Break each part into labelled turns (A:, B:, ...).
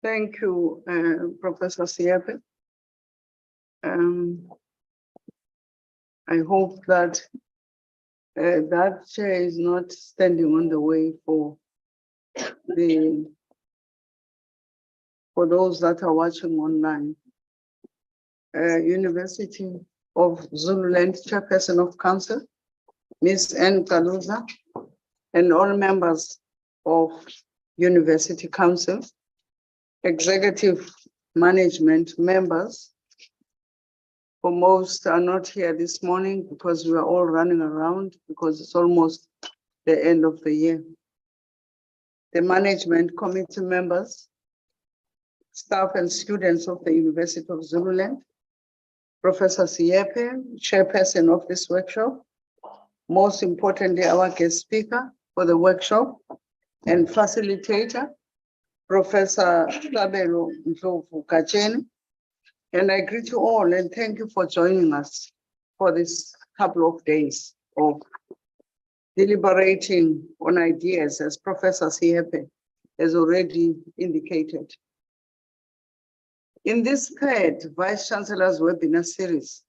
A: Thank you, Professor Siepe. I hope that that chair is not standing on the way for those that are watching online. University of Zululand Chairperson of Council, Ms. N. Kaluza, and all members of University Council, executive management members, for most are not here this morning because we are all running around because it's almost the end of the year. The management committee members, staff and students of the University of Zululand, Professor Siepe, chairperson of this workshop, most importantly, our guest speaker for the workshop and facilitator, Professor Tabelo Ndlovu Kacheni. And I greet you all and thank you for joining us for this couple of days of deliberating on ideas, as Professor Siepe has already indicated. In this third Vice Chancellor's webinar series,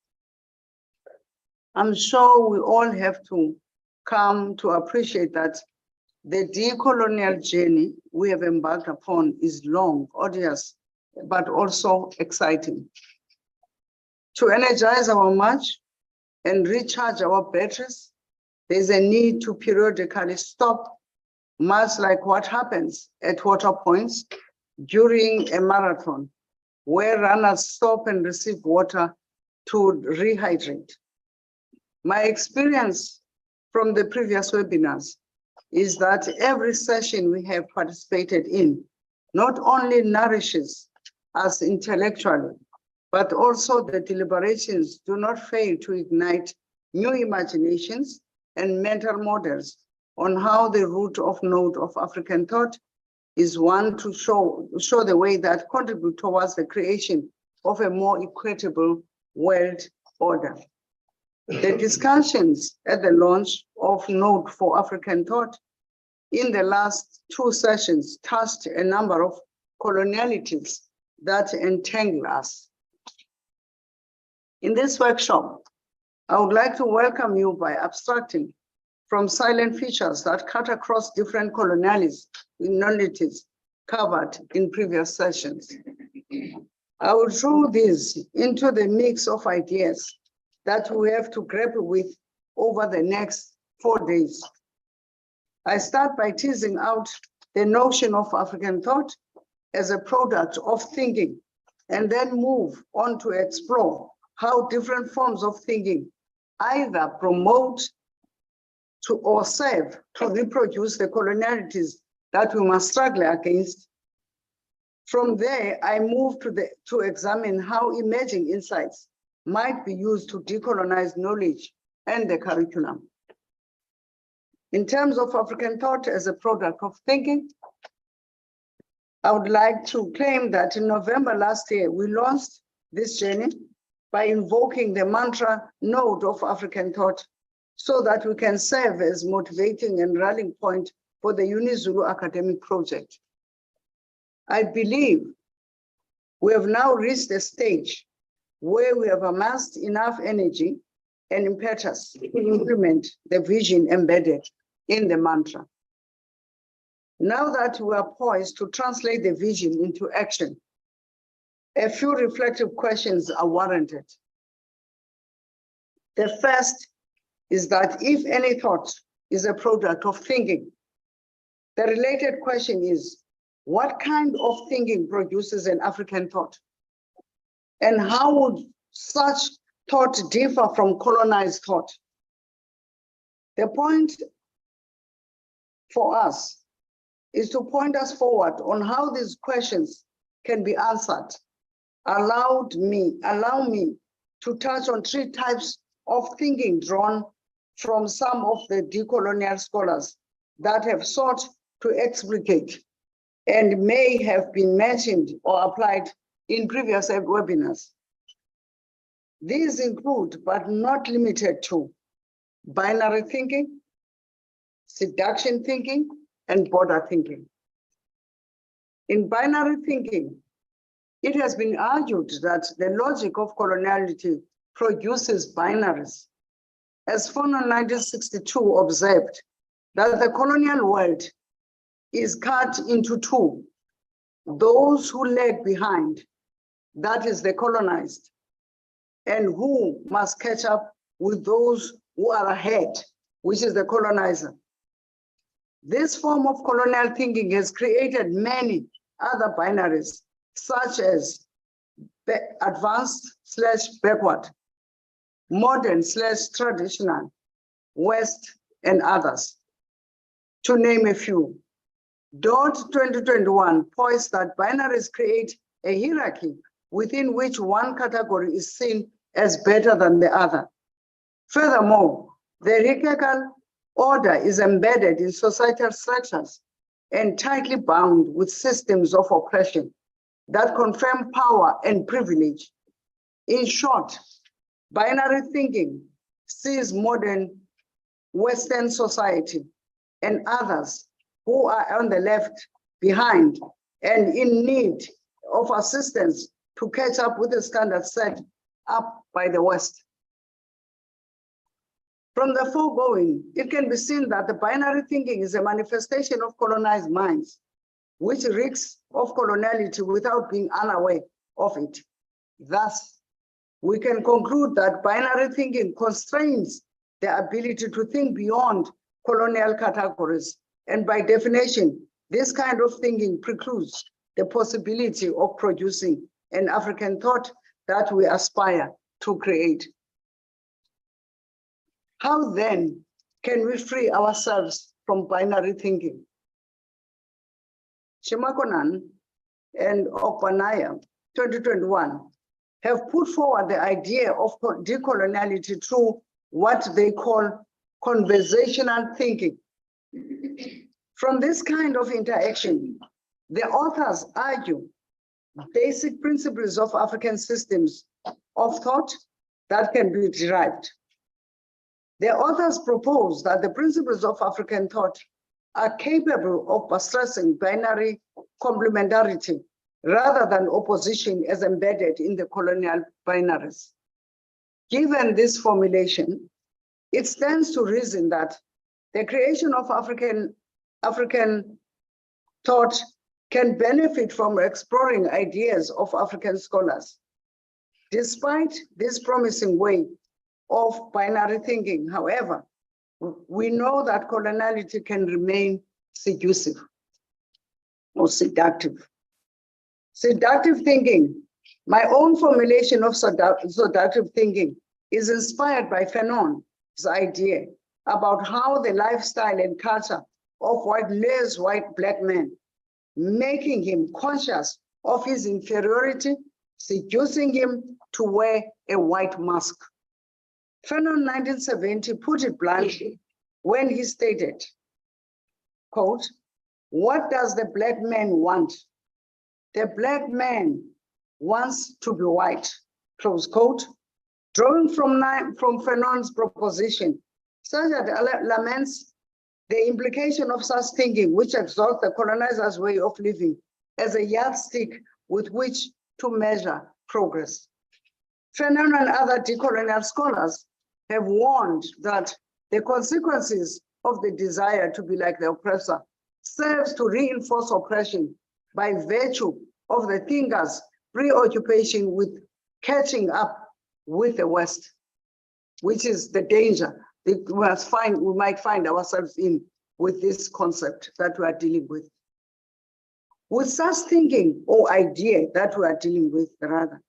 A: I'm sure we all have to come to appreciate that the decolonial journey we have embarked upon is long, arduous, but also exciting. To energize our march and recharge our batteries, there's a need to periodically stop, much like what happens at water points during a marathon, where runners stop and receive water to rehydrate. My experience from the previous webinars is that every session we have participated in not only nourishes us intellectually, but also the deliberations do not fail to ignite new imaginations and mental models on how the root of node of African thought is one to show the way that contribute towards the creation of a more equitable world order. The discussions at the launch of Node for African Thought in the last two sessions touched a number of colonialities that entangle us. In this workshop, I would like to welcome you by abstracting from silent features that cut across different colonialities covered in previous sessions. I will throw these into the mix of ideas that we have to grapple with over the next 4 days. I start by teasing out the notion of African thought as a product of thinking, and then move on to explore how different forms of thinking either promote to or serve to reproduce the colonialities that we must struggle against. From there, I move to examine how emerging insights might be used to decolonize knowledge and the curriculum. In terms of African thought as a product of thinking, I would like to claim that in November last year, we launched this journey by invoking the mantra node of African thought so that we can serve as motivating and rallying point for the UniZulu academic project. I believe we have now reached a stage where we have amassed enough energy and impetus to implement the vision embedded in the mantra. Now that we are poised to translate the vision into action, a few reflective questions are warranted. The first is that if any thought is a product of thinking, the related question is, what kind of thinking produces an African thought? And how would such thought differ from colonized thought? The point for us is to point us forward on how these questions can be answered. Allow me to touch on 3 types of thinking drawn from some of the decolonial scholars that have sought to explicate and may have been mentioned or applied in previous webinars. These include, but not limited to, binary thinking, seduction thinking, and border thinking. In binary thinking, it has been argued that the logic of coloniality produces binaries. As Fanon 1962 observed, that the colonial world is cut into two: those who lag behind, that is the colonized, and who must catch up with those who are ahead, which is the colonizer. This form of colonial thinking has created many other binaries, such as advanced/backward, modern/traditional, West, and others, to name a few. DOT 2021 points that binaries create a hierarchy within which one category is seen as better than the other. Furthermore, the hierarchical order is embedded in societal structures and tightly bound with systems of oppression that confirm power and privilege. In short, binary thinking sees modern Western society and others who are on the left behind and in need of assistance to catch up with the standards set up by the West. From the foregoing, it can be seen that the binary thinking is a manifestation of colonized minds, which reeks of coloniality without being unaware of it. Thus, we can conclude that binary thinking constrains the ability to think beyond colonial categories, and by definition, this kind of thinking precludes the possibility of producing an African thought that we aspire to create. How then can we free ourselves from binary thinking? Chimakonan and Okpanaya, 2021, have put forward the idea of decoloniality through what they call conversational thinking. From this kind of interaction, the authors argue basic principles of African systems of thought that can be derived. The authors propose that the principles of African thought are capable of stressing binary complementarity rather than opposition as embedded in the colonial binaries. Given this formulation, it stands to reason that the creation of African thought can benefit from exploring ideas of African scholars. Despite this promising way of binary thinking, however, we know that coloniality can remain seductive or seductive. Seductive thinking, my own formulation of seductive thinking, is inspired by Fanon's idea about how the lifestyle and culture of white black men, making him conscious of his inferiority, seducing him to wear a white mask. Fanon 1970 put it bluntly when he stated, quote, "What does the black man want? The black man wants to be white," close quote. Drawing from Fanon's proposition, Sajad laments the implication of such thinking, which exalts the colonizer's way of living as a yardstick with which to measure progress. Fanon and other decolonial scholars have warned that the consequences of the desire to be like the oppressor serves to reinforce oppression by virtue of the thinker's preoccupation with catching up with the West, which is the danger that we might find ourselves in with this concept that we are dealing with. With such thinking or idea that we are dealing with, rather,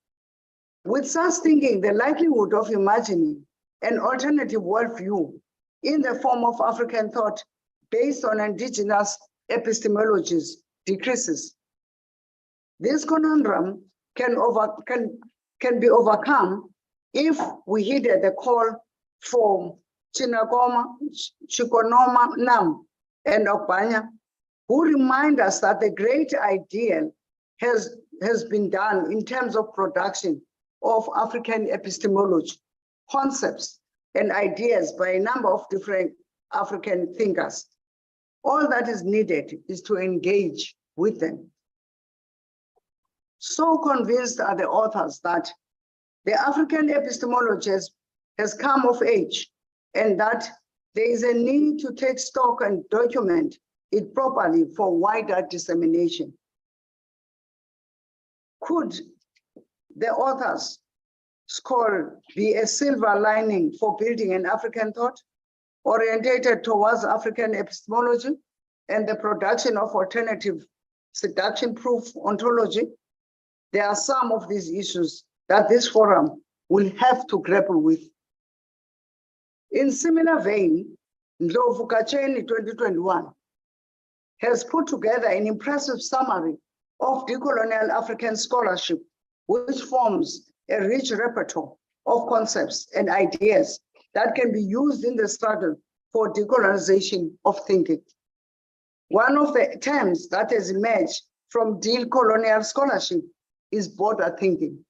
A: with such thinking, the likelihood of imagining an alternative worldview in the form of African thought based on indigenous epistemologies decreases. This conundrum can be overcome if we heeded the call for Chikonoma Nam and Okpanya, who remind us that the great ideal has been done in terms of production of African epistemology, concepts, and ideas by a number of different African thinkers. All that is needed is to engage with them. So convinced are the authors that the African epistemology has come of age and that there is a need to take stock and document it properly for wider dissemination. Could the authors' scroll be a silver lining for building an African thought orientated towards African epistemology and the production of alternative seduction-proof ontology? There are some of these issues that this forum will have to grapple with. In similar vein, Ndlovu Kacheni 2021 has put together an impressive summary of decolonial African scholarship, which forms a rich repertoire of concepts and ideas that can be used in the struggle for decolonization of thinking. One of the terms that has emerged from decolonial scholarship is border thinking.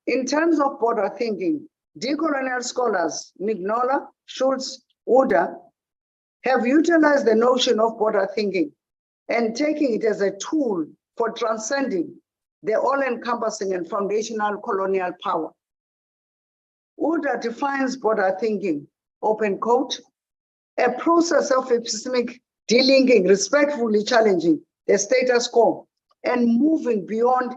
A: In terms of border thinking, decolonial scholars Mignola, Schultz, Uda have utilized the notion of border thinking and taking it as a tool for transcending the all-encompassing and foundational colonial power. Uda defines border thinking, open quote, a process of epistemic delinking, respectfully challenging the status quo and moving beyond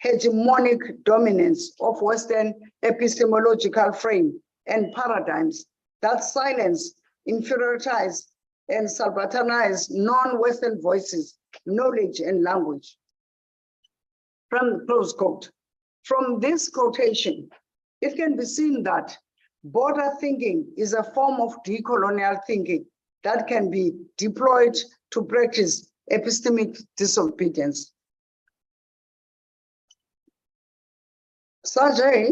A: hegemonic dominance of Western epistemological frame and paradigms that silence, inferioritize, and subalternize non-Western voices, knowledge, and language. From close quote. From this quotation, it can be seen that border thinking is a form of decolonial thinking that can be deployed to practice epistemic disobedience. Sajay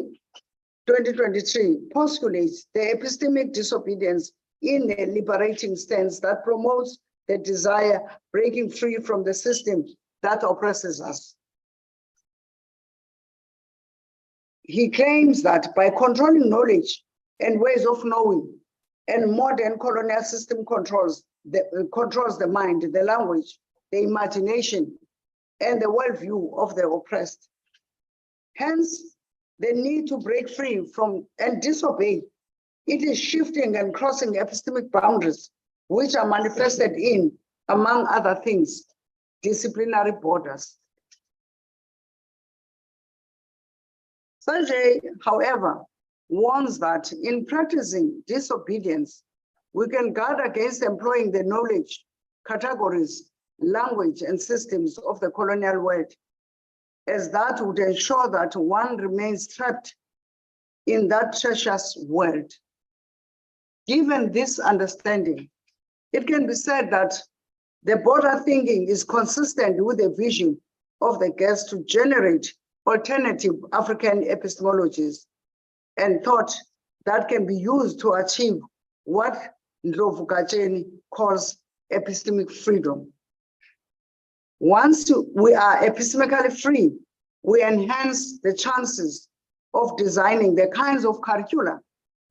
A: 2023 postulates the epistemic disobedience in a liberating stance that promotes the desire breaking free from the system that oppresses us. He claims that by controlling knowledge and ways of knowing, and modern colonial system controls the mind, the language, the imagination, and the worldview of the oppressed. Hence, the need to break free from and disobey. It is shifting and crossing epistemic boundaries, which are manifested in, among other things, disciplinary borders. Sajay, however, warns that in practicing disobedience, we can guard against employing the knowledge, categories, language, and systems of the colonial world, as that would ensure that one remains trapped in that treacherous world. Given this understanding, it can be said that the border thinking is consistent with the vision of the guest to generate alternative African epistemologies and thought that can be used to achieve what Ndlovu Kacheni calls epistemic freedom. Once we are epistemically free, we enhance the chances of designing the kinds of curricula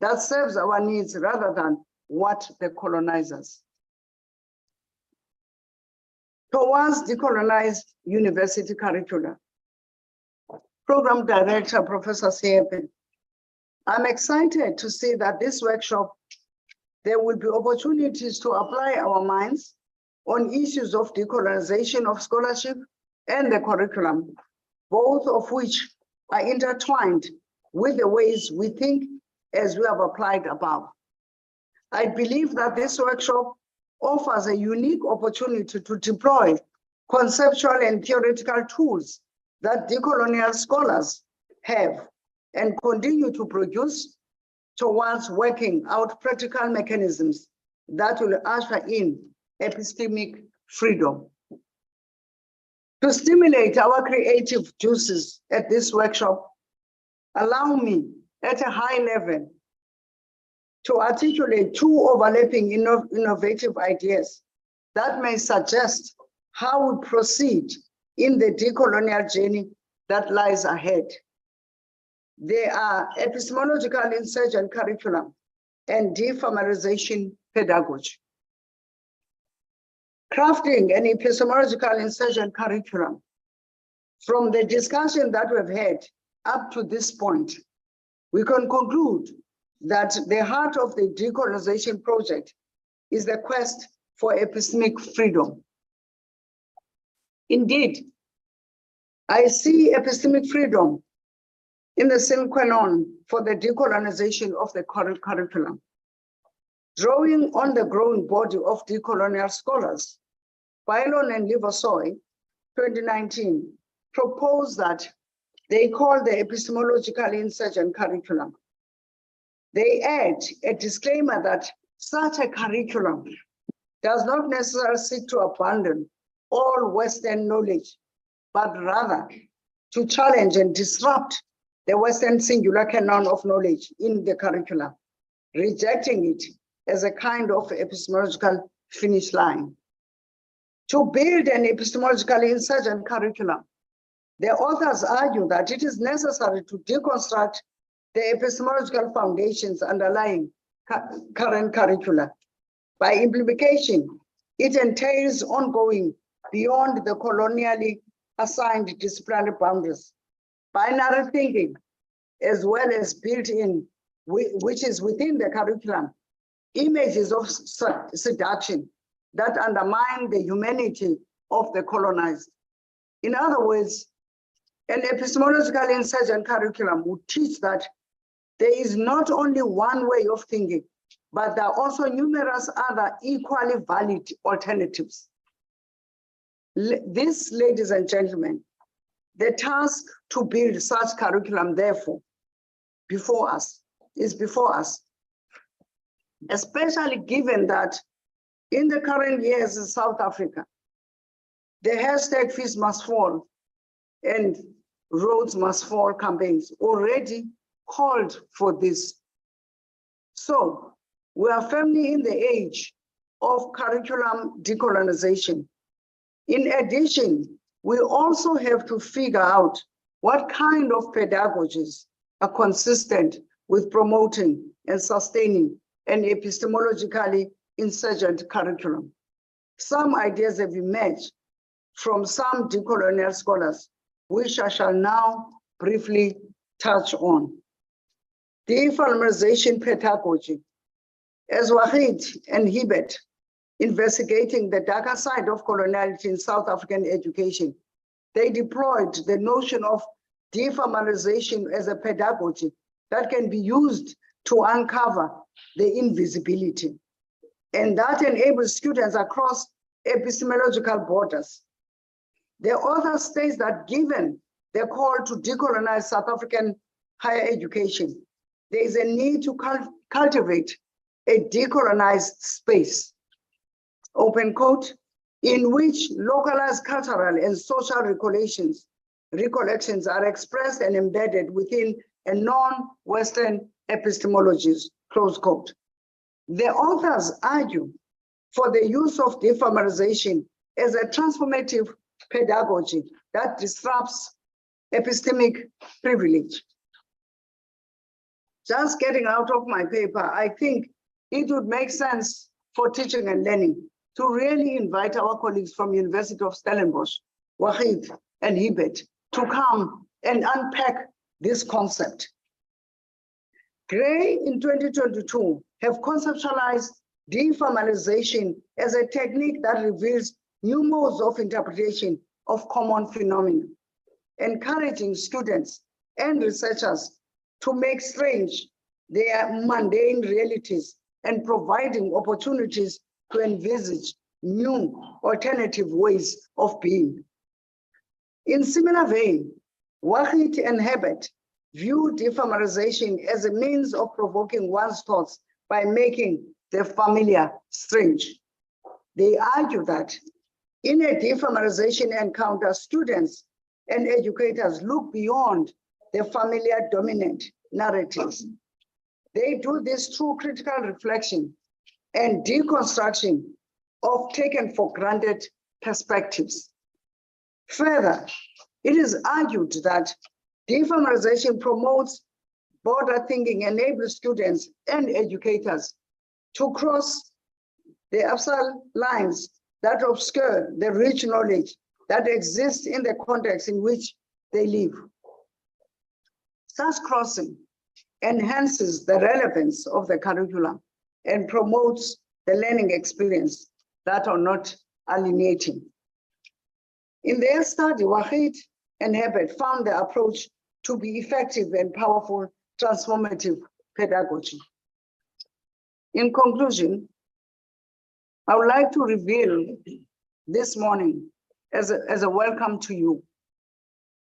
A: that serves our needs rather than what the colonizers. Towards decolonized university curricula, Program Director, Professor Siepe, I'm excited to see that this workshop, there will be opportunities to apply our minds on issues of decolonization of scholarship and the curriculum, both of which are intertwined with the ways we think as we have applied above. I believe that this workshop offers a unique opportunity to deploy conceptual and theoretical tools that decolonial scholars have and continue to produce towards working out practical mechanisms that will usher in epistemic freedom. To stimulate our creative juices at this workshop, allow me at a high level to articulate two overlapping innovative ideas that may suggest how we proceed in the decolonial journey that lies ahead. They are epistemological insurgent curriculum and defamiliarization pedagogy. Crafting an epistemological insurgent curriculum. From the discussion that we've had up to this point, we can conclude that the heart of the decolonization project is the quest for epistemic freedom. Indeed, I see epistemic freedom in the sine qua non for the decolonization of the curriculum. Drawing on the growing body of decolonial scholars, Bailon and Liversoy, 2019, proposed that they call the epistemologically insurgent curriculum. They add a disclaimer that such a curriculum does not necessarily seek to abandon all Western knowledge, but rather to challenge and disrupt the Western singular canon of knowledge in the curriculum, rejecting it as a kind of epistemological finish line. To build an epistemologically insurgent curriculum, the authors argue that it is necessary to deconstruct the epistemological foundations underlying current curricula. By implication, it entails ongoing beyond the colonially assigned disciplinary boundaries, binary thinking, as well as built-in, which is within the curriculum, images of seduction that undermine the humanity of the colonized. In other words, an epistemological insurgent curriculum would teach that there is not only one way of thinking, but there are also numerous other equally valid alternatives. This, ladies and gentlemen, the task to build such curriculum, therefore, is before us, especially given that in the current years in South Africa, the hashtag Fees Must Fall and Roads Must Fall campaigns already called for this. So we are firmly in the age of curriculum decolonization. In addition, we also have to figure out what kind of pedagogies are consistent with promoting and sustaining an epistemologically insurgent curriculum. Some ideas have emerged from some decolonial scholars, which I shall now briefly touch on. Decolonization pedagogy. As Wahid and Hibbert, investigating the darker side of coloniality in South African education, they deployed the notion of deformalization as a pedagogy that can be used to uncover the invisibility, and that enables students across epistemological borders. The author states that given the call to decolonize South African higher education, there is a need to cultivate a decolonized space, open quote, in which localized cultural and social recollections are expressed and embedded within a non-Western epistemologies, close quote. The authors argue for the use of deformalization as a transformative pedagogy that disrupts epistemic privilege. Just getting out of my paper, I think it would make sense for teaching and learning to really invite our colleagues from University of Stellenbosch, Wahid and Hibbert, to come and unpack this concept. Gray in 2022 have conceptualized deformalization as a technique that reveals new modes of interpretation of common phenomena, encouraging students and researchers to make strange their mundane realities and providing opportunities to envisage new alternative ways of being. In similar vein, Wahid and Hibbert view deformalization as a means of provoking one's thoughts by making the familiar strange. They argue that in a deformalization encounter, students and educators look beyond the familiar dominant narratives. They do this through critical reflection and deconstruction of taken for granted perspectives. Further, it is argued that deformalization promotes border thinking, enables students and educators to cross the abstract lines that obscure the rich knowledge that exists in the context in which they live. Such crossing enhances the relevance of the curriculum and promotes the learning experience that are not alienating. In their study, Wahid and Herbert found the approach to be effective and powerful transformative pedagogy. In conclusion, I would like to reveal this morning as a welcome to you.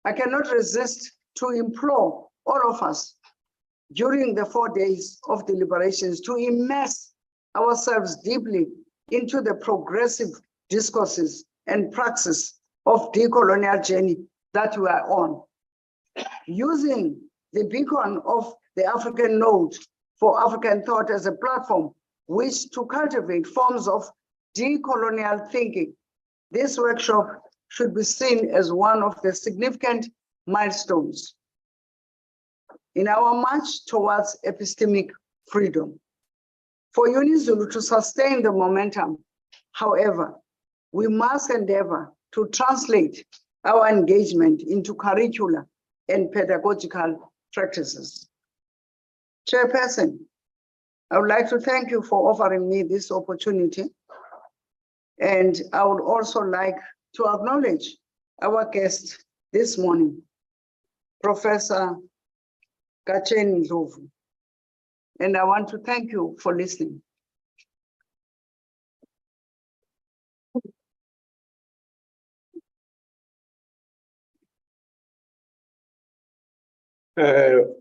A: I cannot resist to implore all of us during the 4 days of deliberations to immerse ourselves deeply into the progressive discourses and praxis of decolonial journey that we are on, using the beacon of the African Node for African thought as a platform which to cultivate forms of decolonial thinking. This workshop should be seen as one of the significant milestones in our march towards epistemic freedom. For UniZulu to sustain the momentum, however, we must endeavor to translate our engagement into curricula and pedagogical practices. Chairperson, I would like to thank you for offering me this opportunity. And I would also like to acknowledge our guest this morning, Professor Gacheni Ndlovu. And I want to thank you for listening.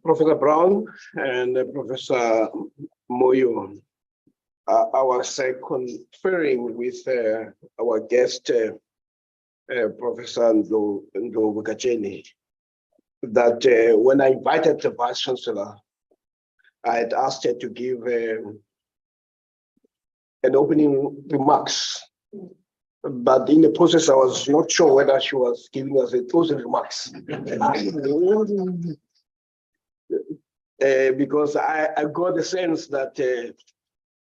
B: Professor Brown and Professor Moyo, I was conferring with our guest, Professor Ndlovu Gacheni, that when I invited the Vice Chancellor, I had asked her to give an opening remarks. But in the process, I was not sure whether she was giving us a closing remarks. Because I got the sense that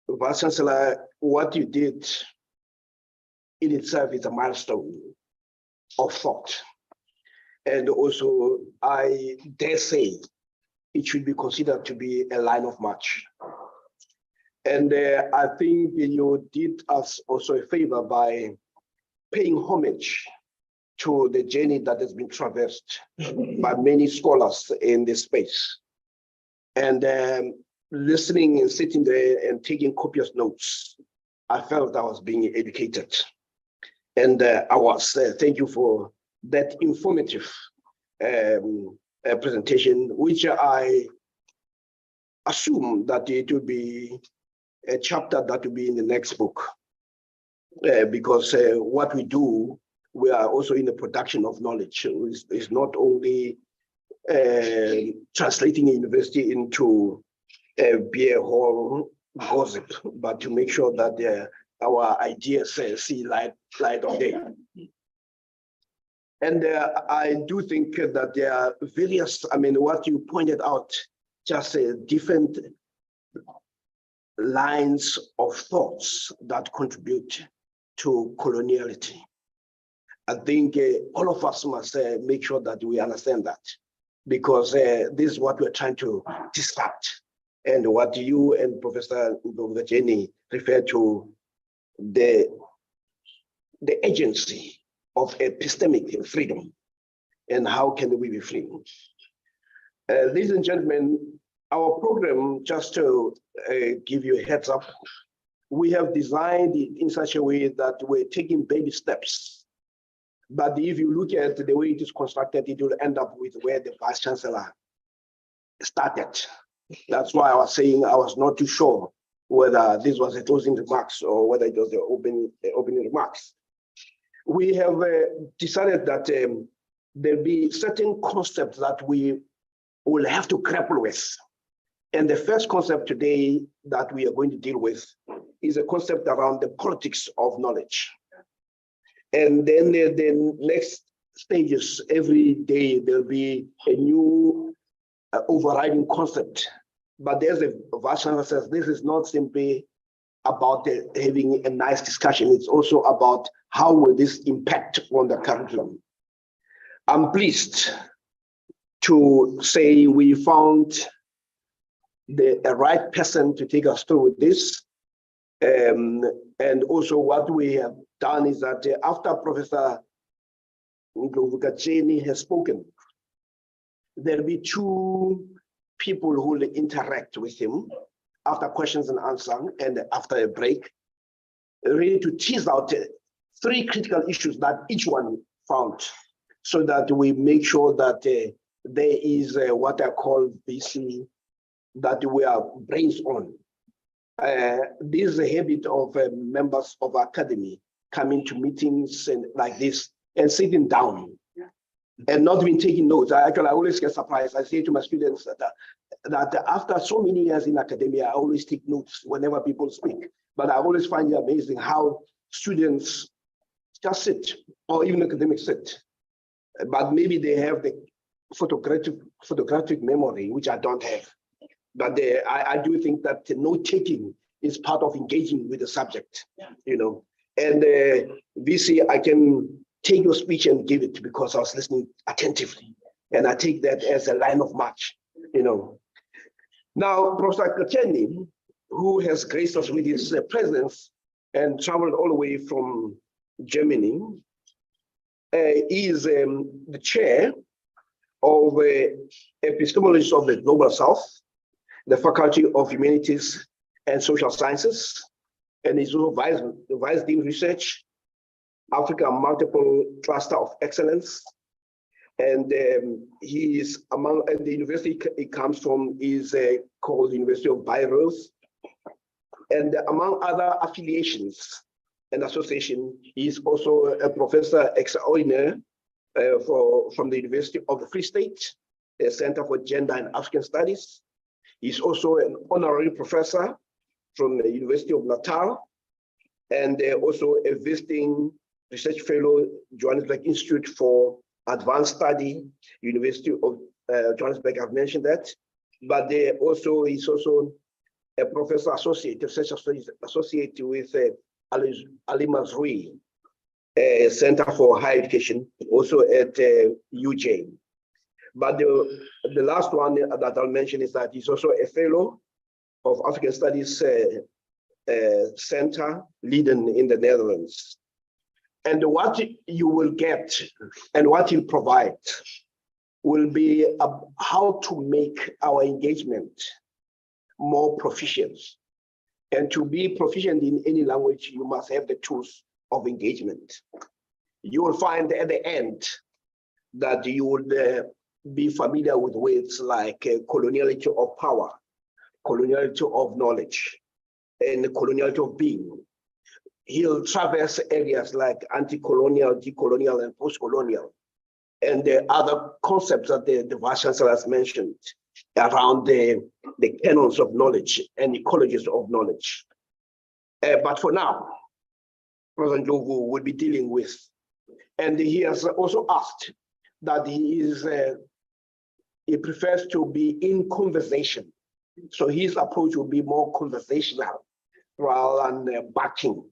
B: Vice Chancellor, what you did in itself is a milestone of thought. And also, I dare say, it should be considered to be a line of march. And I think you did us also a favor by paying homage to the journey that has been traversed by many scholars in this space. And listening and sitting there and taking copious notes, I felt I was being educated. And I was, thank you for that informative presentation, which I assume that it will be a chapter that will be in the next book. Because what we do, we are also in the production of knowledge. It's not only translating a university into a beer hall gossip, but to make sure that our ideas see light of day. And I do think that there are various, I mean, what you pointed out, just different lines of thoughts that contribute to coloniality. I think all of us must make sure that we understand that, because this is what we're trying to disrupt. And what you and Professor Ndlovu Gacheni refer to, the agency of epistemic freedom, and how can we be free? Ladies and gentlemen, our program, just to give you a heads up, we have designed it in such a way that we're taking baby steps. But if you look at the way it is constructed, it will end up with where the Vice Chancellor started. That's why I was saying I was not too sure whether this was a closing remarks or whether it was the opening remarks. We have decided that there'll be certain concepts that we will have to grapple with. And the first concept today that we are going to deal with is a concept around the politics of knowledge. And then the next stages, every day there'll be a new overriding concept. But there's a version that says this is not simply about having a nice discussion. It's also about how will this impact on the curriculum. I'm pleased to say we found the right person to take us through this. And also what we have done is that after Professor Nglovukacheni has spoken, there'll be two people who will interact with him after questions and answers and after a break, really to tease out three critical issues that each one found, so that we make sure that there is what I call BC, that we are brains on. This is a habit of members of our academy coming to meetings and like this and sitting down and not even taking notes. I always get surprised. I say to my students that after so many years in academia, I always take notes whenever people speak. But I always find it amazing how students just sit, or even academics sit. But maybe they have the photographic memory, which I don't have. But I do think that note-taking is part of engaging with the subject, you know. And VC, I can take your speech and give it because I was listening attentively. And I take that as a line of march, you know. Now, Professor Kacheni, who has graced us with his presence and traveled all the way from Germany, is the chair of epistemology of the Global South, the Faculty of Humanities and Social Sciences, and is also Vice Dean Research, Africa Multiple Cluster of Excellence. And he is among, and the university he comes from is called the University of Bayreuth. And among other affiliations and association, he is also a professor extraordinaire from the University of the Free State, the Center for Gender and African Studies. He's also an honorary professor from the University of Natal, and also a visiting research fellow, Johannesburg Institute for Advanced Study, University of Johannesburg, I've mentioned that. But he's also a professor associate, research associate with Ali Mazrui, Center for Higher Education, also at UJ. But the last one that I'll mention is that he's also a fellow of African Studies Center, Leiden in the Netherlands. And what you will get and what he'll provide will be how to make our engagement more proficient. And to be proficient in any language, you must have the tools of engagement. You will find at the end that you would be familiar with words like coloniality of power, coloniality of knowledge, and coloniality of being. He'll traverse areas like anti-colonial, decolonial, and post-colonial, and the other concepts that the Vice Chancellor has mentioned around the canons of knowledge and ecologies of knowledge. But for now, President Ndlovu will be dealing with, and he has also asked that he prefers to be in conversation. So his approach will be more conversational rather than backing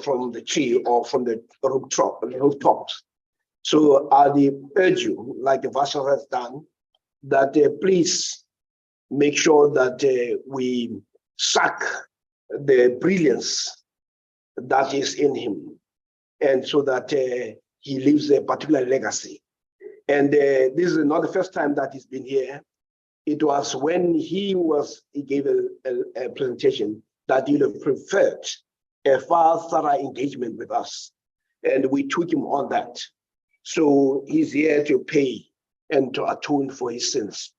B: from the tree or from the rooftops. So I urge you, like the Vice Chancellor has done, that please make sure that we suck the brilliance that is in him, and so that he leaves a particular legacy. And this is not the first time that he's been here. It was when he gave a presentation that he would have preferred a far thorough engagement with us. And we took him on that. So he's here to pay and to atone for his sins.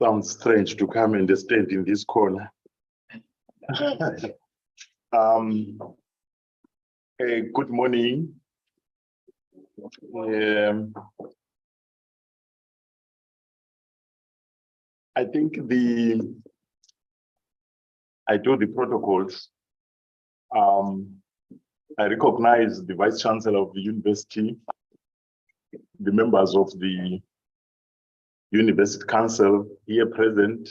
C: Sounds strange to come and stand in this corner. Good morning. I think I do the protocols. I recognize the Vice Chancellor of the university, the members of the University Council here present,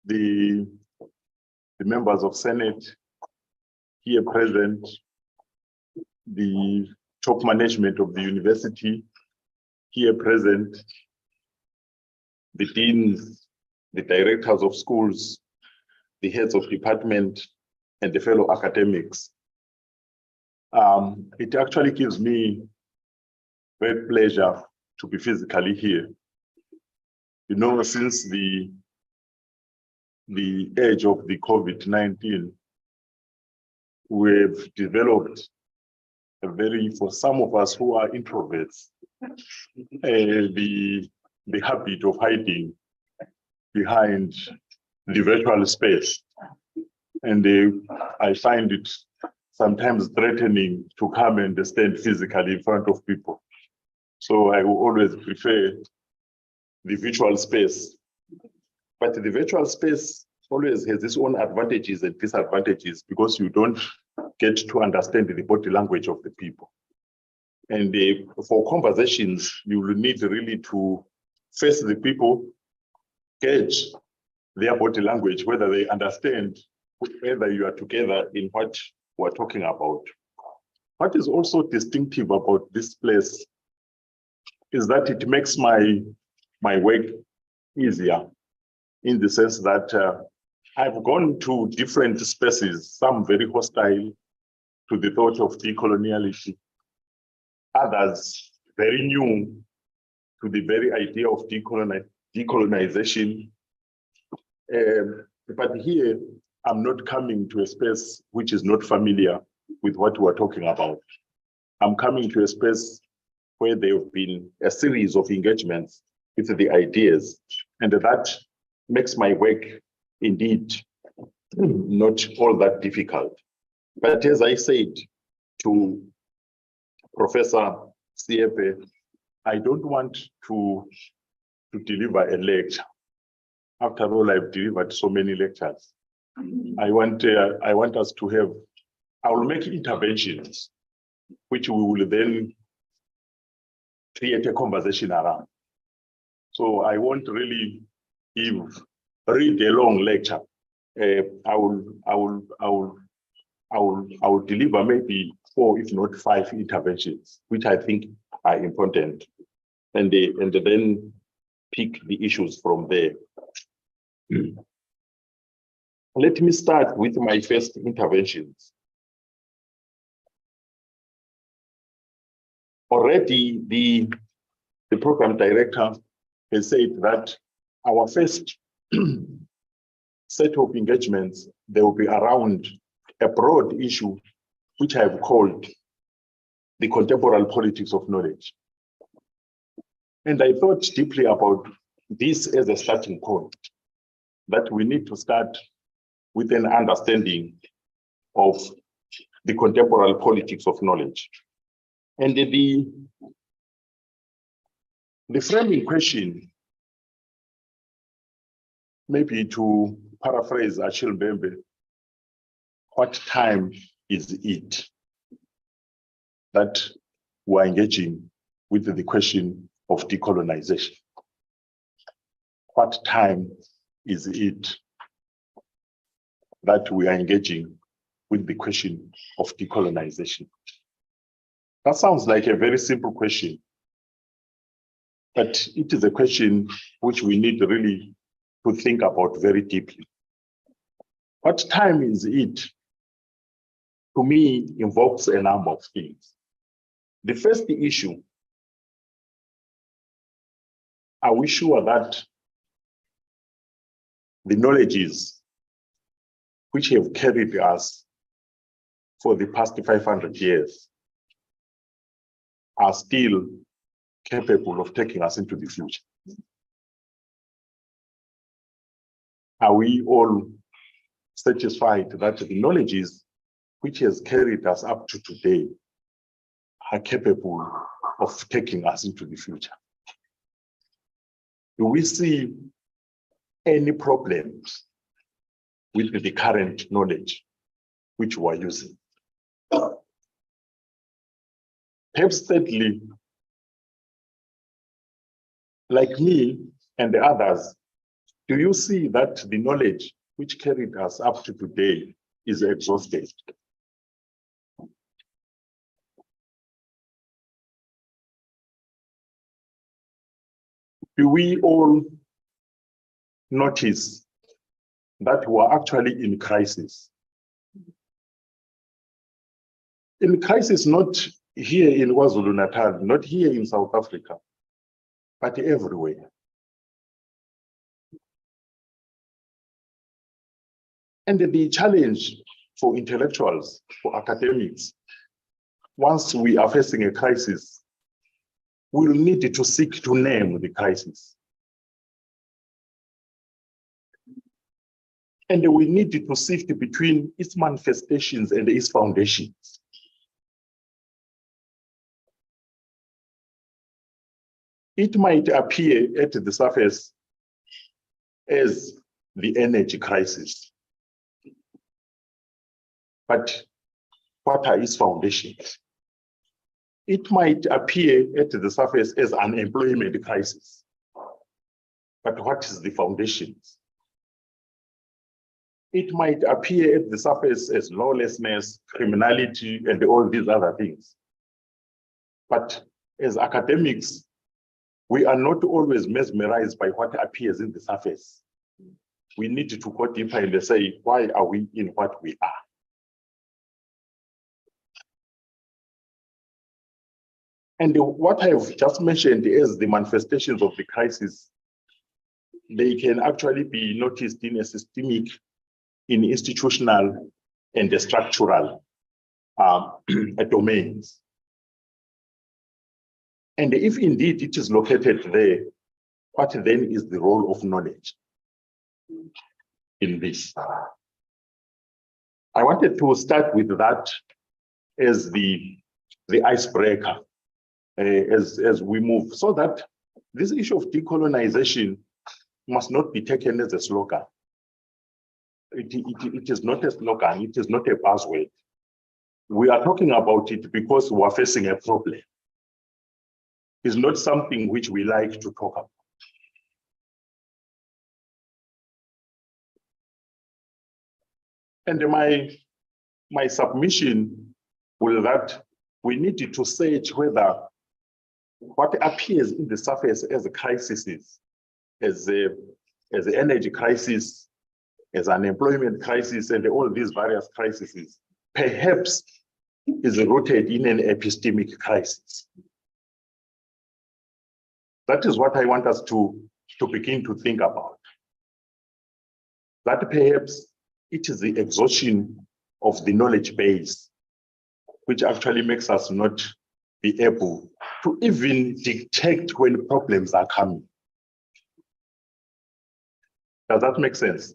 C: the members of Senate here present, the top management of the university here present, the deans, the directors of schools, the heads of department, and the fellow academics. It actually gives me great pleasure to be physically here. You know, since the age of the COVID-19, we've developed a very, for some of us who are introverts, the habit of hiding behind the virtual space. And I find it sometimes threatening to come and stand physically in front of people. So I will always prefer the virtual space. But the virtual space always has its own advantages and disadvantages because you don't get to understand the body language of the people. And for conversations, you will need really to face the people, gauge their body language, whether they understand whether you are together in what we're talking about. What is also distinctive about this place is that it makes my work easier in the sense that I've gone to different spaces, some very hostile to the thought of decoloniality, others very new to the very idea of decolonization. But here, I'm not coming to a space which is not familiar with what we're talking about. I'm coming to a space where there have been a series of engagements with the ideas, and that makes my work indeed not all that difficult. But as I said to Professor Siepe, I don't want to deliver a lecture. After all, I've delivered so many lectures. I want us to have, I will make interventions, which we will then create a conversation around. So I won't really read a long lecture. I will deliver maybe 4, if not 5 interventions, which I think are important, and then pick the issues from there. Let me start with my first interventions. Already, the program director has said that our first set of engagements, they will be around a broad issue, which I have called the contemporary politics of knowledge. And I thought deeply about this as a starting point, that we need to start with an understanding of the contemporary politics of knowledge. And the framing question, maybe to paraphrase Achille Mbembe, what time is it that we're engaging with the question of decolonization? What time is it that we are engaging with the question of decolonization? That sounds like a very simple question, but it is a question which we need really to think about very deeply. What time is it, to me, invokes a number of things. The first issue, are we sure that the knowledges which have carried us for the past 500 years are still capable of taking us into the future? Are we all satisfied that the knowledges which has carried us up to today are capable of taking us into the future? Do we see any problems with the current knowledge which we're using? Perhaps thirdly, like me and the others, do you see that the knowledge which carried us up to today is exhausted? Do we all notice that we are actually in crisis? In crisis, not here in KwaZulu-Natal, not here in South Africa, but everywhere. And the challenge for intellectuals, for academics, once we are facing a crisis, we'll need to seek to name the crisis. And we need to sift between its manifestations and its foundations. It might appear at the surface as the energy crisis. But what are its foundations? It might appear at the surface as an employment crisis. But what is the foundations? It might appear at the surface as lawlessness, criminality, and all these other things. But as academics, we are not always mesmerized by what appears in the surface. We need to go deeper and say, why are we in what we are? And what I've just mentioned is the manifestations of the crisis. They can actually be noticed in a systemic, in institutional, and the structural domains. And if indeed it is located there, what then is the role of knowledge in this? I wanted to start with that as the icebreaker as we move, so that this issue of decolonization must not be taken as a slogan. It is not a slogan, it is not a buzzword. We are talking about it because we are facing a problem. It's not something which we like to talk about. And my submission will that we need to search whether what appears in the surface as a crisis, as an energy crisis, as an employment crisis, and all these various crises, perhaps is rooted in an epistemic crisis. That is what I want us to begin to think about. That perhaps it is the exhaustion of the knowledge base, which actually makes us not be able to even detect when problems are coming. Does that make sense?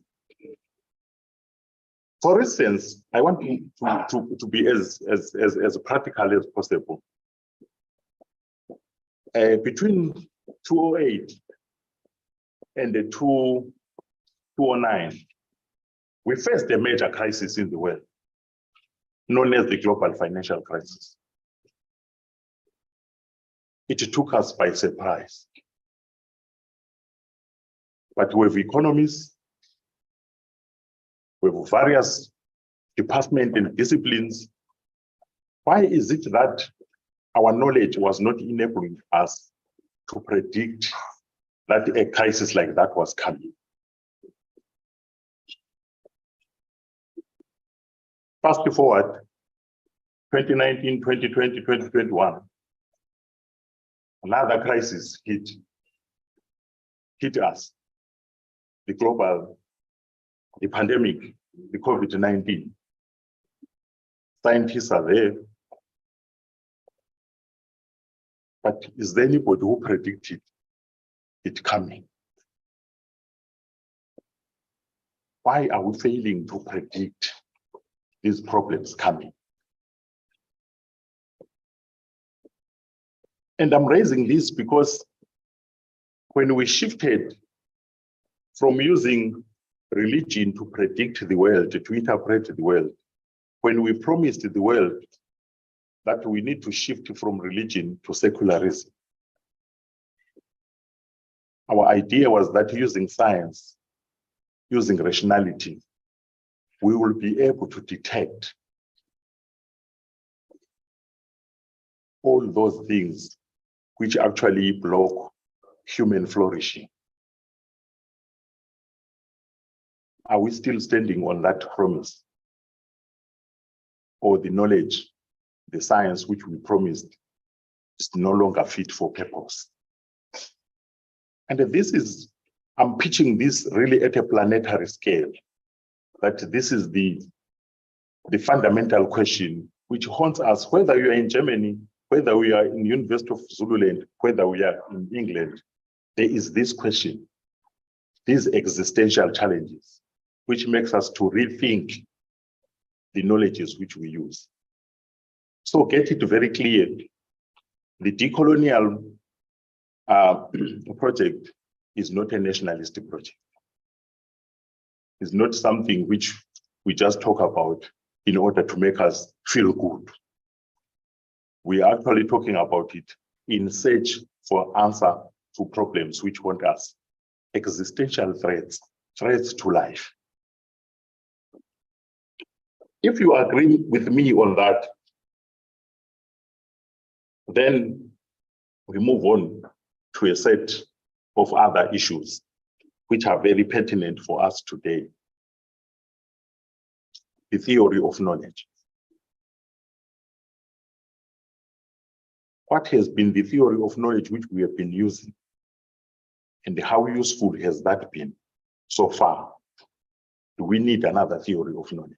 C: For instance, I want to be as practical as possible. Between 2008 and 2009, we faced a major crisis in the world, known as the global financial crisis. It took us by surprise. But with economists, with various departments and disciplines, why is it that our knowledge was not enabling us to predict that a crisis like that was coming? Fast forward, 2019, 2020, 2021, another crisis hit us, the pandemic, the COVID-19. Scientists are there, but is there anybody who predicted it coming? Why are we failing to predict these problems coming? And I'm raising this because when we shifted from using religion to predict the world, to interpret the world, when we promised the world that we need to shift from religion to secularism, our idea was that using science, using rationality, we will be able to detect all those things which actually block human flourishing. Are we still standing on that promise? Or the knowledge, the science which we promised is no longer fit for purpose? And this is, I'm pitching this really at a planetary scale, that this is the fundamental question which haunts us, whether you are in Germany, whether we are in University of Zululand, whether we are in England. There is this question, these existential challenges, which makes us to rethink the knowledges which we use. So get it very clear, the decolonial project is not a nationalist project. It's not something which we just talk about in order to make us feel good. We are actually talking about it in search for answer to problems which haunt us, existential threats, threats to life. If you agree with me on that, then we move on to a set of other issues which are very pertinent for us today. The theory of knowledge. What has been the theory of knowledge which we have been using? And how useful has that been so far? Do we need another theory of knowledge?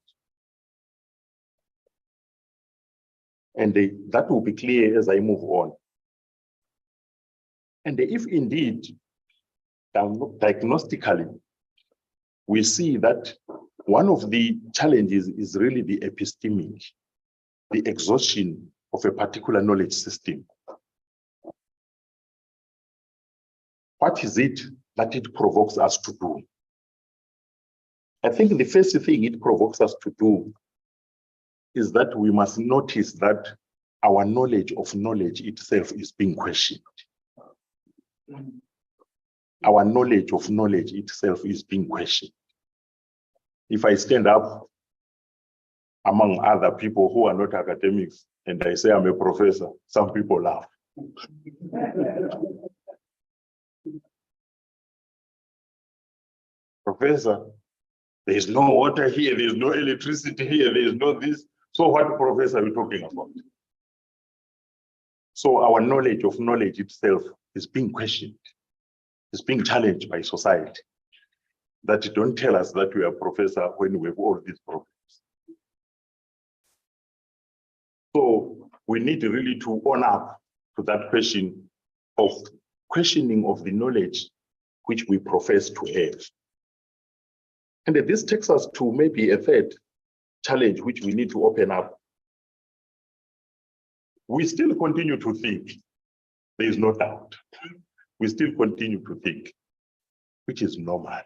C: And that will be clear as I move on. And if indeed, diagnostically, we see that one of the challenges is really the epistemic, the exhaustion of a particular knowledge system. What is it that it provokes us to do? I think the first thing it provokes us to do is that we must notice that our knowledge of knowledge itself is being questioned. Our knowledge of knowledge itself is being questioned. If I stand up among other people who are not academics and I say I'm a professor, some people laugh. Professor, there is no water here, there is no electricity here, there is no this. So what professor are we talking about? So our knowledge of knowledge itself is being questioned, is being challenged by society. That don't tell us that we are professor when we have all these problems. So we need really to own up to that question of questioning of the knowledge which we profess to have. And this takes us to maybe a third challenge which we need to open up. We still continue to think, there is no doubt. We still continue to think, which is normal.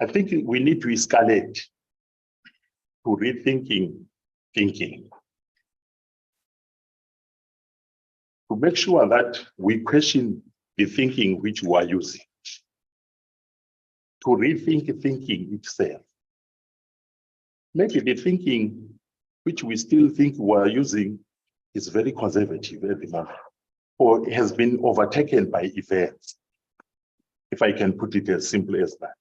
C: I think we need to escalate to rethinking thinking. To make sure that we question the thinking which we are using. To rethink thinking itself. Maybe the thinking which we still think we are using is very conservative at the moment, or has been overtaken by events, if I can put it as simple as that.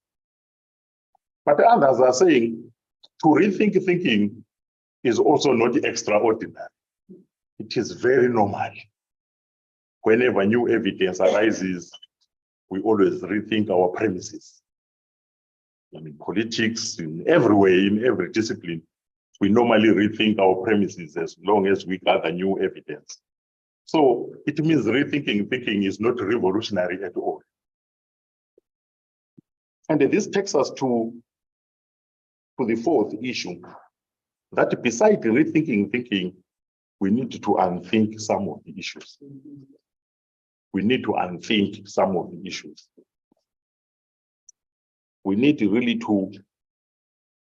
C: But others are saying to rethink thinking is also not extraordinary. It is very normal. Whenever new evidence arises, we always rethink our premises. In politics, in every way, in every discipline, we normally rethink our premises as long as we gather new evidence. So it means rethinking thinking is not revolutionary at all. And this takes us to the fourth issue, that beside rethinking thinking, we need to unthink some of the issues. We need to unthink some of the issues. We need really to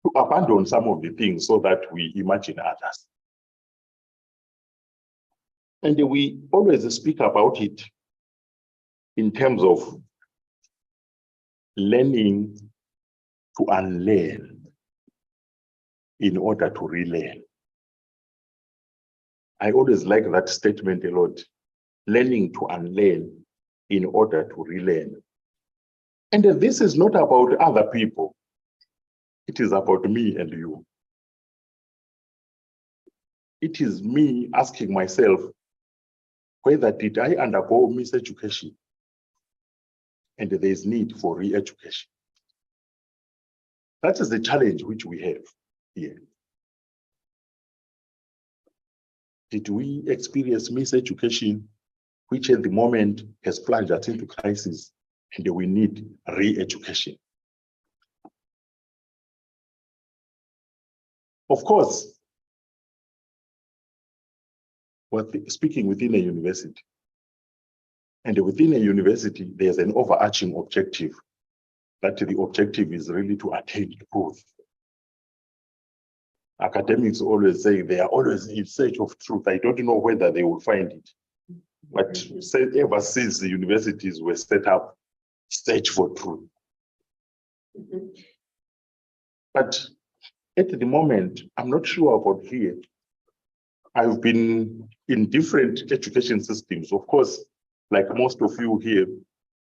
C: to abandon some of the things so that we imagine others. And we always speak about it in terms of learning to unlearn in order to relearn. I always like that statement a lot. Learning to unlearn in order to relearn. And this is not about other people. It is about me and you. It is me asking myself, whether did I undergo miseducation? And there is need for re-education. That is the challenge which we have here. Did we experience miseducation, which at the moment has plunged us into crisis, and we need re-education? Of course, we're speaking within a university. And within a university, there's an overarching objective, that the objective is really to attain truth. Academics always say they are always in search of truth. I don't know whether they will find it. But ever since the universities were set up, search for truth. But at the moment, I'm not sure about here. I've been in different education systems. Of course, like most of you here,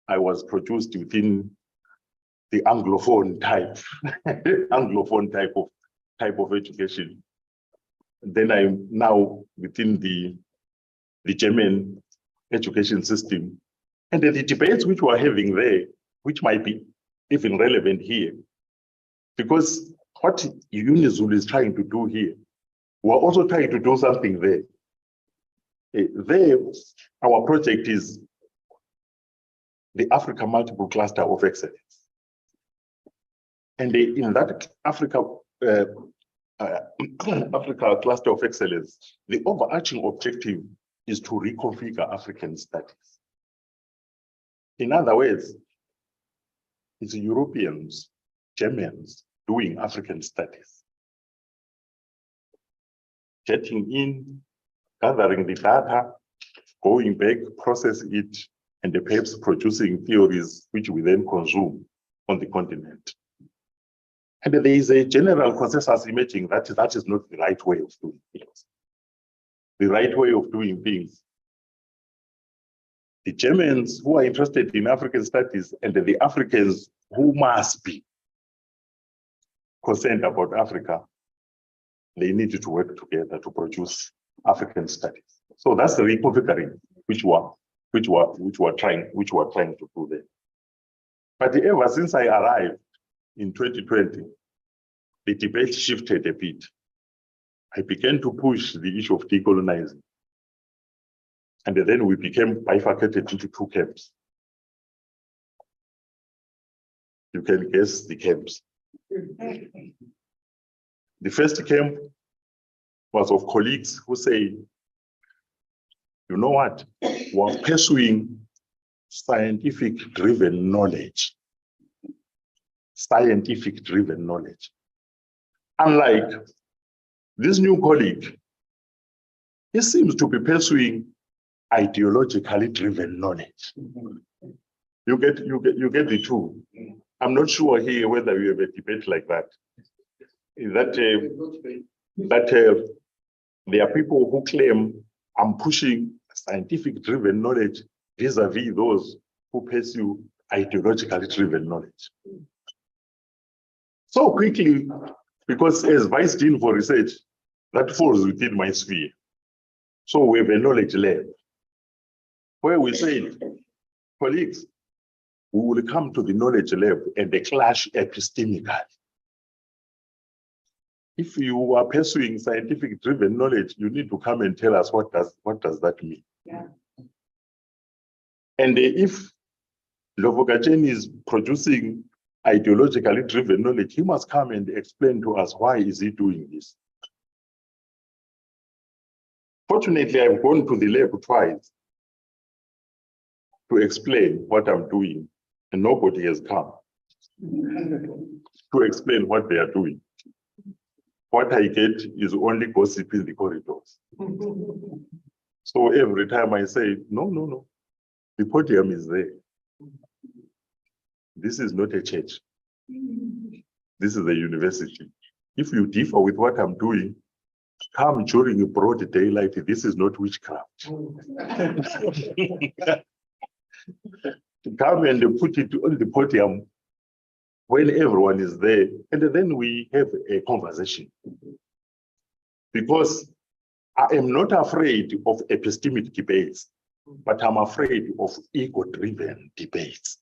C: I was produced within the Anglophone type, Anglophone type of education. Then I'm now within the German education system. And the debates which we're having there, which might be even relevant here, because what UNIZUL is trying to do here, we're also trying to do something there. There, our project is the Africa Multiple Cluster of Excellence. And in that Africa Cluster of Excellence, the overarching objective is to reconfigure African studies. In other words, it's Europeans, Germans doing African studies. Getting in, gathering the data, going back, process it, and perhaps producing theories which we then consume on the continent. And there is a general consensus emerging that that is not the right way of doing things. The right way of doing things. The Germans who are interested in African studies and the Africans who must be concerned about Africa, they need to work together to produce African studies. So that's the reconfiguring which we're trying to do there. But ever since I arrived in 2020, the debate shifted a bit. I began to push the issue of decolonizing. And then we became bifurcated into two camps. You can guess the camps. The first camp was of colleagues who say, you know what, we're pursuing scientific-driven knowledge. Scientific-driven knowledge. Unlike this new colleague, he seems to be pursuing ideologically driven knowledge. You get the two. I'm not sure here whether we have a debate like that. That there are people who claim I'm pushing scientific driven knowledge vis-a-vis those who pursue ideologically driven knowledge. So quickly, because as Vice Dean for Research, that falls within my sphere. So we have a knowledge lab where we say, colleagues, we will come to the knowledge lab and they clash epistemically. If you are pursuing scientific driven knowledge, you need to come and tell us what does that mean? Yeah. And if Lovogachen is producing ideologically driven knowledge, he must come and explain to us why is he doing this. Fortunately, I've gone to the lab twice to explain what I'm doing, and nobody has come to explain what they are doing. what I get is only gossip in the corridors. So every time I say, no, the podium is there. This is not a church. This is a university. If you differ with what I'm doing, come during a broad daylight. This is not witchcraft. Come and put it on the podium when everyone is there, and then we have a conversation. Because I am not afraid of epistemic debates, but I'm afraid of ego-driven debates.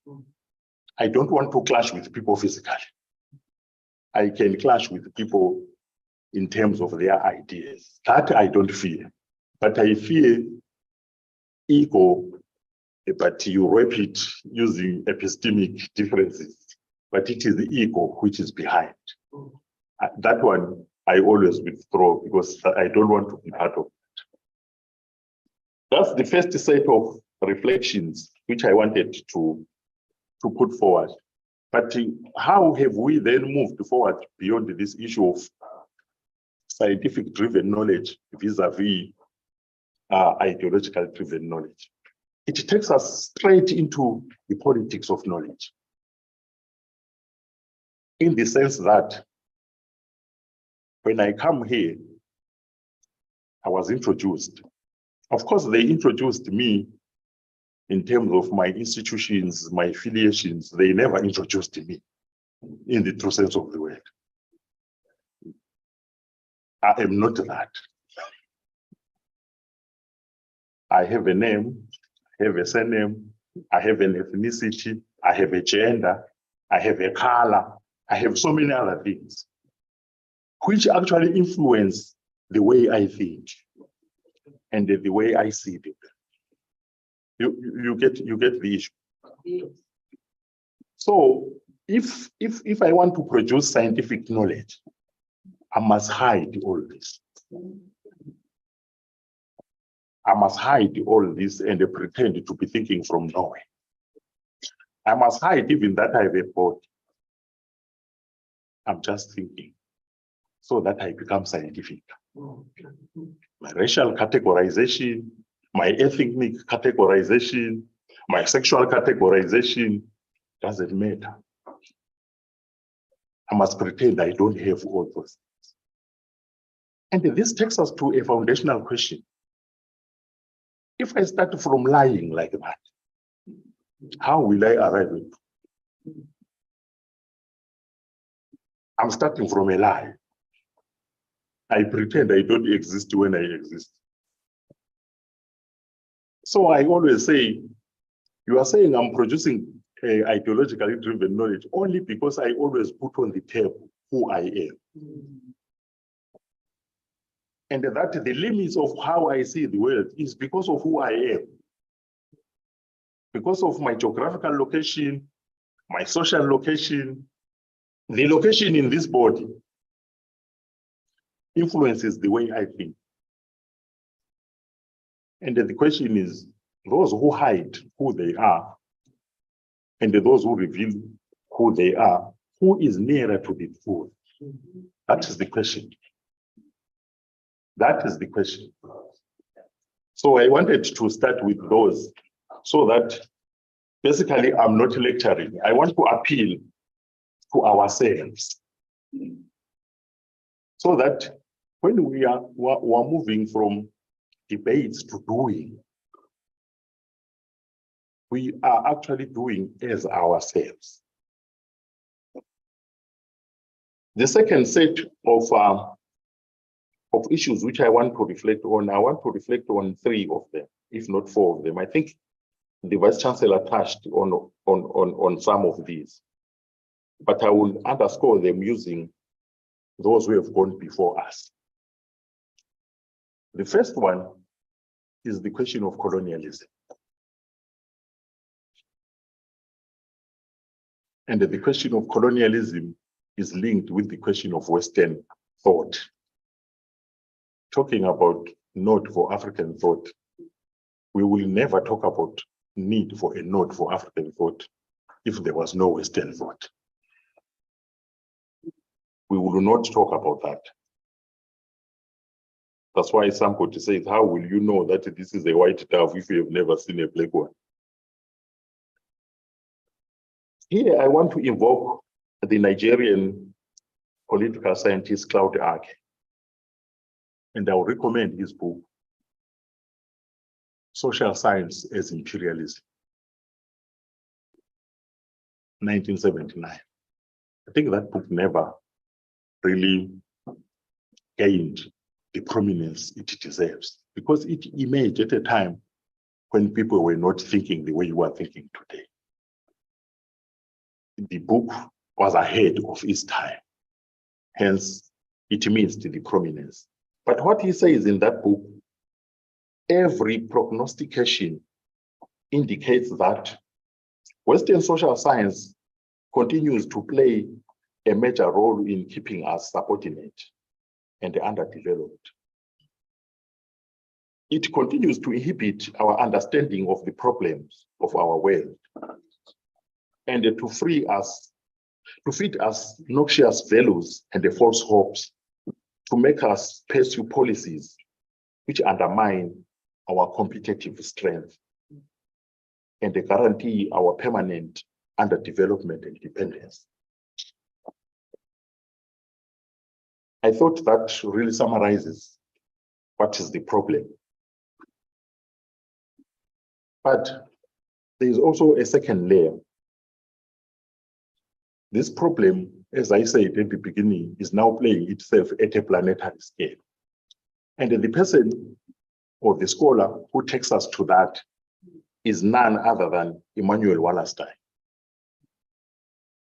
C: I don't want to clash with people physically. I can clash with people in terms of their ideas. That I don't fear, but I fear ego, but you wrap it using epistemic differences, but it is the ego which is behind. That one I always withdraw because I don't want to be part of it. That's the first set of reflections which I wanted to put forward. But how have we then moved forward beyond this issue of scientific driven knowledge vis-a-vis ideological driven knowledge? It takes us straight into the politics of knowledge. In the sense that when I come here, I was introduced. Of course, they introduced me in terms of my institutions, my affiliations. They never introduced me in the true sense of the word. I am not that. I have a name, I have a surname, I have an ethnicity, I have a gender, I have a color, I have so many other things, which actually influence the way I think and the way I see people. You get the issue.
A: Yes.
C: So if I want to produce scientific knowledge, I must hide all this. I must hide all this and pretend to be thinking from nowhere. I must hide even that I have a body. I'm just thinking so that I become scientific. My racial categorization, my ethnic categorization, my sexual categorization doesn't matter. I must pretend I don't have all those things. And this takes us to a foundational question. If I start from lying like that, how will I arrive at? I'm starting from a lie. I pretend I don't exist when I exist. So I always say, you are saying I'm producing ideologically driven knowledge only because I always put on the table who I am. And that the limits of how I see the world is because of who I am. Because of my geographical location, my social location, the location in this body influences the way I think. And the question is, those who hide who they are, and those who reveal who they are, who is nearer to the truth? That is the question. That is the question. So I wanted to start with those so that basically I'm not lecturing. I want to appeal to ourselves so that when we're moving from debates to doing, we are actually doing as ourselves. The second set of issues which I want to reflect on, I want to reflect on 3 of them, if not 4 of them. I think the Vice Chancellor touched on some of these, but I will underscore them using those who have gone before us. The first one is the question of colonialism. And the question of colonialism is linked with the question of Western thought. Talking about node for African thought, we will never talk about need for a node for African thought if there was no Western thought. We will not talk about that. That's why somebody says, how will you know that this is a white dove if you have never seen a black one? Here, I want to invoke the Nigerian political scientist Claude Ake, and I will recommend his book, Social Science as Imperialism, 1979. I think that book never really gained the prominence it deserves because it emerged at a time when people were not thinking the way you are thinking today. The book was ahead of its time, hence it missed the prominence. But what he says in that book, every prognostication indicates that Western social science continues to play a major role in keeping us subordinate and underdeveloped. It continues to inhibit our understanding of the problems of our world and to feed us noxious values and the false hopes, to make us pursue policies which undermine our competitive strength and they guarantee our permanent underdevelopment and dependence. I thought that really summarizes what is the problem. But there is also a second layer. This problem, as I said at the beginning, is now playing itself at a planetary scale. And the person or the scholar who takes us to that is none other than Immanuel Wallerstein.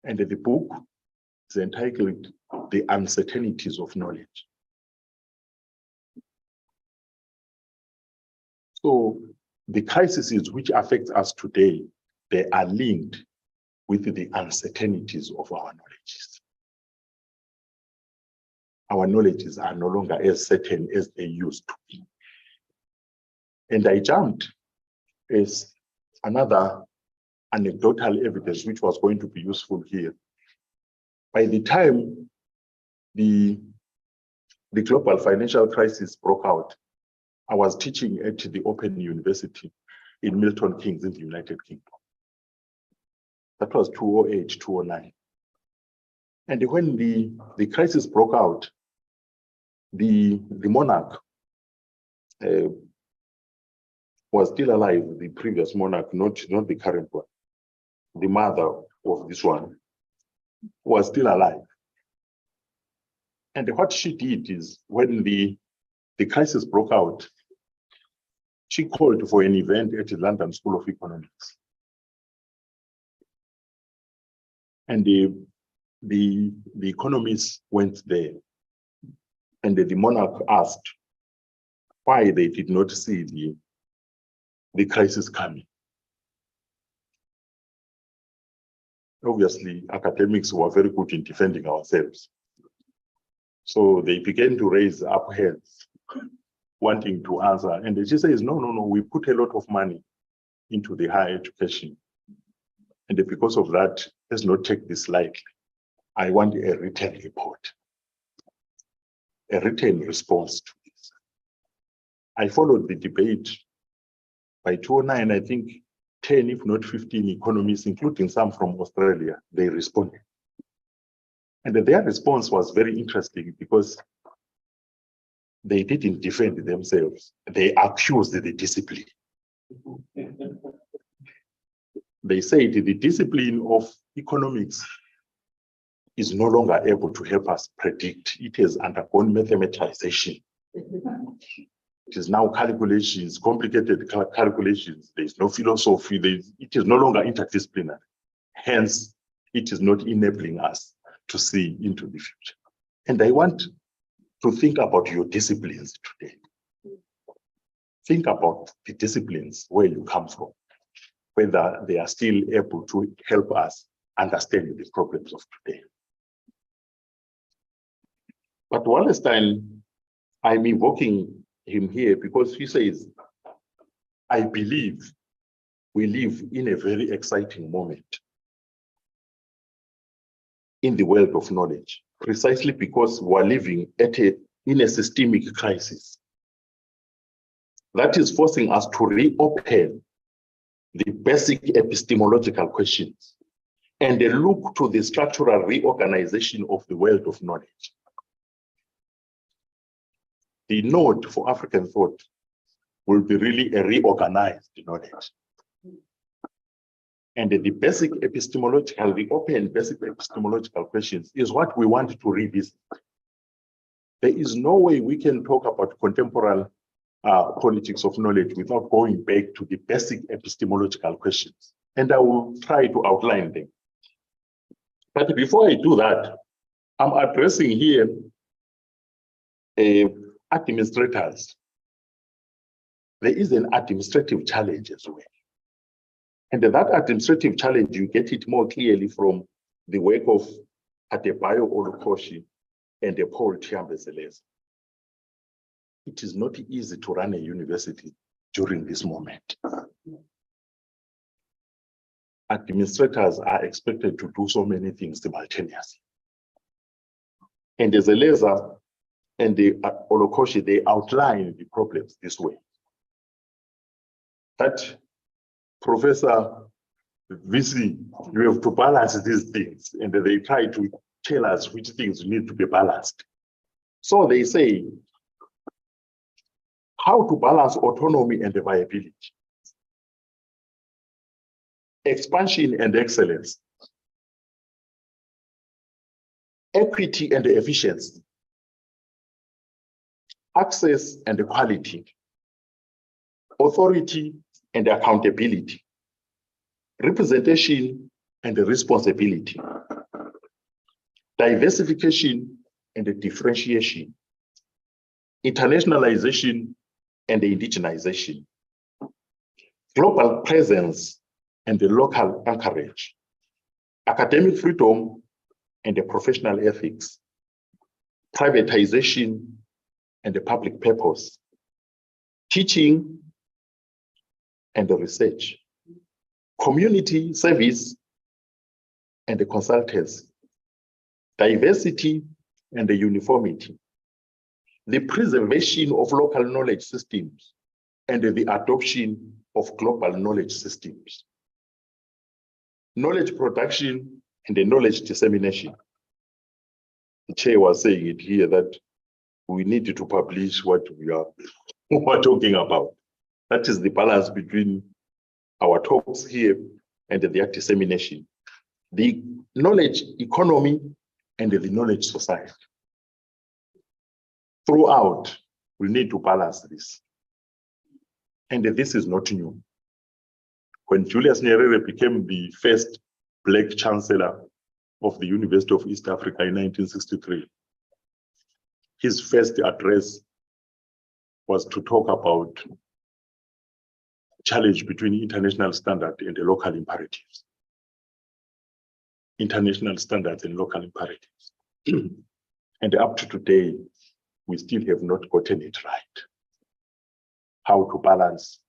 C: And the book is entitled The Uncertainties of Knowledge. So the crises which affect us today, they are linked with the uncertainties of our knowledges. Our knowledges are no longer as certain as they used to be. And I jumped as another anecdotal evidence which was going to be useful here. By the time the global financial crisis broke out, I was teaching at the Open University in Milton Keynes in the United Kingdom. That was 2008, 2009. And when the crisis broke out, the monarch was still alive, the previous monarch, not the current one. The mother of this one was still alive. And what she did is when the crisis broke out, she called for an event at the London School of Economics. And the economists went there. And the monarch asked why they did not see the crisis coming. Obviously, academics were very good in defending ourselves. So they began to raise up hands, wanting to answer. And she says, no, we put a lot of money into the higher education. And because of that, let's not take this lightly. I want a written report, a written response to this. I followed the debate. By 2009, I think 10, if not 15 economists, including some from Australia, they responded. And their response was very interesting because they didn't defend themselves. They accused the discipline. They said the discipline of economics is no longer able to help us predict. It has undergone mathematization. It is now calculations, complicated calculations. There is no philosophy. It is no longer interdisciplinary. Hence, it is not enabling us to see into the future. And I want to think about your disciplines today. Think about the disciplines where you come from, whether they are still able to help us understand the problems of today. But Wallerstein, I'm invoking him here because he says, I believe we live in a very exciting moment in the world of knowledge, precisely because we're living in a systemic crisis. That is forcing us to reopen the basic epistemological questions and look to the structural reorganization of the world of knowledge. The node for African thought will be really a reorganized knowledge. And the basic epistemological, reopen basic epistemological questions is what we want to revisit. There is no way we can talk about contemporary politics of knowledge without going back to the basic epistemological questions. And I will try to outline them. But before I do that, I'm addressing here administrators. There is an administrative challenge as well. And that administrative challenge, you get it more clearly from the work of Adebayo Olukoshi and Paul Tiambe-Seleza. It is not easy to run a university during this moment. Administrators are expected to do so many things simultaneously. And the Zeleza and the Olukoshi, they outline the problems this way. That Professor VC, you have to balance these things, and they try to tell us which things need to be balanced. So they say, how to balance autonomy and viability, expansion and excellence, equity and efficiency, access and quality, authority and accountability, representation and responsibility, diversification and differentiation, internationalization and indigenization, global presence and the local anchorage, academic freedom and the professional ethics, privatization and the public purpose, teaching and the research, community service and the consultancy, diversity and the uniformity, the preservation of local knowledge systems and the adoption of global knowledge systems, knowledge production and the knowledge dissemination. The chair was saying it here that we need to publish what we are talking about. That is the balance between our talks here and their dissemination. The knowledge economy and the knowledge society. Throughout, we need to balance this. And this is not new. When Julius Nyerere became the first Black Chancellor of the University of East Africa in 1963, his first address was to talk about challenge between international standard and the local imperatives. International standards and local imperatives. And up to today, we still have not gotten it right. How to balance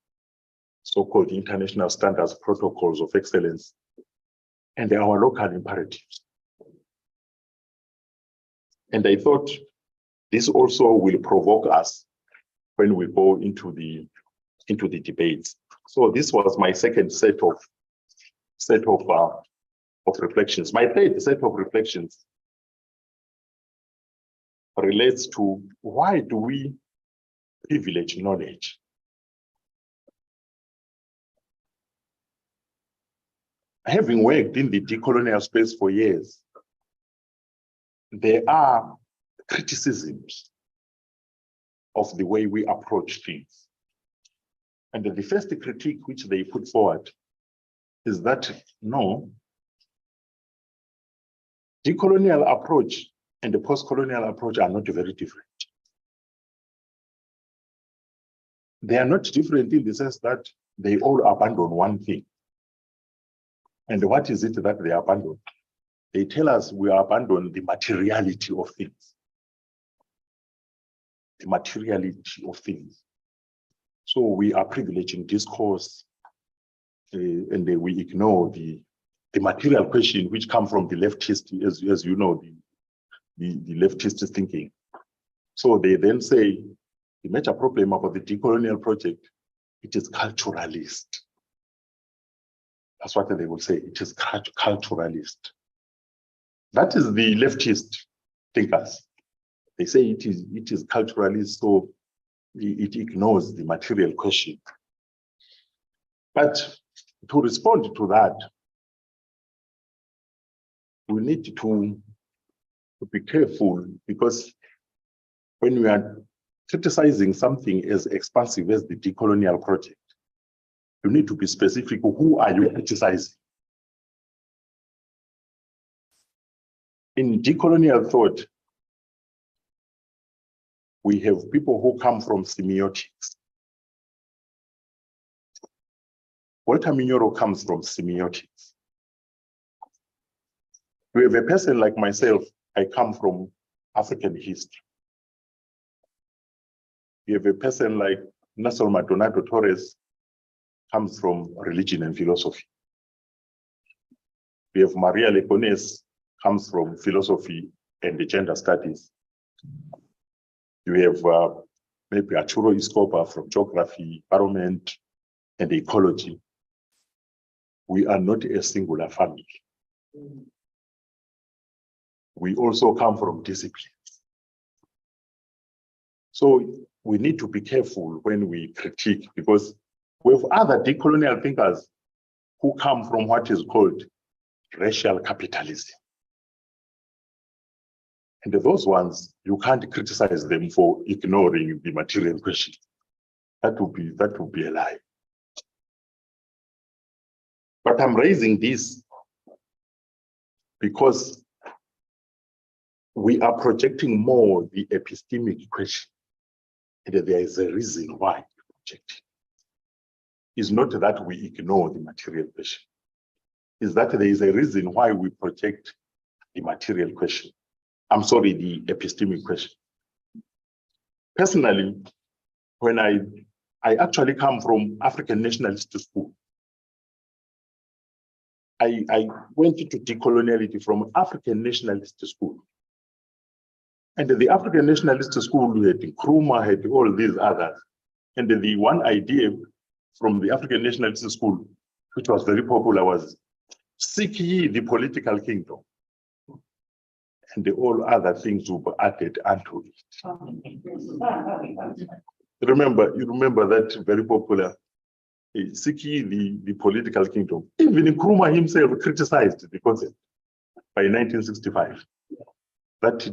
C: so-called international standards, protocols of excellence, and our local imperatives. And I thought this also will provoke us when we go into the debates. So this was my second set of reflections. My third set of reflections relates to why do we privilege knowledge? Having worked in the decolonial space for years, there are criticisms of the way we approach things. And the first critique which they put forward is that, no, decolonial approach and the post-colonial approach are not very different. They are not different in the sense that they all abandon one thing. And what is it that they abandon? They tell us we abandon the materiality of things. The materiality of things. So we are privileging discourse and we ignore the material question which come from the leftist, as you know, the leftist thinking. So they then say the major problem about the decolonial project, it is culturalist. That's what they will say, it is culturalist. That is the leftist thinkers. They say it is culturalist, so it ignores the material question. But to respond to that, we need to be careful, because when we are criticizing something as expansive as the decolonial project, you need to be specific. Who are you criticizing? In decolonial thought, we have people who come from semiotics. Walter Mignolo comes from semiotics. We have a person like myself, I come from African history. We have a person like Nelson Maldonado Torres, comes from religion and philosophy. We have Maria Lecones, comes from philosophy and gender studies. We have maybe Arturo Escobar from geography, environment, and ecology. We are not a singular family. We also come from disciplines. So we need to be careful when we critique, because we have other decolonial thinkers who come from what is called racial capitalism. And those ones, you can't criticize them for ignoring the material question. That would be a lie. But I'm raising this because we are projecting more the epistemic question. And there is a reason why we project it. It's not that we ignore the material question. It's that there is a reason why we project the material question. I'm sorry, the epistemic question. Personally, when I actually come from African nationalist school, I went into decoloniality from African nationalist school. And the African nationalist school had Nkrumah, had all these others. And the one idea from the African nationalist school, which was very popular, was seek ye the political kingdom. And all other things will be added unto it. You remember that very popular, seek ye the political kingdom. Even Nkrumah himself criticized the concept by 1965, that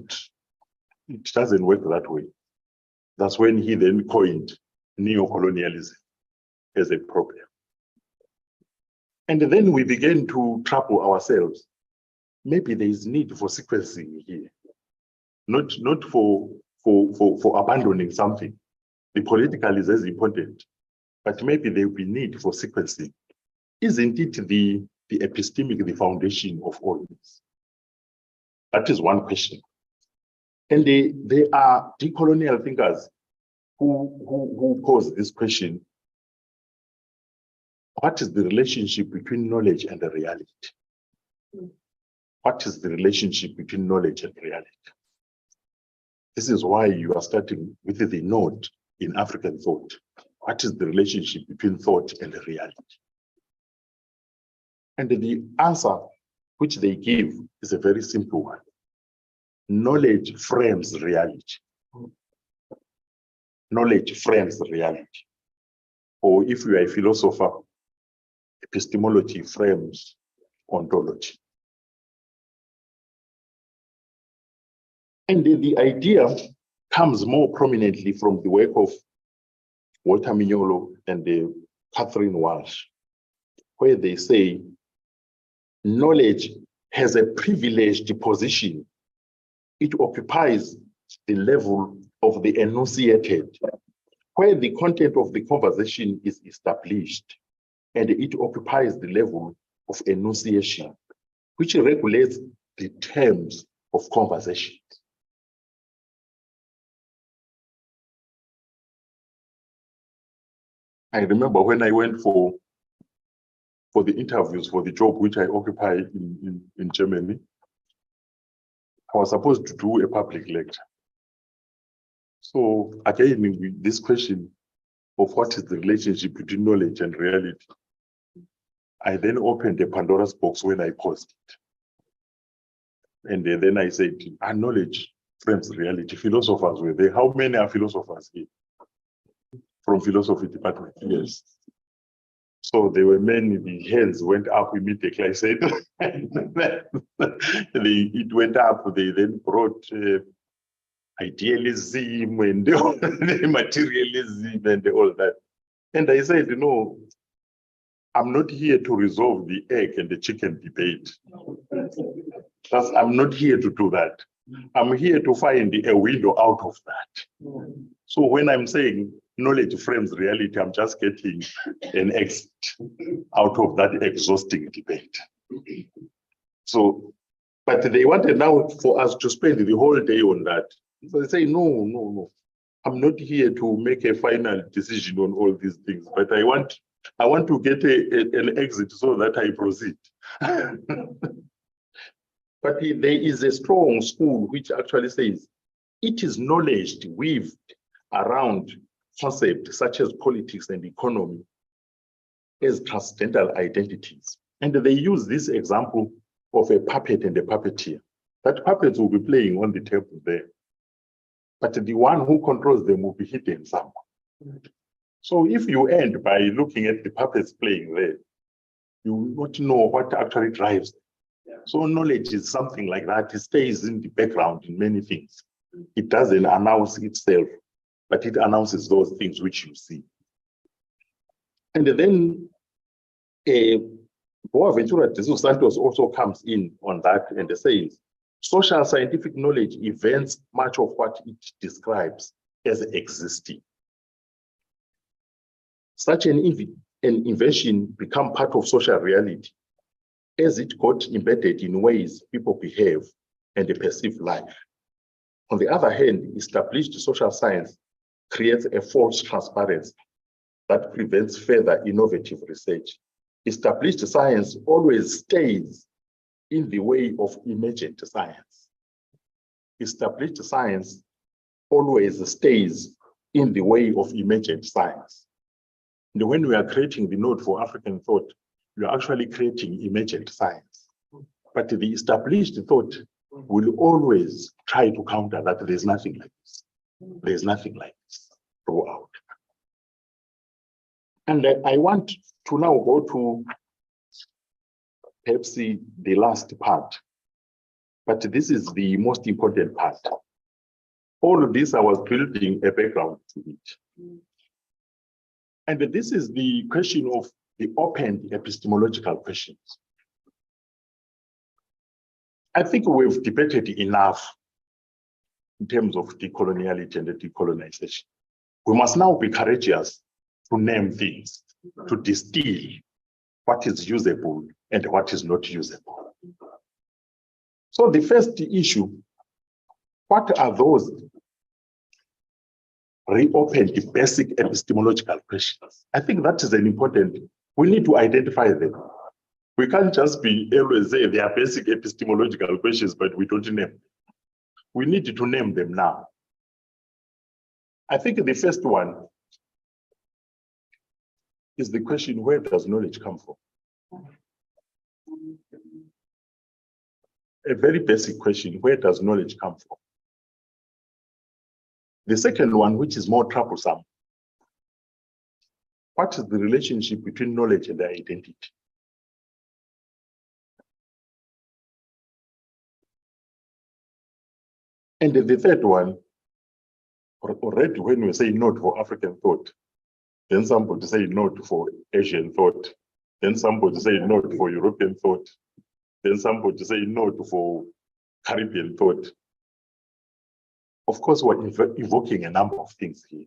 C: it doesn't work that way. That's when he then coined neo-colonialism as a problem. And then we began to trouble ourselves. Maybe there is need for sequencing here, not for abandoning something. The political is as important, but maybe there will be need for sequencing. Isn't it the epistemic, the foundation of all this? That is one question. And there are decolonial thinkers who pose this question: what is the relationship between knowledge and the reality? What is the relationship between knowledge and reality? This is why you are starting with the node in African thought. What is the relationship between thought and reality? And the answer which they give is a very simple one. Knowledge frames reality. Knowledge frames reality. Or if you are a philosopher, epistemology frames ontology. And the idea comes more prominently from the work of Walter Mignolo and Catherine Walsh, where they say knowledge has a privileged position. It occupies the level of the enunciated, where the content of the conversation is established, and it occupies the level of enunciation, which regulates the terms of conversation. I remember when I went for the interviews for the job which I occupy in Germany, I was supposed to do a public lecture. So again, this question of what is the relationship between knowledge and reality, I then opened the Pandora's box when I posed it. And then I said, our knowledge frames reality. Philosophers were there. How many are philosophers here? From philosophy department, yes. So there were many, the hands went up immediately. I said, it went up. They then brought idealism and materialism and all that. And I said, no, I'm not here to resolve the egg and the chicken debate. I'm not here to do that. I'm here to find a window out of that. So when I'm saying knowledge frames reality, I'm just getting an exit out of that exhausting debate. So, but they wanted now for us to spend the whole day on that. So they say, no. I'm not here to make a final decision on all these things, but I want to get an exit so that I proceed. But there is a strong school which actually says it is knowledge weaved around concepts such as politics and economy as transcendental identities. And they use this example of a puppet and a puppeteer. That puppets will be playing on the table there, but the one who controls them will be hidden somewhere. So if you end by looking at the puppets playing there, you will not know what actually drives them. So knowledge is something like that. It stays in the background in many things. It doesn't announce itself, but it announces those things which you see. And then Boaventura de Jesus Santos also comes in on that and says, social scientific knowledge invents much of what it describes as existing. Such an invention become part of social reality as it got embedded in ways people behave and perceive life. On the other hand, established social science creates a false transparency that prevents further innovative research. Established science always stays in the way of emergent science. Established science always stays in the way of emergent science. And when we are creating the node for African thought, we are actually creating emergent science. But the established thought will always try to counter that there's nothing like this. There's nothing like this throughout. And I want to now go to perhaps the last part, but this is the most important part. All of this, I was building a background to it. And this is the question of the open epistemological questions. I think we've debated enough in terms of decoloniality and decolonization. We must now be courageous to name things, to distill what is usable and what is not usable. So the first issue, what are those reopened basic epistemological questions? I think that is an important, we need to identify them. We can't just be able to say they are basic epistemological questions, but we don't name them. We need to name them now. I think the first one is the question, where does knowledge come from? A very basic question, where does knowledge come from? The second one, which is more troublesome, what is the relationship between knowledge and identity? And the third one, already when we say node for African thought, then somebody say node for Asian thought, then somebody say node for European thought, then somebody say node for Caribbean thought. Of course, we're evoking a number of things here.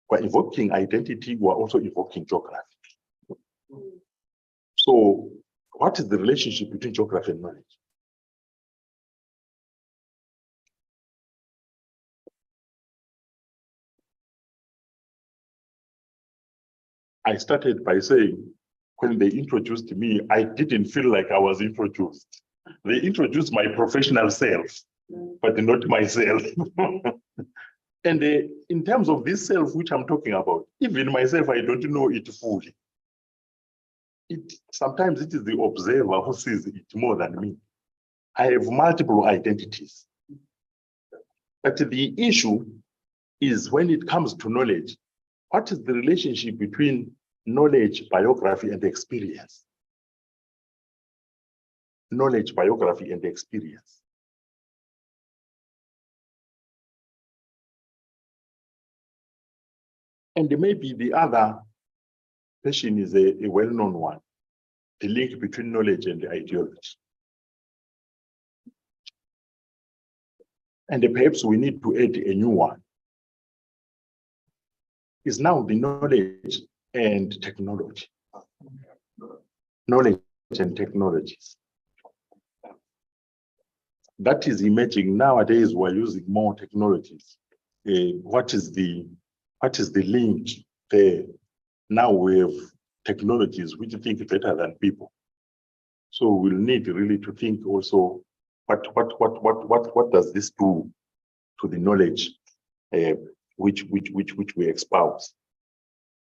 C: We're evoking identity, we're also evoking geography. So what is the relationship between geography and knowledge? I started by saying, when they introduced me, I didn't feel like I was introduced. They introduced my professional self, but not myself. And in terms of this self which I'm talking about, even myself, I don't know it fully. Sometimes it is the observer who sees it more than me. I have multiple identities. But the issue is when it comes to knowledge, what is the relationship between knowledge, biography, and experience? Knowledge, biography, and experience. And maybe the other question is a well-known one, the link between knowledge and the ideology. And perhaps we need to add a new one. Is now the knowledge and technology. Knowledge and technologies. That is emerging nowadays. We're using more technologies. What is the link there? Now we have technologies which think better than people. So we'll need really to think also what does this do to the knowledge which we espouse.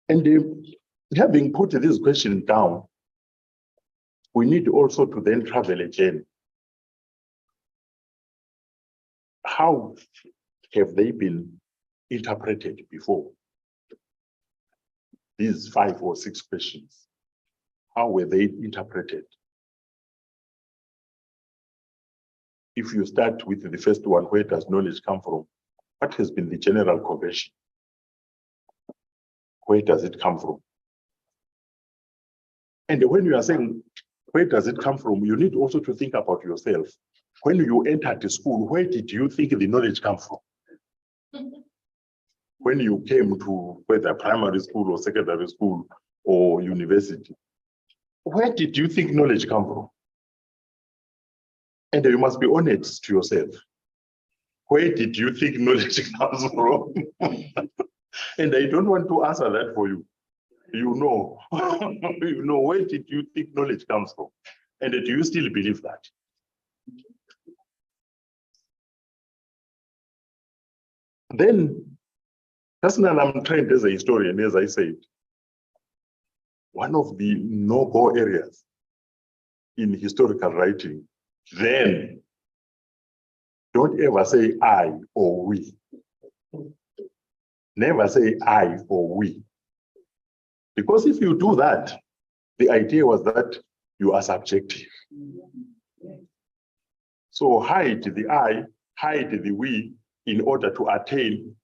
C: And having put this question down, we need also to then travel again. How have they been interpreted before? These 5 or 6 questions, how were they interpreted? If you start with the first one, where does knowledge come from? What has been the general convention? Where does it come from? And when you are saying, where does it come from? You need also to think about yourself. When you entered the school, where did you think the knowledge come from? When you came to whether primary school or secondary school or university, where did you think knowledge come from? And you must be honest to yourself. Where did you think knowledge comes from? And I don't want to answer that for you. You know, you know, where did you think knowledge comes from? And do you still believe that? Then, personally, I'm trained as a historian, as I said. One of the no-go areas in historical writing, then, don't ever say I or we. Never say I or we. Because if you do that, the idea was that you are subjective. So hide the I, hide the we, in order to attain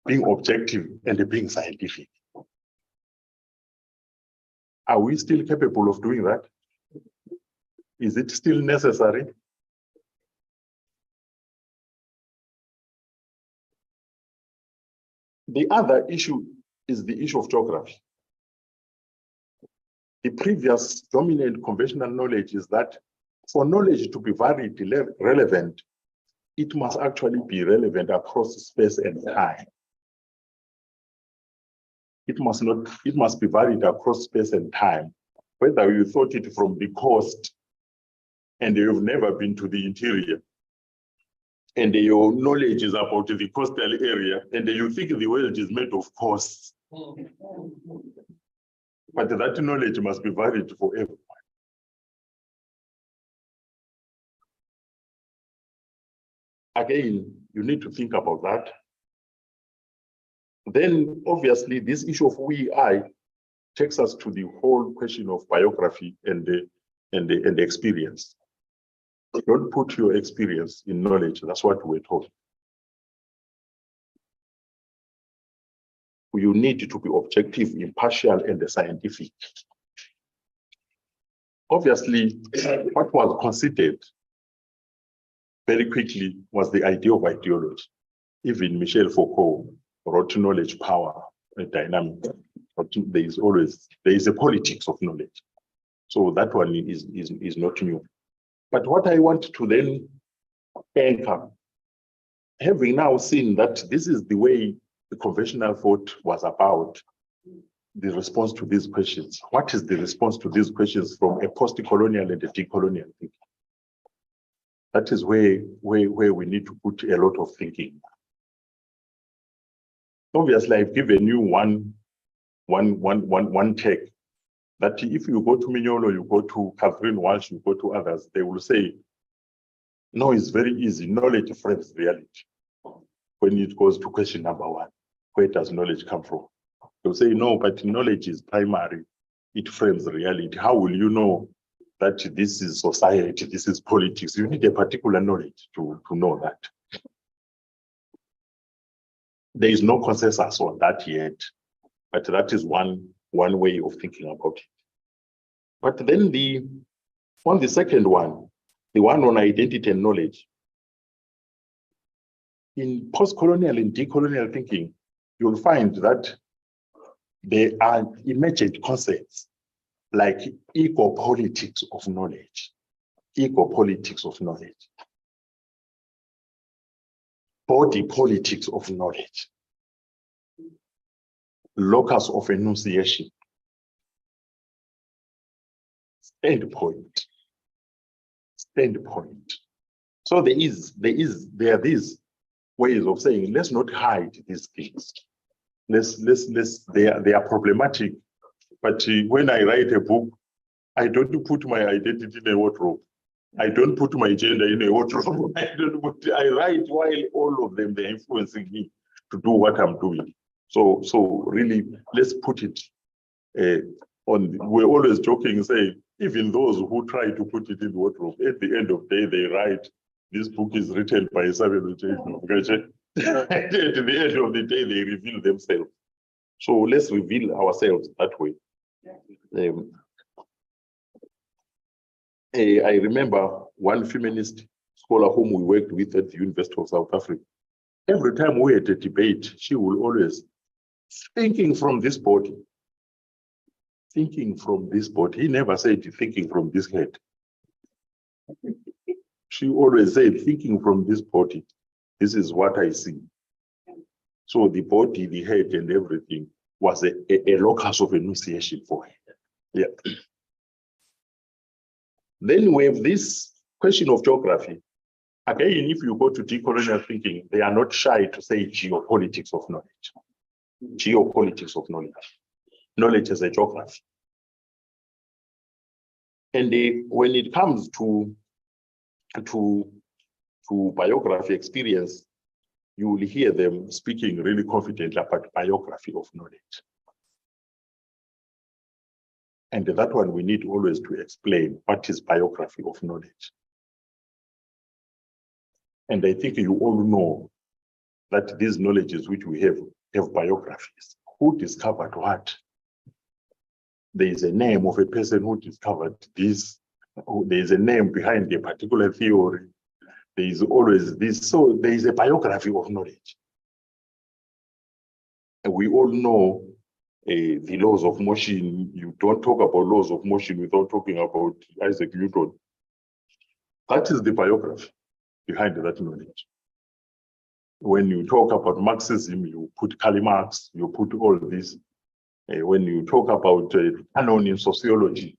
C: being objective and being scientific. Are we still capable of doing that? Is it still necessary? The other issue is the issue of geography. The previous dominant conventional knowledge is that for knowledge to be valid, relevant, it must actually be relevant across space and time. It must be valid across space and time, whether you thought it from the coast and you've never been to the interior, and your knowledge is about the coastal area, and you think the world is made of coasts. But that knowledge must be valid for everyone. Again, you need to think about that. Then, obviously, this issue of we-I takes us to the whole question of biography and the experience. Don't put your experience in knowledge. That's what we're taught. You need to be objective, impartial, and scientific. Obviously, what was considered very quickly was the idea of ideology. Even Michel Foucault wrote Knowledge, Power, and Dynamic. There is a politics of knowledge. So that one is not new. But what I want to then anchor, having now seen that this is the way the conventional thought was about the response to these questions. What is the response to these questions from a post-colonial and a decolonial thinking? That is where we need to put a lot of thinking. Obviously, I've given you one take that if you go to Mignolo, you go to Catherine Walsh, you go to others, they will say, no, it's very easy. Knowledge frames reality. When it goes to question number one, where does knowledge come from? They'll say, no, but knowledge is primary. It frames reality. How will you know that this is society, this is politics? You need a particular knowledge to know that. There is no consensus on that yet, but that is one way of thinking about it. But then on the second one, the one on identity and knowledge, in post-colonial and decolonial thinking, you'll find that there are emergent concepts like eco-politics of knowledge, body politics of knowledge, locus of enunciation, standpoint. So there are these ways of saying, let's not hide these things. They are problematic. But when I write a book, I don't put my identity in a wardrobe. I don't put my gender in a wardrobe. I write while all of them, they're influencing me to do what I'm doing. So really, let's put it on. We're always joking, saying, even those who try to put it in the wardrobe, at the end of the day, they write, this book is written by Samuel J. At the end of the day, they reveal themselves. So let's reveal ourselves that way. I remember one feminist scholar whom we worked with at the University of South Africa. Every time we had a debate, she will always, thinking from this body. He never said thinking from this head. She always said, thinking from this body, this is what I see. So the body, the head, and everything was a locus of enunciation for her. Yeah. Then we have this question of geography. Again, if you go to decolonial thinking, they are not shy to say geopolitics of knowledge. Geopolitics of knowledge. Knowledge as a geography. And when it comes to biography experience, you will hear them speaking really confidently about biography of knowledge. And that one we need always to explain what is biography of knowledge. And I think you all know that these knowledges which we have biographies. Who discovered what? There is a name of a person who discovered this. There is a name behind a particular theory. There is always this. So there is a biography of knowledge. And we all know the laws of motion. You don't talk about laws of motion without talking about Isaac Newton. That is the biography behind that knowledge. When you talk about Marxism, you put Karl Marx, you put all this. When you talk about canon in sociology,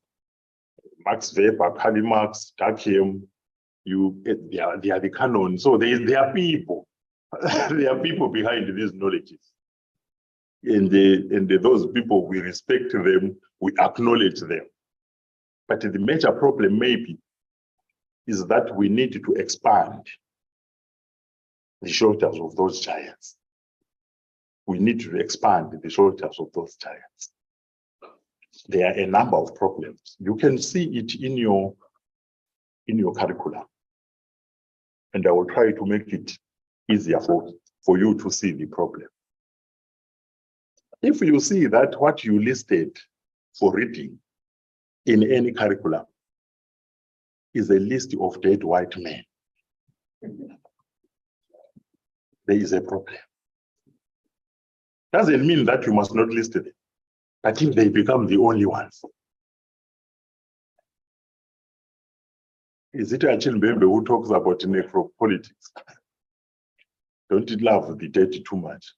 C: Max Weber, Karl Marx, Durkheim, they are the canon. So there are people. There are people behind these knowledges. And those people, we respect them, we acknowledge them. But the major problem maybe is that we need to expand the shoulders of those giants. We need to expand the shoulders of those giants. There are a number of problems. You can see it in your curriculum. And I will try to make it easier for you to see the problem. If you see that what you listed for reading in any curriculum is a list of dead white men, there is a problem. Doesn't mean that you must not list them, but if they become the only ones. Is it Achille Mbembe who talks about necropolitics? Don't you love the dead too much?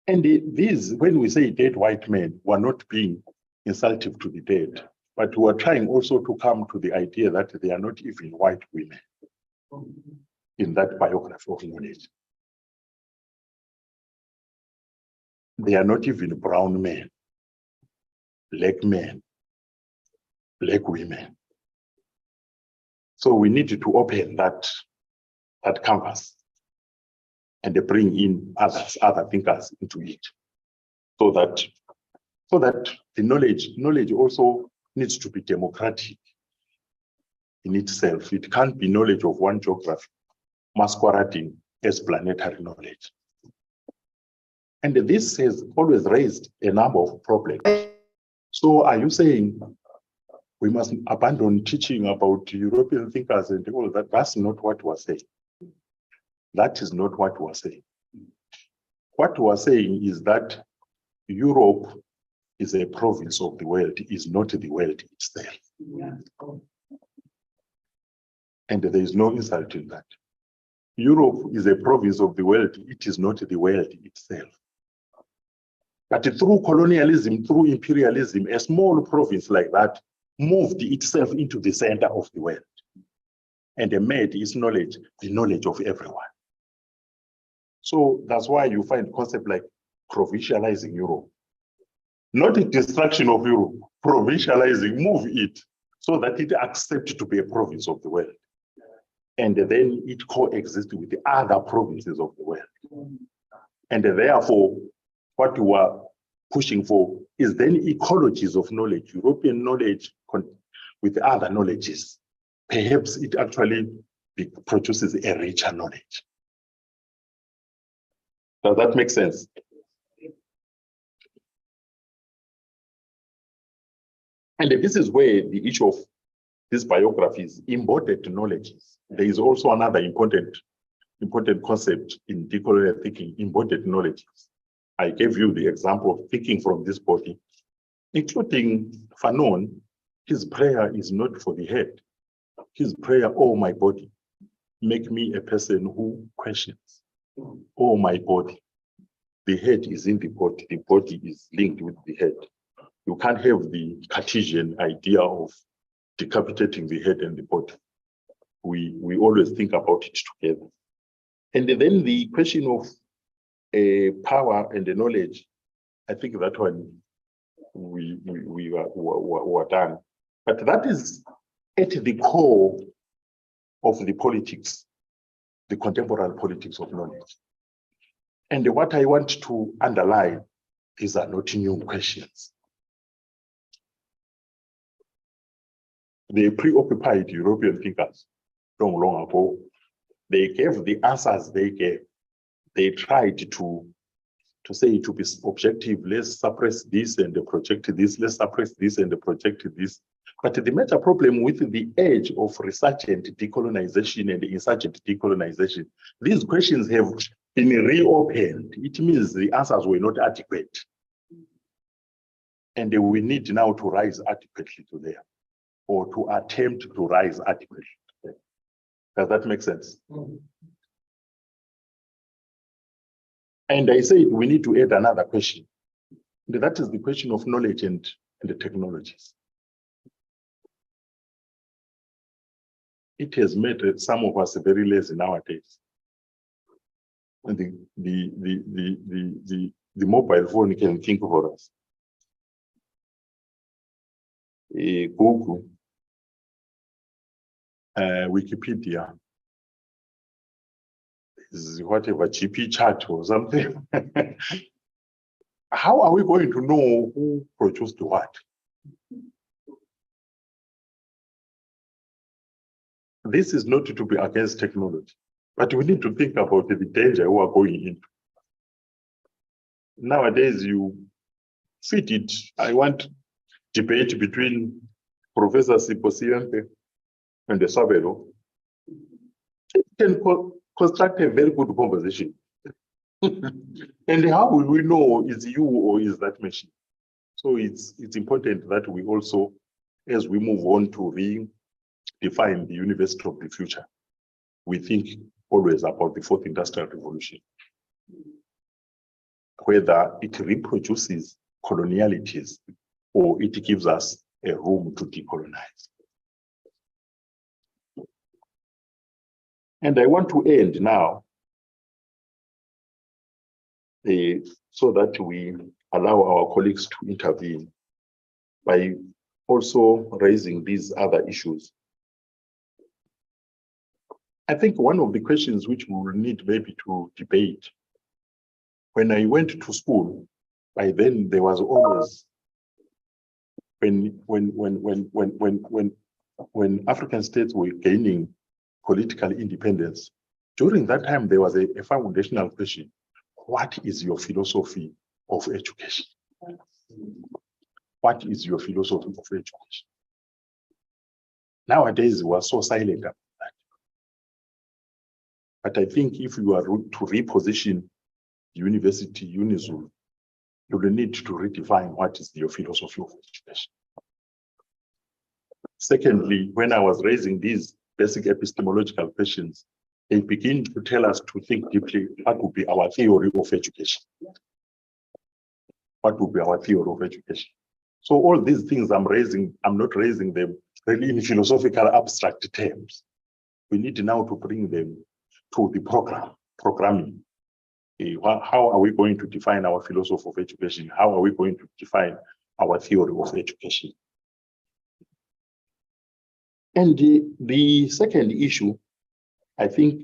C: And these, when we say dead white men, we're not being insultive to the dead, but we're trying also to come to the idea that they are not even white women. in that biography of knowledge. They are not even brown men, black women. So we need to open that canvas and bring in other thinkers into it, so that the knowledge also needs to be democratic in itself. It can't be knowledge of one geography masquerading as planetary knowledge. And this has always raised a number of problems. So are you saying we must abandon teaching about European thinkers and all that? That's not what we're saying. That is not what we're saying. What we're saying is that Europe is a province of the world, is not the world itself.
A: Yeah.
C: And there is no insult in that. Europe is a province of the world, it is not the world itself. But through colonialism, through imperialism, a small province like that moved itself into the center of the world and made its knowledge the knowledge of everyone. So that's why you find concepts like provincializing Europe. Not a destruction of Europe, provincializing, move it so that it accepts to be a province of the world. And then it coexists with the other provinces of the world. And therefore, what we are pushing for is then ecologies of knowledge, European knowledge with other knowledges. Perhaps it actually produces a richer knowledge. Does that make sense? And this is where the issue of these biographies, embodied knowledges. There is also another important concept in decolonial thinking, embodied knowledges. I gave you the example of thinking from this body, including Fanon. His prayer is not for the head. His prayer, oh my body, make me a person who questions. Oh my body. The head is in the body is linked with the head. You can't have the Cartesian idea of decapitating the head and the body. We always think about it together. And then the question of power and the knowledge, I think that one we were done. But that is at the core of the politics, the contemporary politics of knowledge. And what I want to underline, these are not new questions. The preoccupied European thinkers long ago, they gave the answers they gave. They tried to say to be objective, let's suppress this and project this, let's suppress this and project this. But the major problem with the age of resurgent decolonization and insurgent decolonization, these questions have been reopened. It means the answers were not adequate. And we need now to rise adequately to them, or to attempt to rise adequately to them. Does that make sense? Mm-hmm. And I said we need to add another question. And that is the question of knowledge and the technologies. It has made some of us very lazy nowadays. And the mobile phone can think for us. Google, Wikipedia, is whatever GP chat or something. How are we going to know who produced what? This is not to be against technology, but we need to think about the danger we are going into. Nowadays, you feed it. I want debate between Professor Siposiente and the Sabelo. It can construct a very good conversation. And how will we know is you or is that machine? So it's important that we also, as we move on to redefine the university of the future, we think always about the fourth industrial revolution, whether it reproduces colonialities or it gives us a room to decolonize. And I want to end now so that we allow our colleagues to intervene by also raising these other issues. I think one of the questions which we will need maybe to debate, when I went to school, by then there was always, when African states were gaining political independence, during that time there was a foundational question: what is your philosophy of education? What is your philosophy of education? Nowadays we are so silent about that. But I think if you are to reposition university UNIZUL, you will need to redefine what is your philosophy of education. Secondly, when I was raising these basic epistemological questions, they begin to tell us to think deeply what would be our theory of education. What would be our theory of education? So all these things I'm not raising them really in philosophical abstract terms. We need now to bring them to the programming. How are we going to define our philosophy of education? How are we going to define our theory of education? And the second issue, I think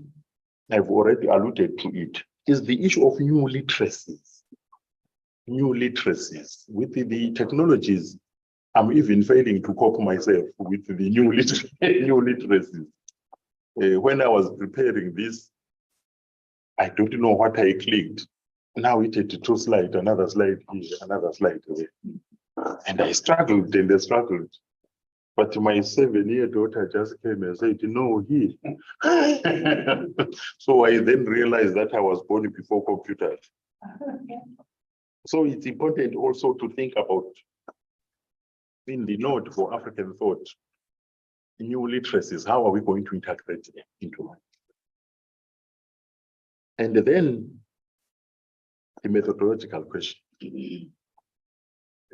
C: I've already alluded to it, is the issue of new literacies. New literacies. With the technologies, I'm even failing to cope myself with the new literacies. When I was preparing this, I don't know what I clicked. Now it had 2 slides, another slide here, another slide there. And I struggled and I struggled. But my 7-year-old daughter just came and said, no, he. So I then realized that I was born before computers. So it's important also to think about, in the node for African thought, new literacies, how are we going to integrate them into it? And then the methodological question. The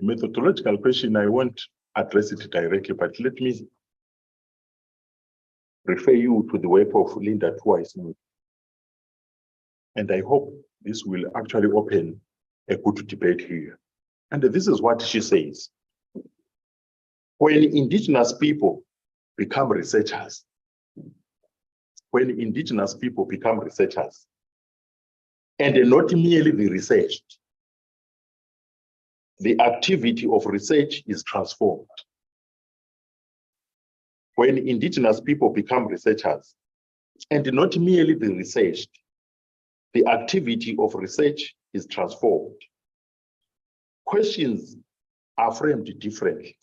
C: methodological question, I won't address it directly, but let me refer you to the work of Linda Twice-Smith. And I hope this will actually open a good debate here. And this is what she says. When indigenous people become researchers, and not merely the researched, the activity of research is transformed. When indigenous people become researchers, and not merely the researched, the activity of research is transformed. Questions are framed differently.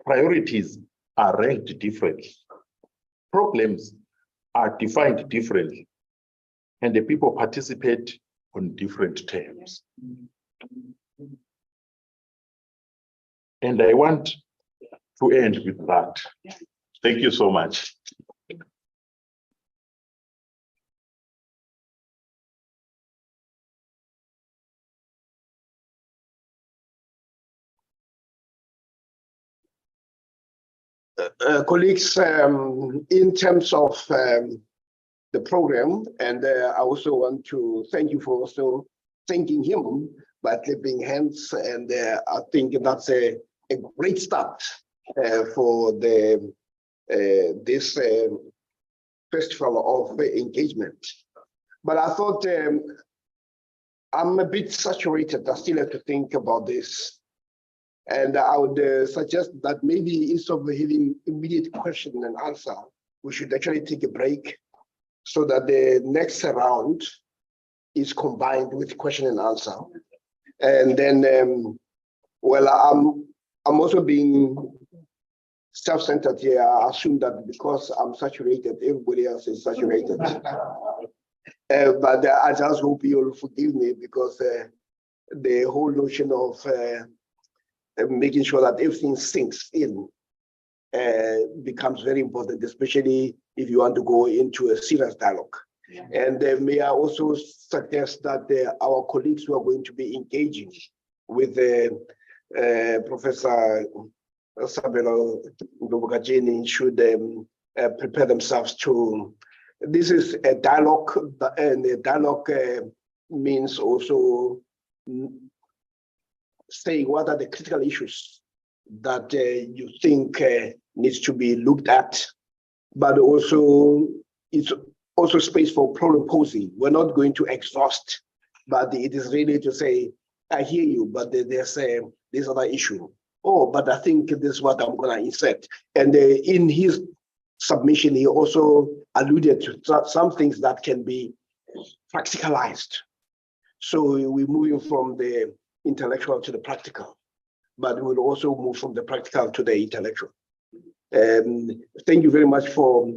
C: Priorities are ranked differently. Problems are defined differently. And the people participate on different terms. And I want to end with that. Thank you so much.
B: Colleagues, in terms of the program, and I also want to thank you for also thanking him by clapping hands, and I think that's a great start for the this festival of engagement. But I thought I'm a bit saturated. I still have to think about this. And I would suggest that maybe instead of having immediate question and answer, we should actually take a break so that the next round is combined with question and answer. And then, well, I'm also being self-centered here. I assume that because I'm saturated, everybody else is saturated. But I just hope you'll forgive me, because the whole notion of making sure that everything sinks in becomes very important, especially if you want to go into a serious dialogue. Yeah. And may I also suggest that our colleagues who are going to be engaging with Professor Sabelo Ndobukajeni should prepare themselves to This is a dialogue, and a dialogue means also saying what are the critical issues that you think needs to be looked at, but also it's also space for problem posing. We're not going to exhaust, but it is really to say, I hear you, but there's this other issue. Oh, but I think this is what I'm going to insert. And in his submission, he also alluded to some things that can be practicalized. So we're moving from the intellectual to the practical, but we'll also move from the practical to the intellectual. Thank you very much for,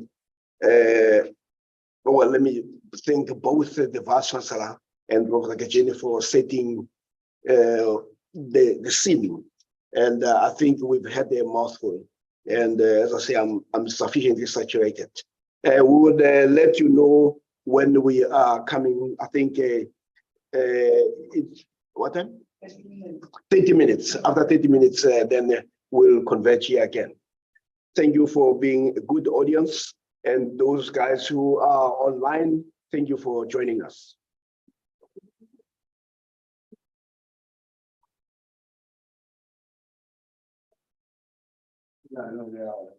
B: well, let me thank both the Vice Chancellor and Professor Gajeni for setting the scene. And I think we've had a mouthful. And as I say, I'm sufficiently saturated. We would let you know when we are coming. I think it's what time? 30 minutes. After 30 minutes, then we'll converge here again. Thank you for being a good audience. And those guys who are online, thank you for joining us. Yeah, no, they are.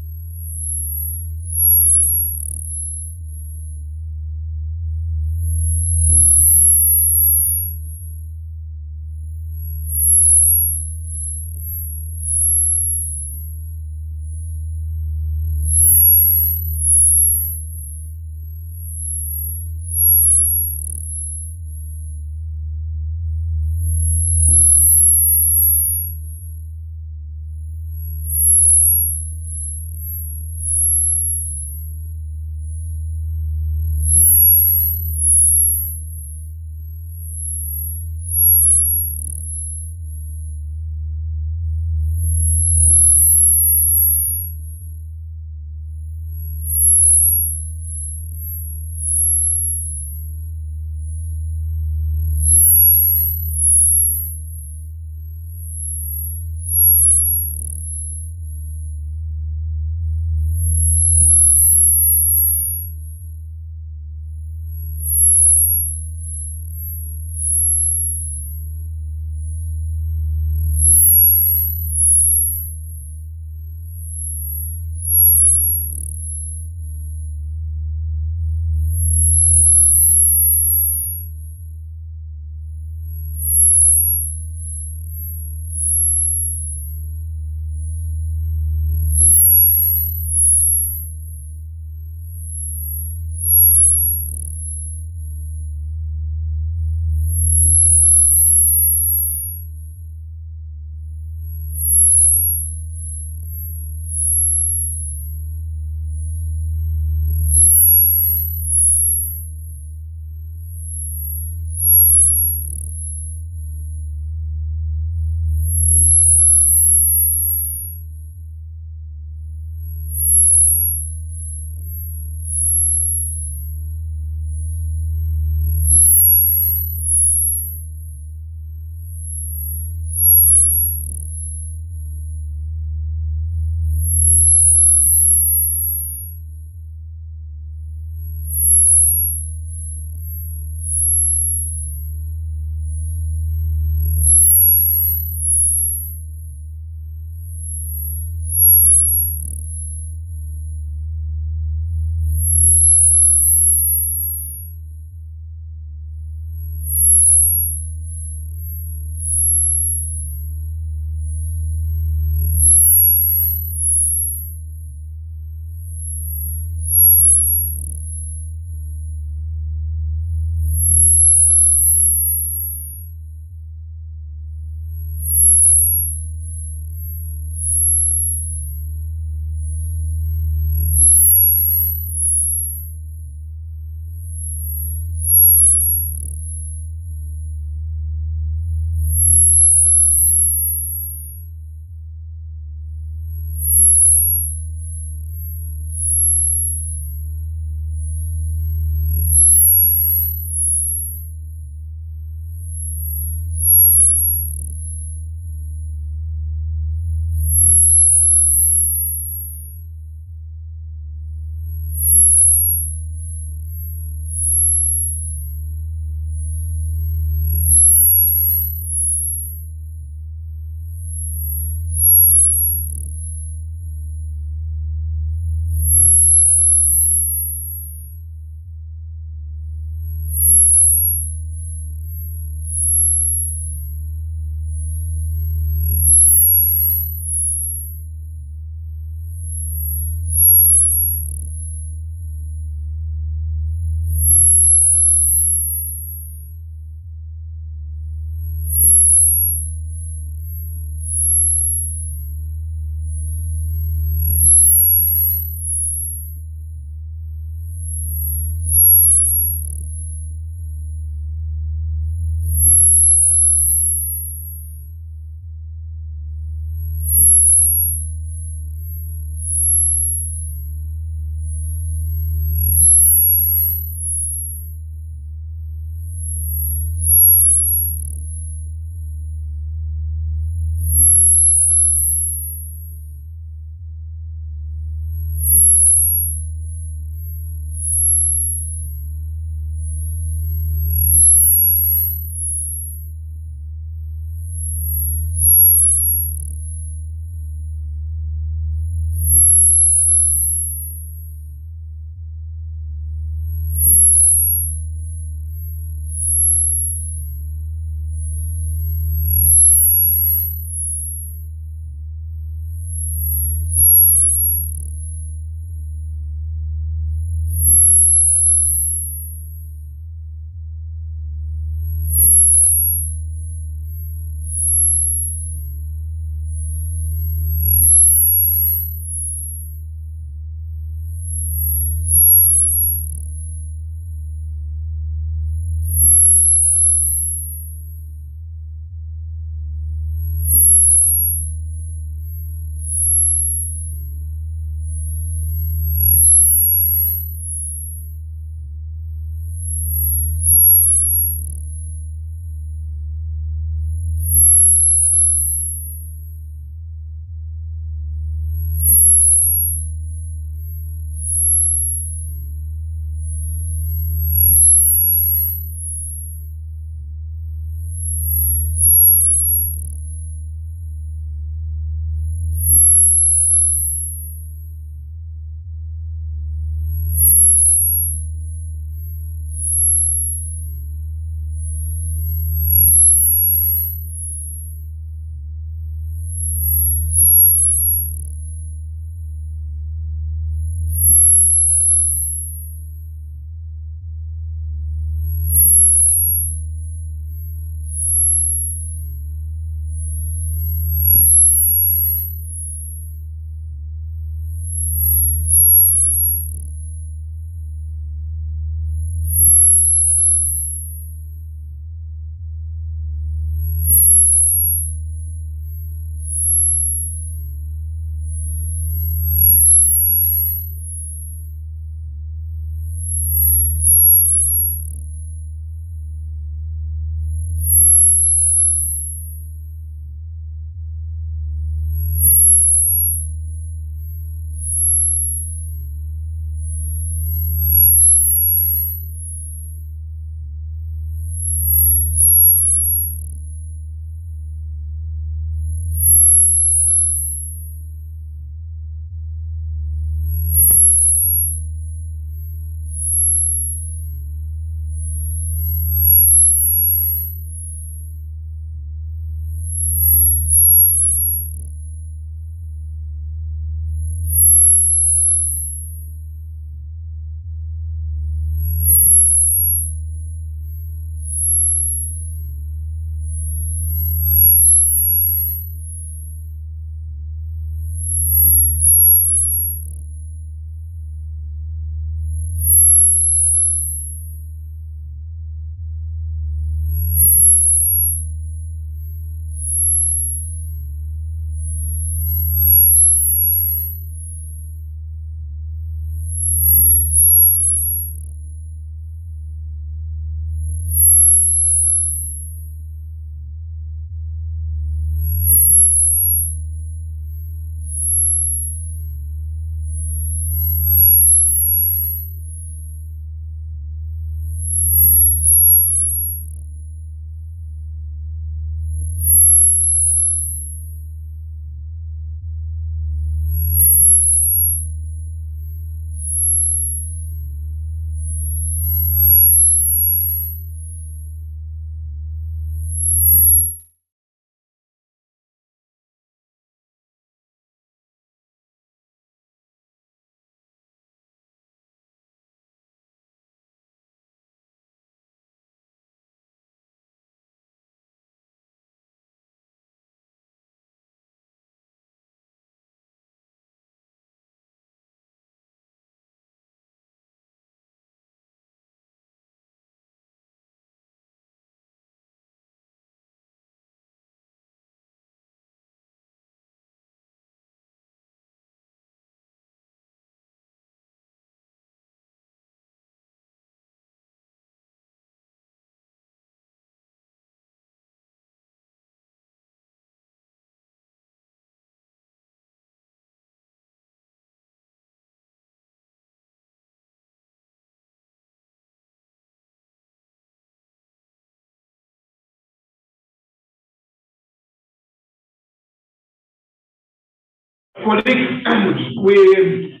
D: Colleagues, we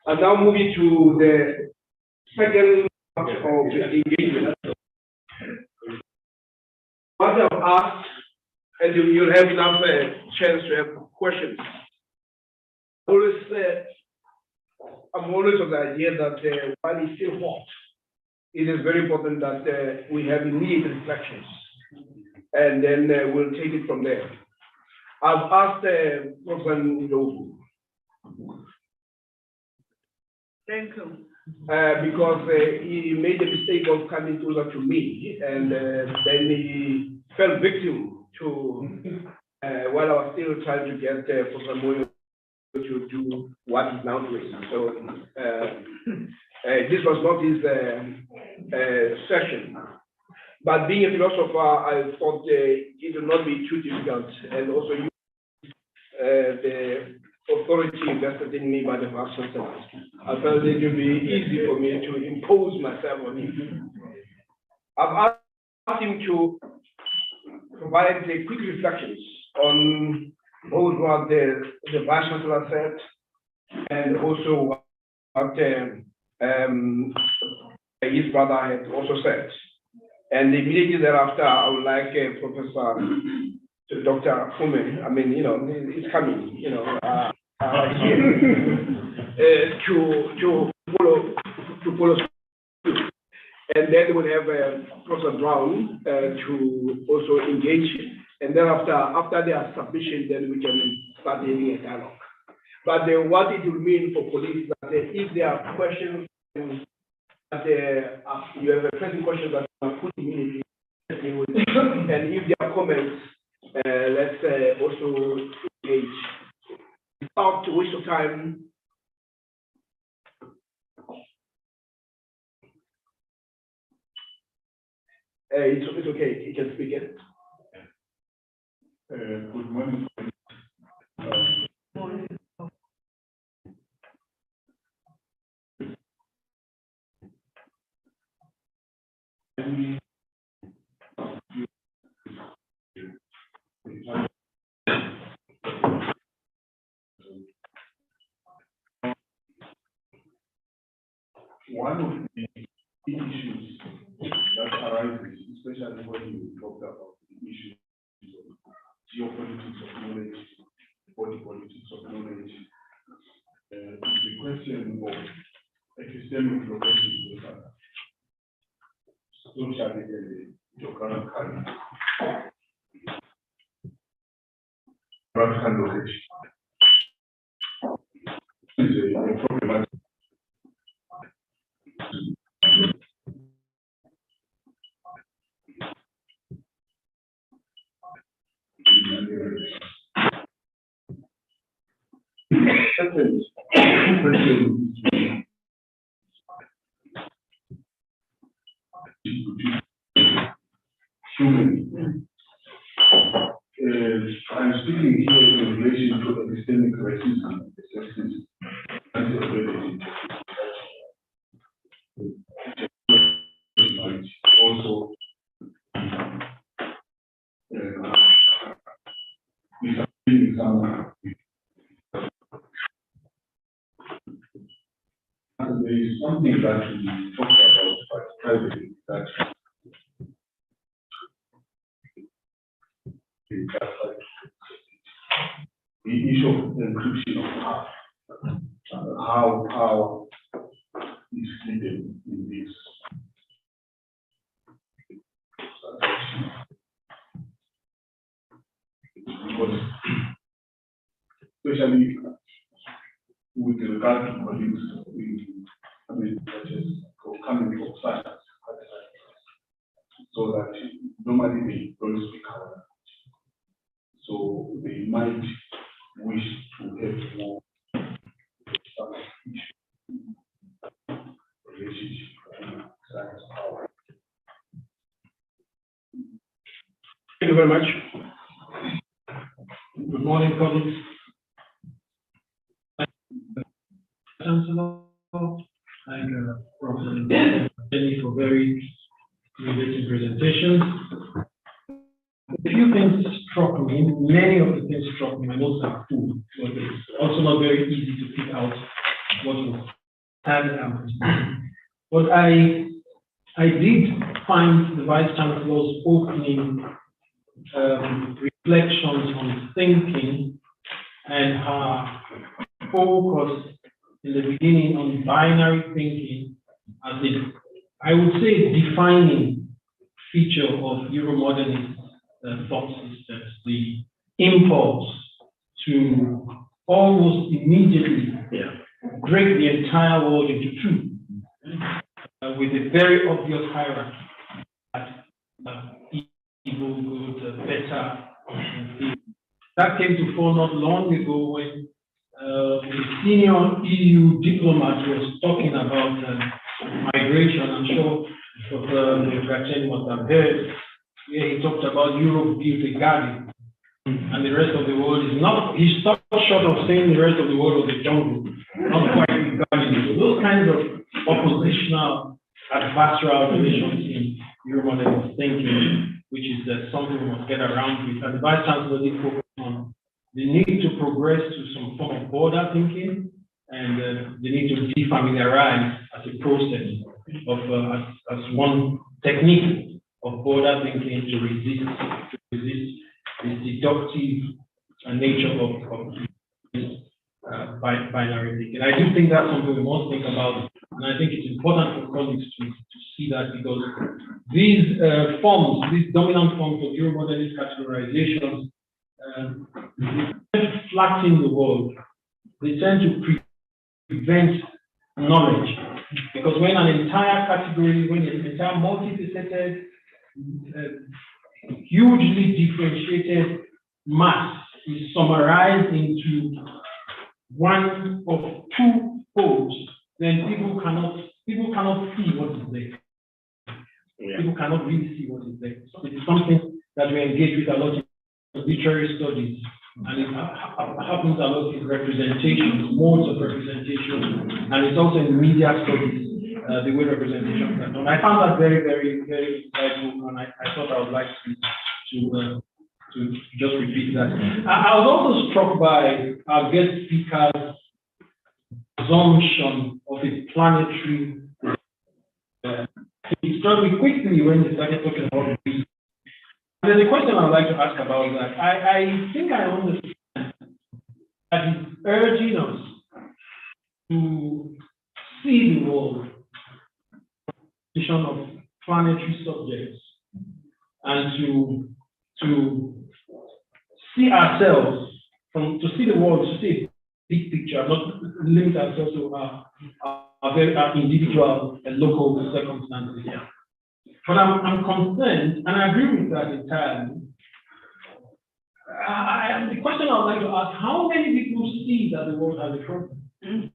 D: are now moving to the second part of the engagement. What I've asked, and you'll have enough chance to have questions. I'm always of the idea that while it's still hot, it is very important that we have immediate reflections, and then we'll take it from there. I've asked Professor Ndovu.
A: Thank you.
D: Because he made the mistake of coming closer to me, and then he fell victim to while I was still trying to get Professor Moyo to do what he's now doing. So this was not his session. But being a philosopher, I thought it would not be too difficult, and also use the authority invested in me by the Vice Chancellor. I felt it would be easy for me to impose myself on him. I've asked him to provide quick reflections on both what the Vice Chancellor said and also what his brother had also said. And immediately thereafter, I would like Professor Dr. Fume, I mean, it's coming, to follow suit. And then we'll have Professor Brown to also engage. And then after their submission, then we can start having a dialogue. But what it will mean for police is that if there are questions that you have a pressing question that are put immediately, and if there are comments, let's also engage. Without waste of time. It's okay. You can speak it.
E: Good morning. One of the issues that arises, especially when you talk about the issues of geopolitics of knowledge, body politics of knowledge, is the question of epistemic location, socially and geographical location. Is a problematic. I'm speaking here in relation to epistemic racism, also there is something that we talk about privately that the issue of encryption of how is hidden in this transaction. Because especially with regard to colleagues, such as coming from science, so that normally they don't speak our language. So they might wish to have more relationship with science power.
D: Thank you very much.
F: Good morning, colleagues. Chancellor, and Professor Jenny for very related presentations. A few things struck me, many of the things struck me, my notes are full, but it's also not very easy to pick out what was standing out. But I did find the Vice Chancellor's opening reflections on thinking and her focus in the beginning on binary thinking as I would say, defining feature of Euromodernist thought systems, the impulse to almost immediately break the entire world into two, with a very obvious hierarchy that evil, good, better, and evil. That came to fore not long ago when the senior EU diplomat was talking about migration. I'm sure the Gachen must have heard. Yeah, he talked about Europe built a garden, and the rest of the world is not. He stopped short of saying the rest of the world was a jungle, not quite a garden. So those kinds of oppositional, adversarial relations in Euromodernist thinking, which is something we must get around with. And the Vice Chancellor did focus on the need to progress to some form of border thinking, and the need to defamiliarize as a process of as one technique of border thinking to resist the seductive nature of binary thinking. I do think that's something we must think about, and I think it's important for colleagues to see that, because these forms, these dominant forms of Euromodernist categorizations, they tend to flatten the world. They tend to prevent knowledge, because when an entire category, when an entire multifaceted, hugely differentiated mass is summarized into one of two poles, then people cannot see what is there. Yeah. People cannot really see what is there. It is something that we engage with a lot in literary studies, and it happens a lot in representations, modes of representation, and it's also in media studies, the way representation is done. I found that very, very, very insightful, and I thought I would like to just repeat that. I was also struck by our guest speaker's assumption of a planetary. It struck me quickly when they started talking about we. And then the question I'd like to ask about that, I think I understand that it's urging us to see the world from the of planetary subjects, and to see ourselves, to see the world, to see a big picture, not limit ourselves to our very individual and local circumstances. Yeah. But I'm concerned, and I agree with that entirely. The question I would like to ask: how many people see that the world has a problem?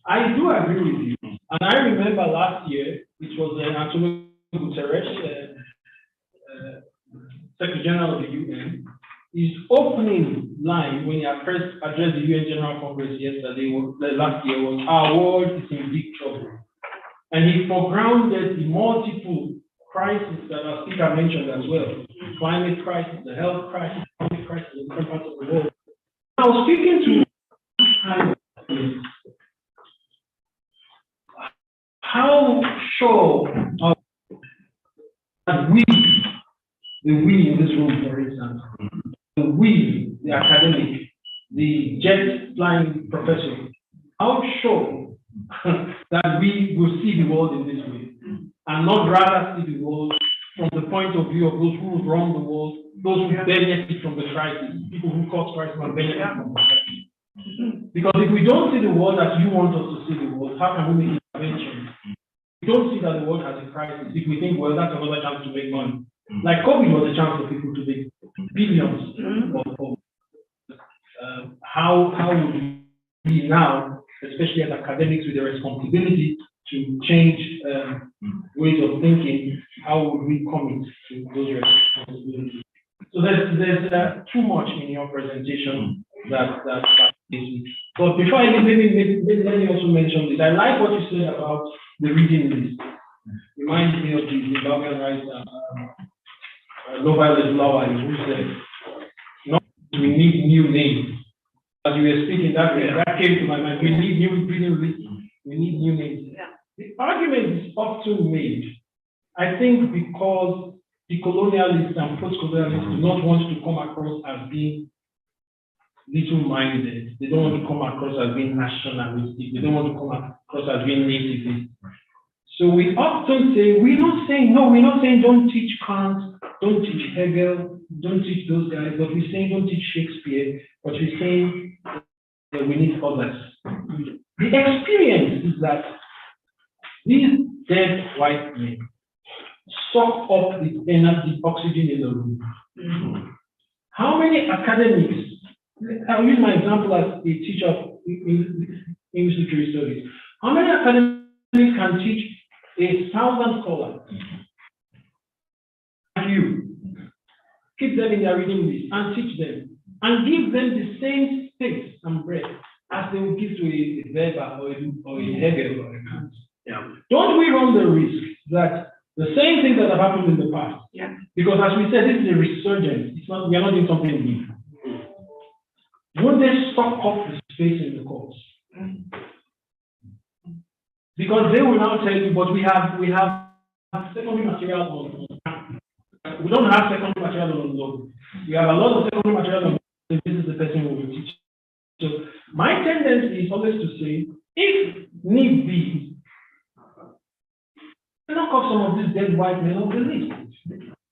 F: I do agree with you, and I remember last year, which was Antonio Guterres, Secretary General of the UN, his opening line when he addressed the UN General Congress last year was, "Our world is in big trouble." And he foregrounded the multiple crises that our speaker mentioned as well: the climate crisis, the health crisis, the economic crisis in different parts of the world. I was speaking to how sure are that we in this room, for instance, we, the academic, the jet flying professor, how sure that we will see the world in this way, and not rather see the world from the point of view of those who would run the world, those who benefit from the crisis, people who cause crisis and benefit from the crisis. Because if we don't see the world as you want us to see the world, how can we make interventions? We don't see that the world has a crisis if we think, well, that's another chance to make money. Like COVID was a chance for people to make billions of how would we now, especially as academics with the responsibility to change ways of thinking, how would we commit to those responsibilities? So there's too much in your presentation that is me. But before I leave, maybe let me also mention this. I like what you said about the reading list. Reminds me of the Zimbabwean writer Nobel Lawal, who said we need new names. As you were speaking, that came to my mind. We need new breathing rhythm. We need new names.
A: Yeah.
F: The argument is often made, I think, because the colonialists and post-colonialists do not want to come across as being little-minded. They don't want to come across as being nationalistic. They don't want to come across as being nativist. So we often say, we're not saying don't teach Kant, don't teach Hegel, don't teach those guys, but we're saying don't teach Shakespeare, but we're saying that we need others. The experience is that these dead white men suck up the oxygen in the room. How many academics, I'll use my example as a teacher of English literature studies. How many academics can teach 1,000 scholars? And you keep them in their reading list and teach them and give them the same space and breadth as they will give to a Weber or a Hegel or a Kant. Yeah. Don't we run the risk that the same things that have happened in the past?
A: Yeah.
F: Because as we said, this is a resurgence. We are not doing something new. Won't they stock up the space in the course? Because they will now tell you, but we have secondary material on. We don't have secondary material on log. We have a lot of secondary material on. This is the person who will teach. So my tendency is always to say, if need be, knock off some of these dead white men off the list.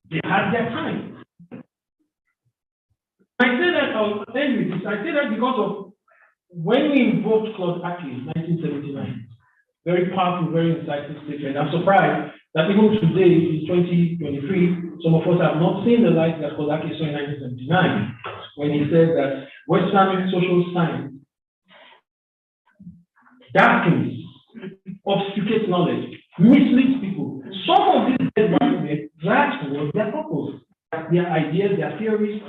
F: They had their time. I say that I'll end with this. I say that because of when we invoked Claude Aki in 1979, very powerful, very insightful statement. I'm surprised that even today, in 2023, some of us have not seen the light that Claude Aki saw in 1979 when he said that Western social science darkens, obfuscates knowledge, misleads people. Some of these dead white men, that was their purpose. Their ideas, their theories,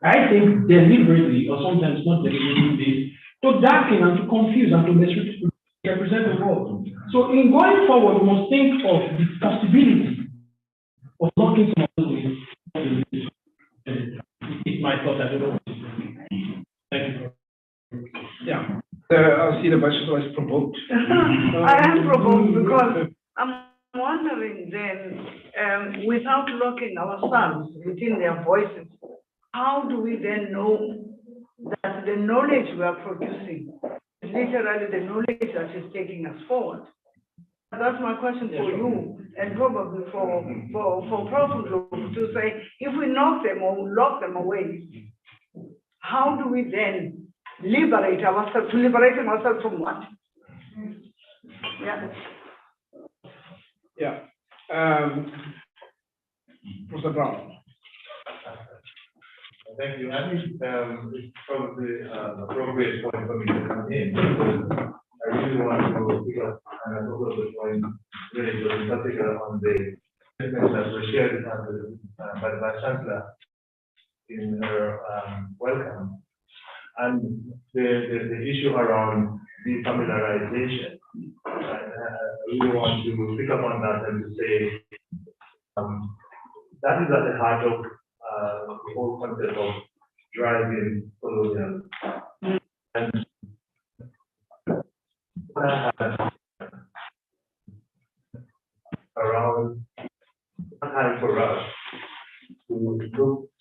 F: I think deliberately, or sometimes not deliberately, to darken and to confuse and to misrepresent the world. So in going forward, we must think of the possibility of locking some of those. It's my thought, I don't know. Thank you.
D: Yeah. I see the vice was provoked.
A: I am provoked because I'm wondering then, without locking ourselves within their voices, how do we then know that the knowledge we are producing is literally the knowledge that is taking us forward? That's my question for you, and probably for Prof. to say, if we knock them or lock them away, how do we then liberate ourselves? Liberating ourselves from what? Yeah.
D: Yeah. Professor Brown.
E: Thank you. I think it's probably an appropriate point for me to come in because I really want to pick up and a couple of the points related in particular on the statements that were shared by the Vice Chancellor in her welcome, and the issue around defamiliarization. I really want to pick up on that and to say that is at the heart of the whole concept of driving colonial. And around time for us to look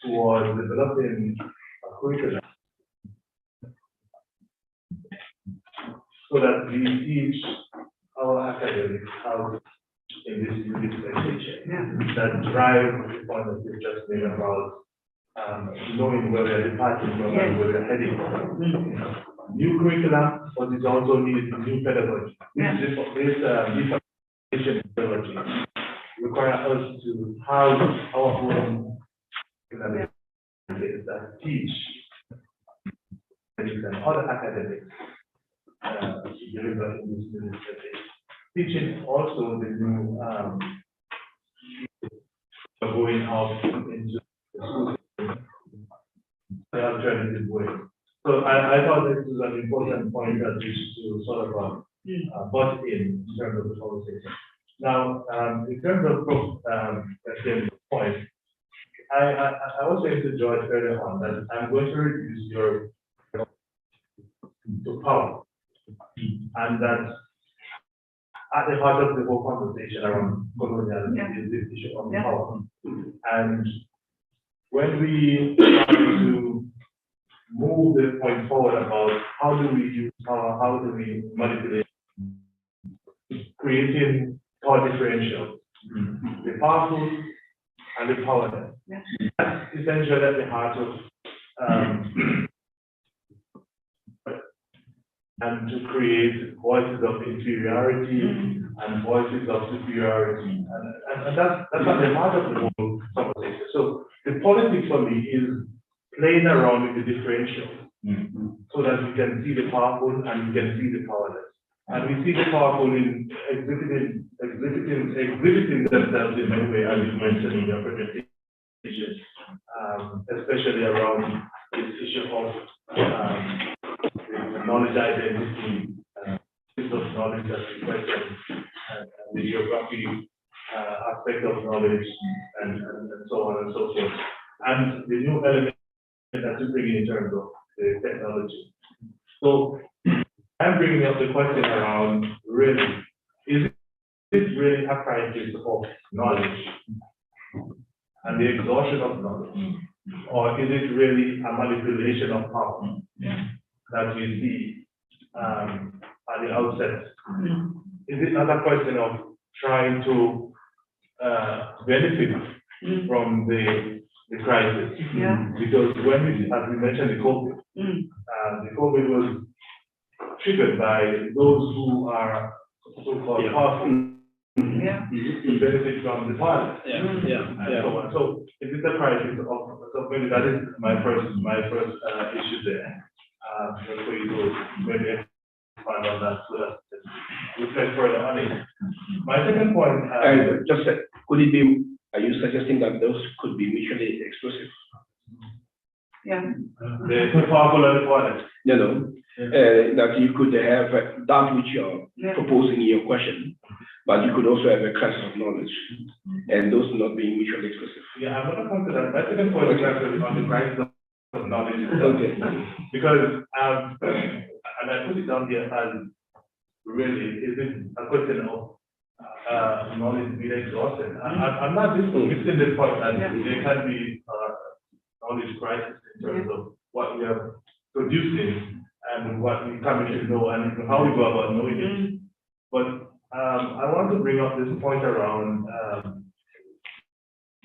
E: towards developing a curriculum so that we teach our academics how in this utilization that drive the point that you just made about knowing where they're departing from and where they're heading from. New curriculum, but it also needs new pedagogy. This pedagogy require us to have our own that teach and other academics to deliver in this university. Teaching also the new going out into the schools the alternative way. So I thought this is an important point that we should sort of butt in terms of the conversation. Now, in terms of the point, I was saying to George earlier on that I'm going to reduce your to power, and that at the heart of the whole conversation around coloniality is this issue of power. And when we try to move the point forward about how do we use power, how do we manipulate, creating power differential, the powerful and the powerless. That's essentially at the heart of and to create voices of inferiority and voices of superiority. And that's at the heart of the whole conversation. So the politics for me is playing around with the differential so that we can see the powerful and we can see the powerless. And we see the powerful in exhibiting themselves in many ways, as you mentioned in your presentation, especially around this issue of the knowledge identity, of knowledge that we question, and the geography aspect of knowledge, and so on and so forth. And the new element that you bring in terms of the technology. So I'm bringing up the question around really, is it really a crisis of knowledge and the exhaustion of knowledge? Or is it really a manipulation of power that we see at the outset? Is it not a question of trying to benefit from the crisis? Because when we, as we mentioned, the COVID was triggered by those who are so-called powerful to benefit from the violence. So on. So is it a crisis of, so maybe that is my first issue there. Before you go, maybe expand on that so that we reflect further on it. My second point,
D: could it be, are you suggesting that those could be mutually exclusive?
E: the powerful and the violent.
D: No. That you could have that which you're proposing in your question, but you could also have a crisis of knowledge, and those not being mutually exclusive.
E: Yeah, I'm going to come to that. My second point is actually on the crisis of knowledge itself. Because, and I put it down here as really, is it a question of knowledge being exhausted? I'm not missing the point that there can be knowledge crisis in terms of what we are producing and what we currently know and how we go about knowing it. But I want to bring up this point around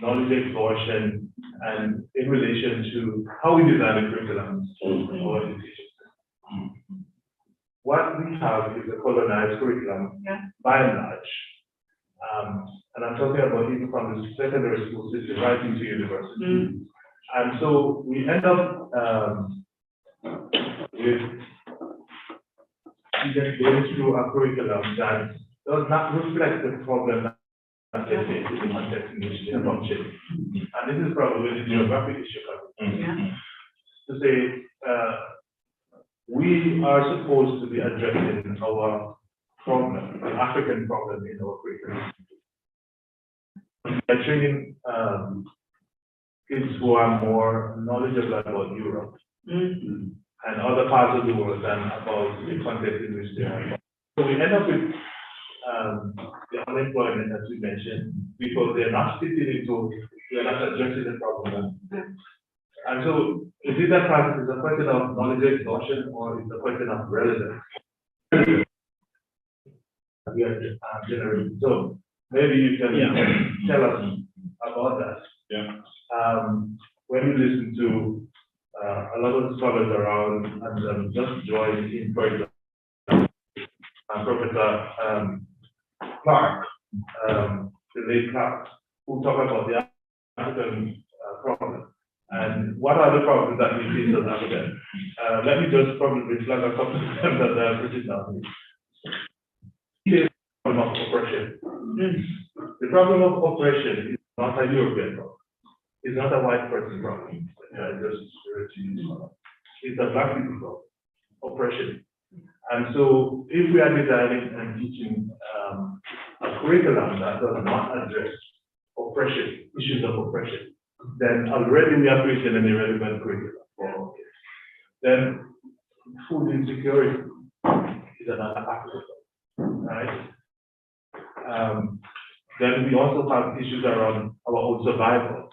E: knowledge exhaustion and in relation to how we design the curriculum for education. What we have is a colonized curriculum by and large. And I'm talking about even from the secondary school system right into university. And so we end up with going through a curriculum that does not reflect the problem that they face in the context in which they are functioning. And this is probably the geographic issue coming. To say, we are supposed to be addressing our problem, the African problem in our curriculum. We are training kids who are more knowledgeable about Europe and other parts of the world than about the context in which they are. So we end up with the unemployment, as we mentioned, because they're not fitting into, they're not addressing the problem. And so, is it a crisis? Is a question of knowledge exhaustion, or is a question of relevance? We are generating. So maybe you can tell us about that. When you listen to a lot of scholars around, and just joined in, for example, Professor Clark, the late Clark, who talk about the African problem. And what are the problems that we see in South Africa? Let me just probably flag a couple of them that are pretty down. The problem of oppression. The problem of oppression is not a European problem. It's not a white person problem. It's a black people problem. Oppression. And so, if we are designing and teaching a curriculum that does not address oppression, issues of oppression, then already we are creating an irrelevant curriculum for kids. Then food insecurity is another aspect, right? Then we also have issues around our own survival.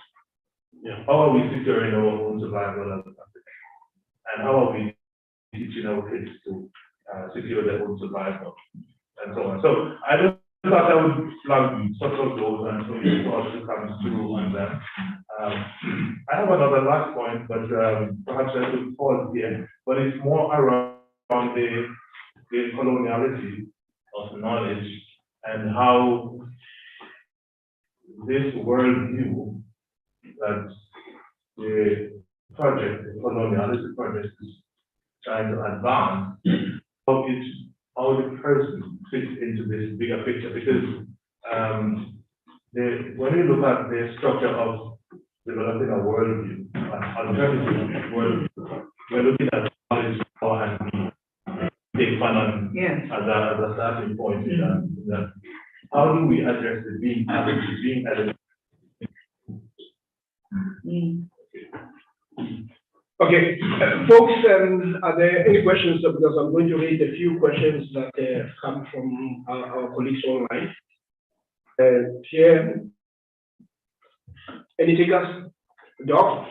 E: How are we securing our own survival as a country? And how are we teaching our kids to secure their own survival and so on? So I just thought I would flag some of those and so you also come through on them. I have another last point, but perhaps I should pause here. But it's more around the coloniality of knowledge and how this worldview that the coloniality project is trying to advance, how the person fits into this bigger picture. Because when you look at the structure of developing a worldview, an alternative worldview, we're looking at knowledge, power, and meaning. Take Fanon as a starting point in that. How do we address the being element?
D: Okay, folks, are there any questions? Because I'm going to read a few questions that come from our colleagues online. Pierre, any takers? Doc?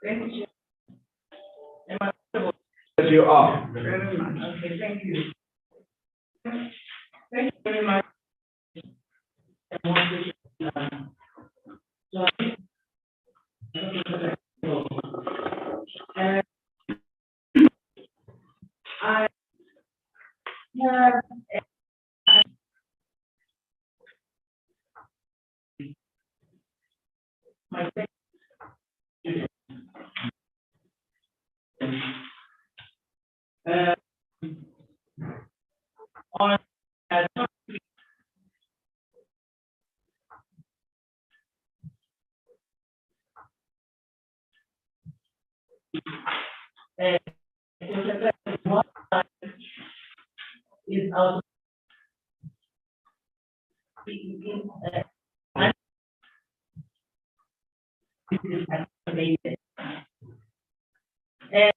A: Thank you.
D: Yes, you are.
A: Very much. Okay, thank you. Thank you very much. I have my on is out activated. And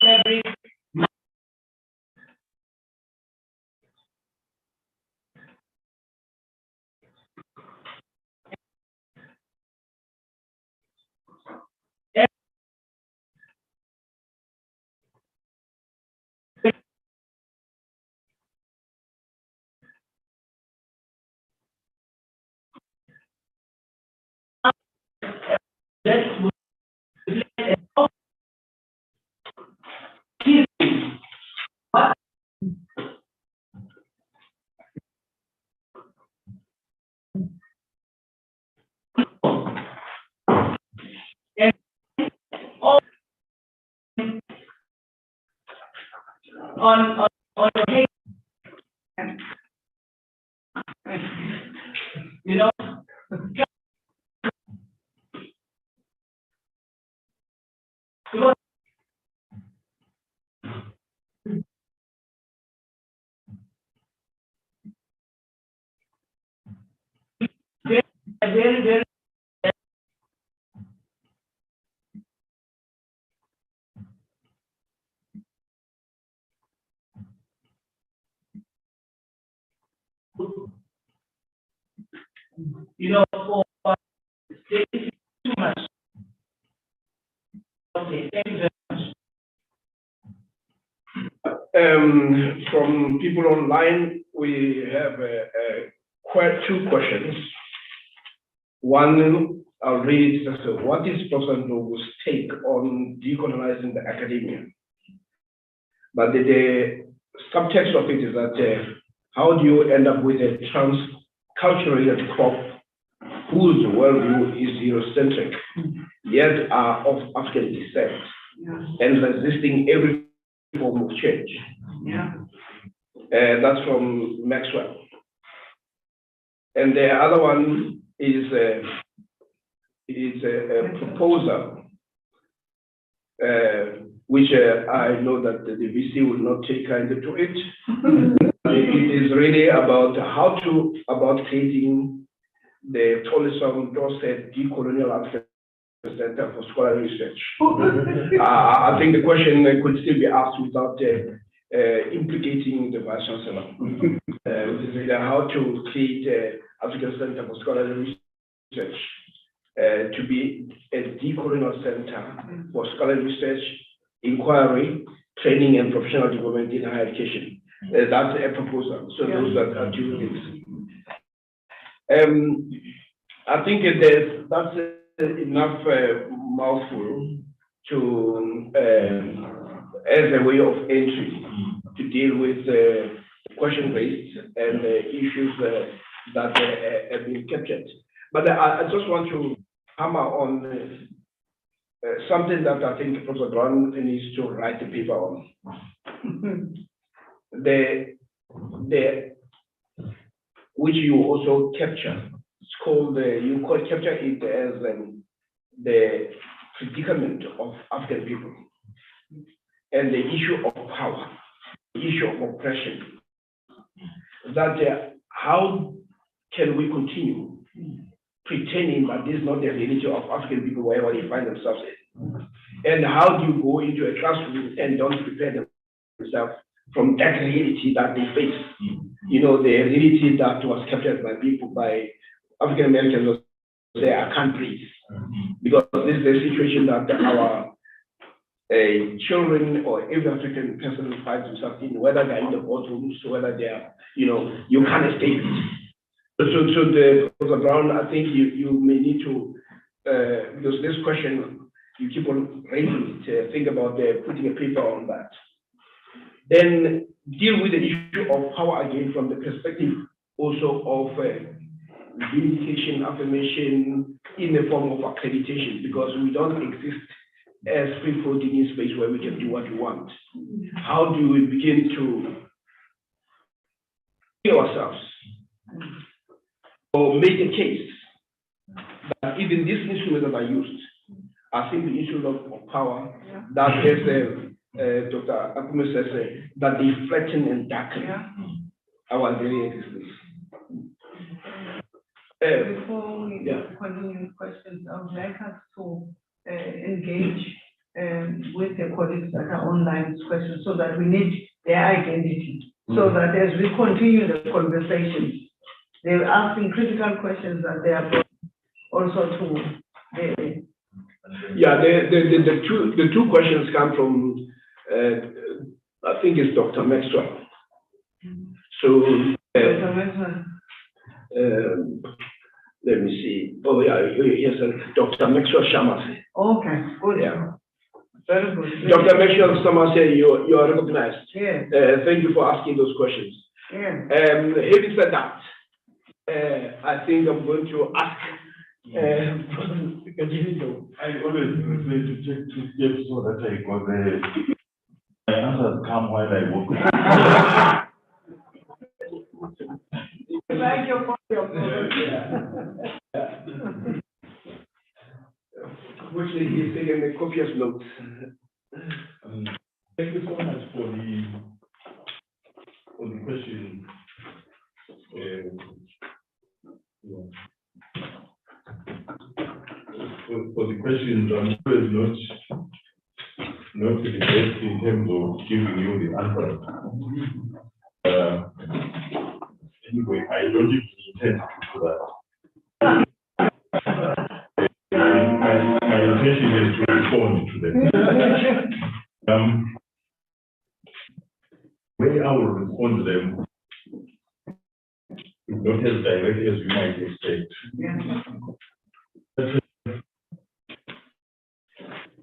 A: every on your head. You know, very, very
F: You know, for there is too much. Okay, thank you very much.
D: From people online, we have quite two questions. One, I'll read it. So what is Professor Ndogo's take on decolonizing the academia? But the subtext of it is that how do you end up with a transculturated crop whose worldview is Eurocentric, yet are of African descent and resisting every form of change? That's from Maxwell. And the other one is a proposal, which I know that the VC will not take kindly to it. It is really about about creating the Tolism Dorset Decolonial African Center for Scholarly Research. I think the question could still be asked without implicating the Vice Chancellor. Which is really how to create an African Center for Scholarly Research to be a decolonial center for scholarly research, inquiry, training, and professional development in higher education. That's a proposal. So those are two things. I think that's enough mouthful to as a way of entry to deal with the question raised and the issues that have been captured. But I just want to hammer on something that I think Professor Brown needs to write a paper on. Which you also capture. It's called, you could capture it as the predicament of African people and the issue of power, the issue of oppression. That how can we continue pretending that this is not the reality of African people wherever they find themselves in? And how do you go into a classroom and don't prepare themselves from that reality that they face? You know, the reality that was captured by people, by African Americans, say, I can't breathe. Because this is the situation that our children or every African person finds himself in, whether they're in the boardrooms, whether they're, you know, you can't escape it. So the Professor Brown, I think you may need to, because this question, you keep on raising it, think about putting a paper on that. Then deal with the issue of power again from the perspective also of vindication, affirmation in the form of accreditation, because we don't exist as free-floating in space where we can do what we want. How do we begin to see ourselves or make a case that even these instruments that are used are simply instruments of power that as Dr. Akume says, that they flatten and darken our very existence.
A: Before we continue with questions, I would like us to engage with the colleagues that are online questions so that we need their identity. So that as we continue the conversation, they're asking critical questions that they are also to the
D: the two questions come from I think it's Dr. Maxwell. So
A: Dr. Maxwell.
D: Let me see. Oh yeah, yes, Dr. Maxwell Shamase.
A: Okay, good.
D: Yeah.
A: Very good.
D: Dr. Maxwell Shamase, you are recognized.
A: Yes.
D: Thank you for asking those questions.
A: Yeah.
D: Having said that, I think I'm going to ask.
C: I always prefer to check 2 steps so that I got my answers come while I walk.
A: Like your
D: Which he's taking a copious notes.
C: Thank you so much for the question. For the questions, I'm always not the best in terms of giving you the answer. Anyway, I don't even intend to do that.
E: intention is to respond to them. Way I will respond to them, not as direct as you might expect.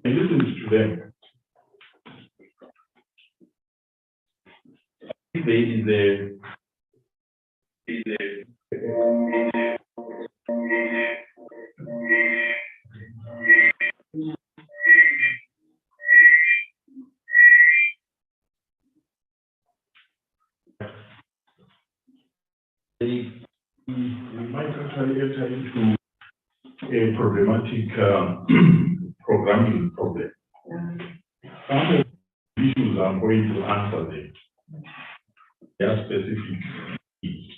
E: I listened to them. We might actually enter into a problematic programming problem. Some of the issues I'm going to answer them. They are specific needs.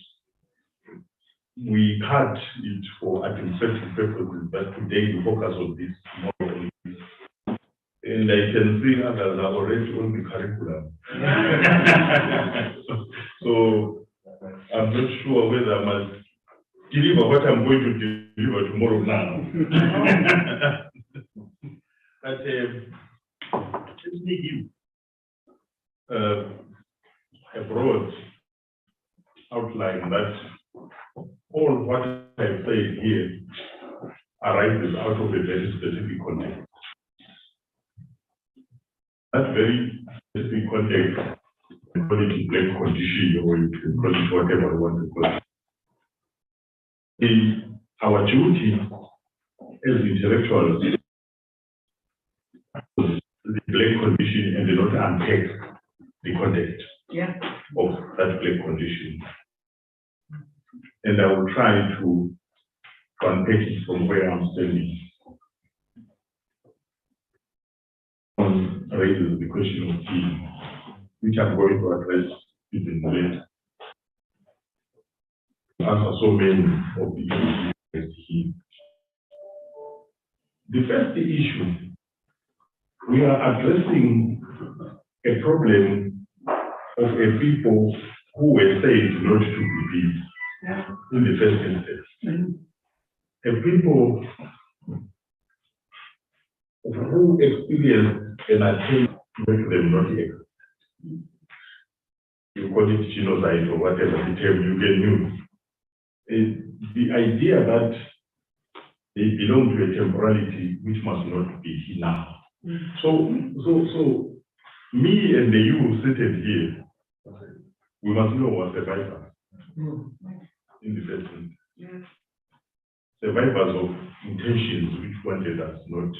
E: We cut it for administrative purposes, but today we focus on this model. And I can see others are already on the curriculum. So I'm not sure whether I must deliver what I'm going to deliver tomorrow now. But let me give a broad outline that all what I say here arises out of a very specific context. That very specific context, you can call it black condition, or you can call it whatever you want to call it. Our duty as intellectuals, the black condition, and not unpack the context of that black condition. And I will try to unpack it from where I'm standing. On raises the question of tea, which I'm going to address even later. Answer so many of the issues here. The first issue, we are addressing a problem of a people who were said not to be peace in the first instance. A people who experience an attempt to make them not exist. You call it genocide or whatever the term you can use. The idea that they belong to a temporality which must not be here now. So me and the you seated here, we must know what survivors in the first instance. Survivors of intentions which wanted us not.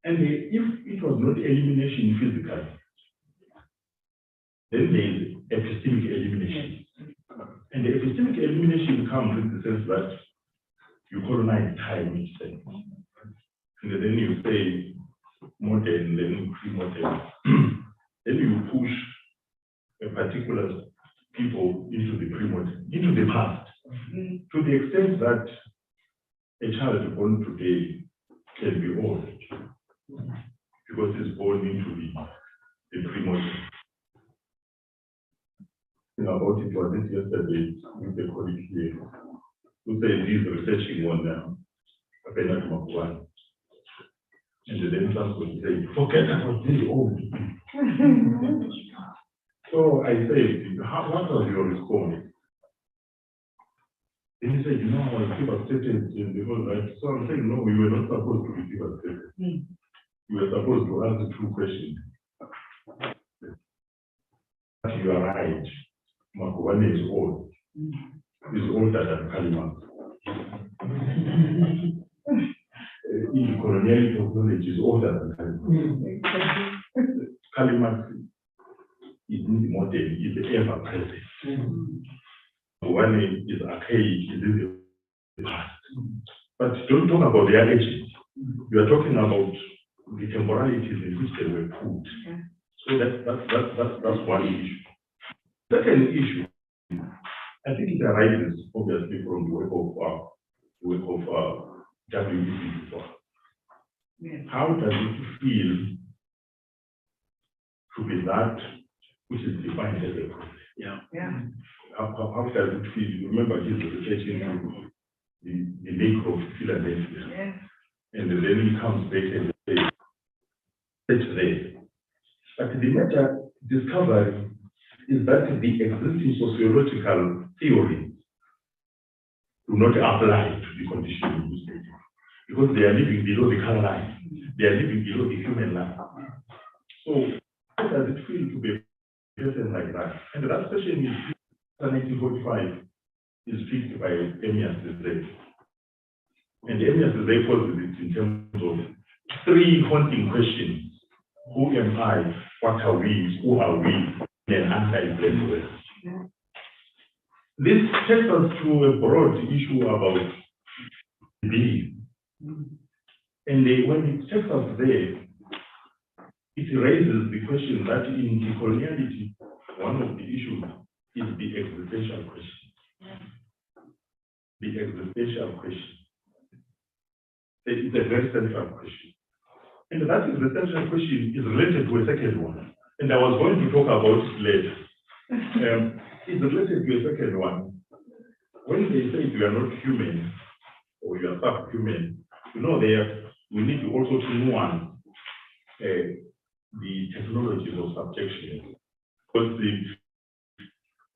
E: And if it was not elimination physically, then there is epistemic elimination. And the epistemic elimination comes in the sense that you colonize time each sense. And then you say modern, then pre-modern. Then you push a particular people into the pre-modern, into the past. To the extent that a child born today can be old because it's born into the pre-modern. About it was this yesterday with a colleague here who said he's researching on Bernard Makuan. And then somebody said, forget about this old. So I said, what was your response? And he said, I was devastated in the whole life. So I'm saying, no, we were not supposed to be devastated. We were supposed to answer two questions. But you are right. Makuan is old. He's older than Kalima. In the coloniality of knowledge is older than Kalima. Kalima is modern, is ever present. One is archaic, is in the past. But don't talk about their ages. You are talking about the temporalities in which they were put. So that's one issue. Second issue, I think it arises obviously from the work of WEC before. How does it feel to be that which is defined as a problem? How does it feel? Remember, he's researching the Negro Philadelphia. and then he comes back and says, it's there. But the major discovery is that the existing sociological theories do not apply to the condition of the state because they are living below the color line. They are living below the human line. So how does it feel to be a person like that? And that question is 1945 is picked by Emias Zizek. And Emias Zizek poses it in terms of three haunting questions. Who am I? What are we? Who are we? And answer is left well. This takes us to a broad issue about belief. And when it takes us there, it raises the question that in decoloniality, one of the issues is the existential question. The existential question. It is a very central question. And that existential question is related to a second one. And I was going to talk about it later. It's related to a second one. When they say you are not human or you are subhuman, you know that we need to also to nuance the technologies of subjection. Because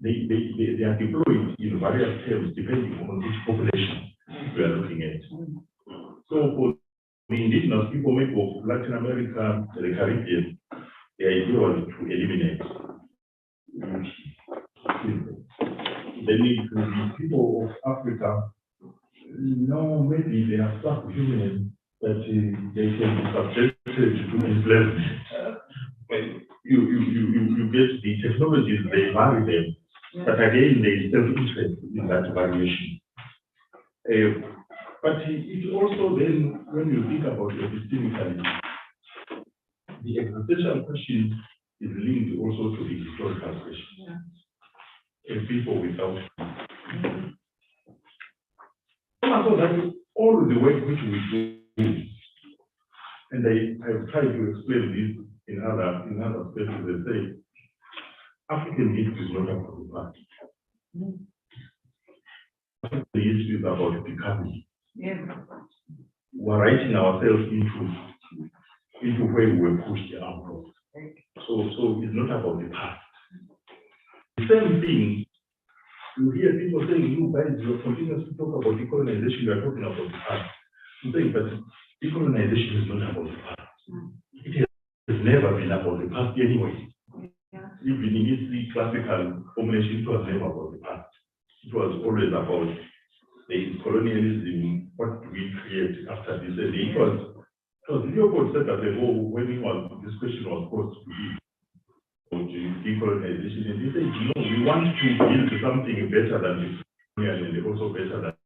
E: they are deployed in various terms depending on which population we are looking at. So for the indigenous people, maybe of Latin America, the Caribbean, the idea was to eliminate. Then the people of Africa, no, maybe they are subhuman, but they can be subjected to enslavement. You get the technologies, they vary them, but again, there is self-interest in that variation. But it also then, when you think about epistemically, the existential question is linked also to the historical question. People without. So that all the work which we do, and I have tried to explain this in other spaces, they say African history is not about the past. African history is about becoming. We're writing ourselves into where we were pushed out of. So it's not about the past. The same thing, you hear people saying, you guys, you're continuously talk about decolonization, you are talking about the past. I'm saying, but decolonization is not about the past. It has never been about the past anyway. Even in its classical formulation, it was never about the past. It was always about the colonialism, what do we create after this? And it was Leopold said that when this question was posed to him, decolonization, and he said, we want to build something better than the colonial and also better than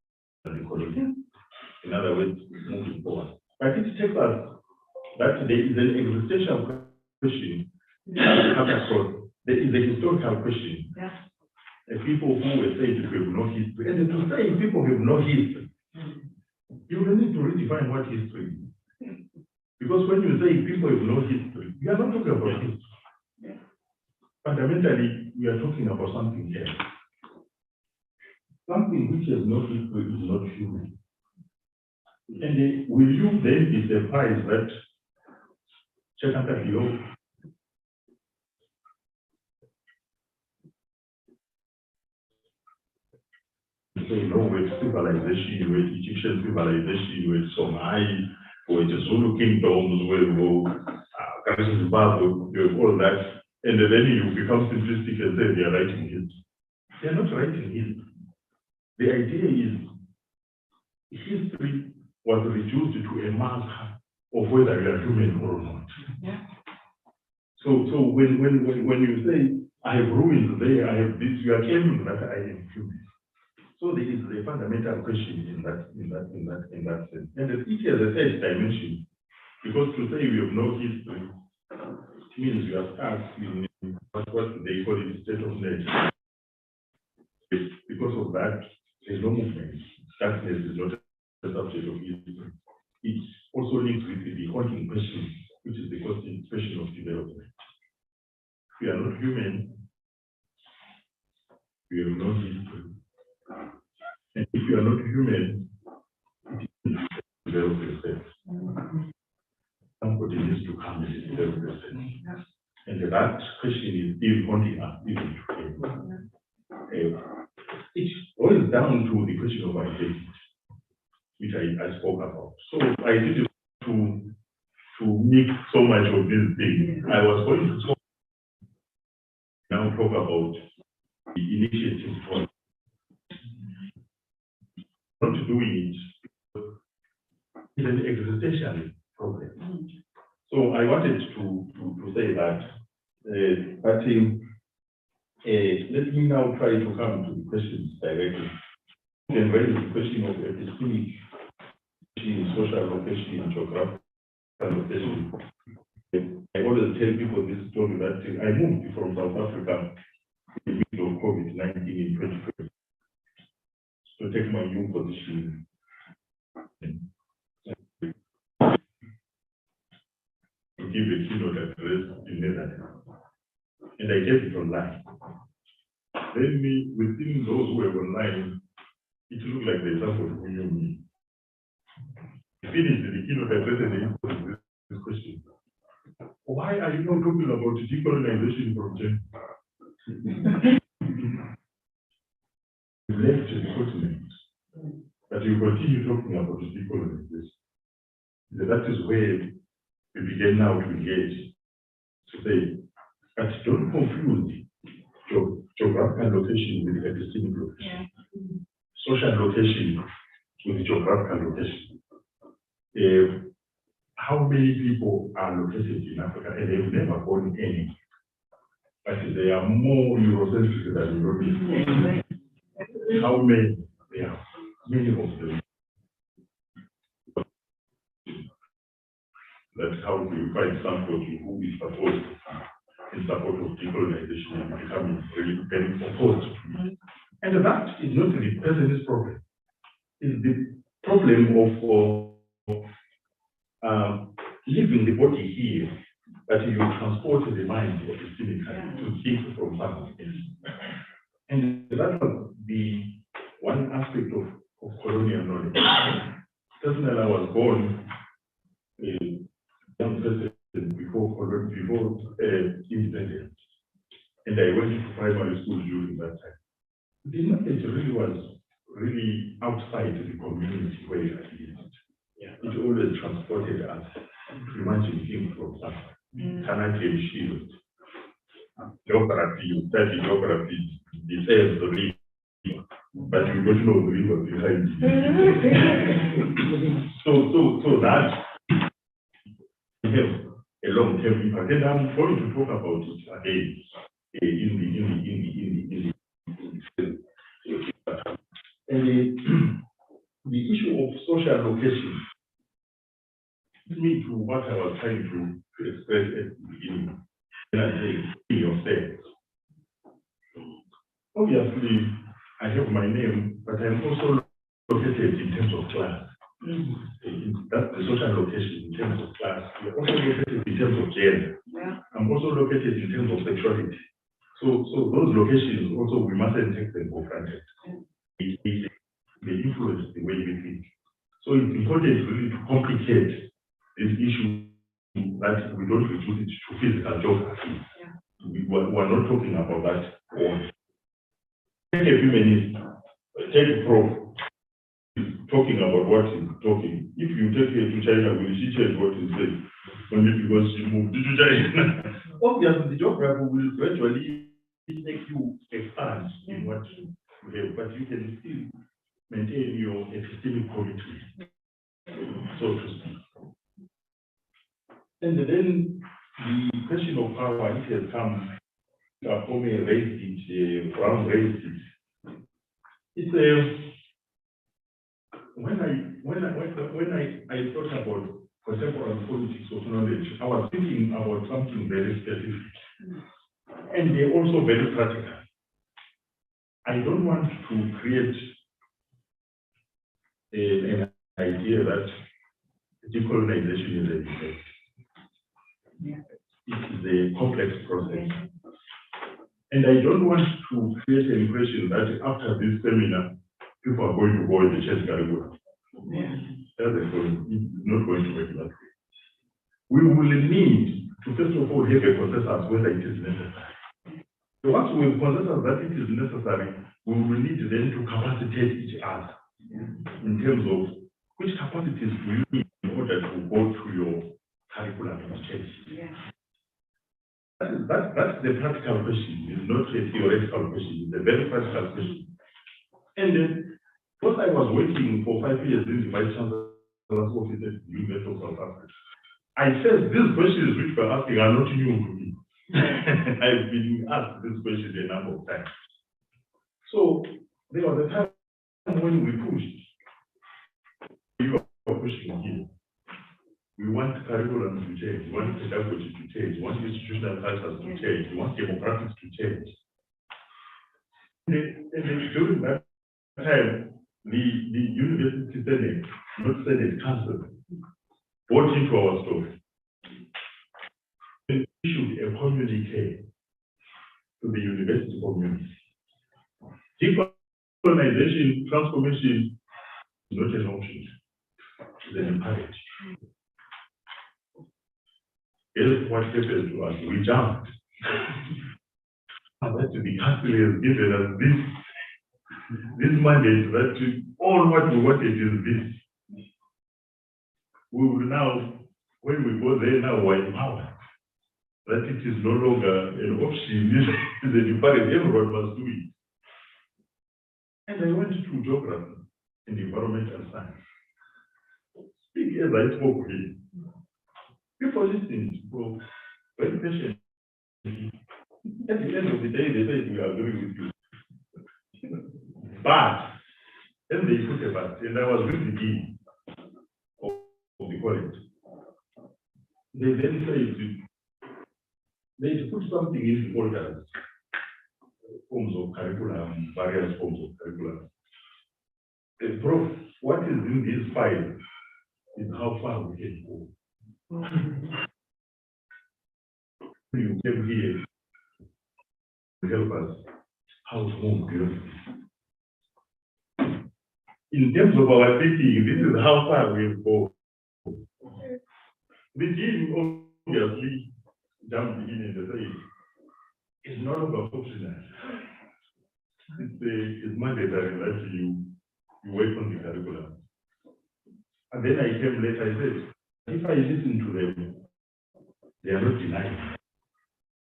E: the colonial. In other words, moving forward. But it takes us that there is an existential question that comes across. There is a historical question. The people who were said to have no history, and to say people have no history, you will need to redefine what history is. Because when you say people have no history, you are not talking about history. Fundamentally, we are talking about something else. Something which has no history is not human. And will you then be surprised that say no with civilization, with Egyptian civilization, with Somali, with the Zulu kingdoms, with Zimbabwe, with all that. And then you become simplistic and say they are writing history. They are not writing history. The idea is history was reduced to a marker of whether you are human or not. So when you say I have ruins there, I have this, you are claiming that I am human. So there is a fundamental question in that sense. And it has a third dimension, because to say we have no history means you are stuck in what they call it state of nature. Because of that, there's no movement. Darkness is not a subject of history. It also links with the haunting question, which is the question of development. If we are not human, we have no history. And if you are not human, it is develop yourself. 20%. And that question is still haunting us even today. It boils down to the question of identity, which I spoke about. So I didn't to mix so much of these things. I was going to now talk about the initiative for not doing it is an existential problem. So I wanted to say that, let me now try to come to the questions directly. Then raise the question of epistemic, social location, geographical location. I always tell people this story that I moved from South Africa in the middle of COVID-19 in 2020 to take my new position. To give a keynote address in Netherlands. And I gave it online. Then within those who were online, it looked like there's somebody who knew me. I finished the keynote address and they posed this question. Why are you not talking about decolonization from China? You left the continent, but you continue talking about decolonization. That is where we begin now to engage, to say, but don't confuse geographical location with epistemic location. Social location with geographical location. How many people are located in Africa and they've never gone any? But they are more Eurocentric than European. How many? There are many of them. That's how we find somebody who is supposed in support of decolonization and becoming really very opposed to it. And that is not the person's problem. It's the problem of leaving the body here, but you transport the mind epistemically to think from something else. And that was the one aspect of colonial knowledge. Personally, I was born before independence, and I went to primary school during that time. The knowledge really was outside the community where I lived. It always transported us to imagine things from somewhere. Tanaki and Shield. Geography, you study geography, the says the river, but you don't know the river behind it. So that we have a long-term impact, and I'm going to talk about it again the issue of social location leads me to what I was trying to express at the beginning. And I say, yourself. Obviously, I have my name, but I'm also located in terms of class. That's the social location in terms of class. We're also located in terms of gender. I'm also located in terms of sexuality. So those locations also, we mustn't take them for granted. They influence the way we think. So it's important really to complicate this issue that we don't reduce it to physical geography. We're not talking about that. Take a feminist, take a prof, talking about what he's talking. If you take her to China, will she change what he says? Only because she moved to China. Obviously, the geography will gradually make you expand in what you have, but you can still maintain your epistemic commitment, so to speak. And then the question of power, it has come, Pome raised it, Brown raised it. It's when I thought about contemporary politics of knowledge, I was thinking about something very specific and they're also very practical. I don't want to create an idea that decolonization is a defect. It is a complex process. And I don't want to create an impression that after this seminar, people are going to go in the church curriculum. It's not going to work that way. We will need to first of all have a consensus whether it is necessary. So once we have consensus that it is necessary, we will need then to capacitate each other in terms of which capacities do you need in order to go through your curriculum exchange.
A: Yeah.
E: That's the practical question. It's not a theoretical question. It's a very practical question. And then, because I was working for 5 years in the Vice Chancellor's office at the University of South Africa, I said these questions which we're asking are not new to me. I've been asked this question a number of times. So there was a time when we pushed. You are pushing here. We want curriculum to change. We want pedagogy to change. We want institutional cultures to change. We want demographics to change. And during that time, the University Senate, not Senate, Council, bought into our story. We issued a communique to the university community. Decolonization, transformation is not an option, it's an imperative. Here's what happened to us. We jumped. And that the country has given us this mandate that all what we wanted is this. We will now, when we go there now, we're empowered. That it is no longer an option, it's a imperative, everyone must do it. And I went to geography and environmental science. Speak as I spoke here. People listening were very patient. At the end of the day, they said, we agree with you. But then they put a but, and I was with the dean of the college. They then said, they put something in the orders, forms of curriculum, various forms of curriculum. Prof, what is in this file is how far we can go. You came here to help us how to move beautifully. In terms of our thinking, this is how far we'll go. The dean obviously jumped in and said, it's no longer optional. It's mandatory that you work on the curriculum. And then I came later, I said, if I listen to them, they are not denying.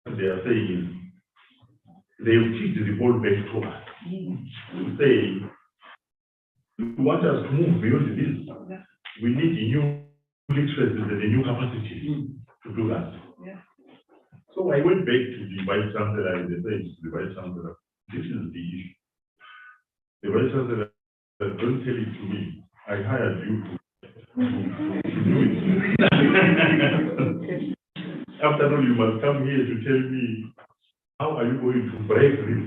E: What they are saying is, they have kicked the ball back to us. To say, you want us to move beyond this. We need new literacies and a new capacity to do that.
A: Yeah.
E: So I went back to the Vice Chancellor and they said to the Vice Chancellor, this is the issue. The Vice Chancellor, don't tell it to me. I hired you to do it. After all, you must come here to tell me how are you going to break this?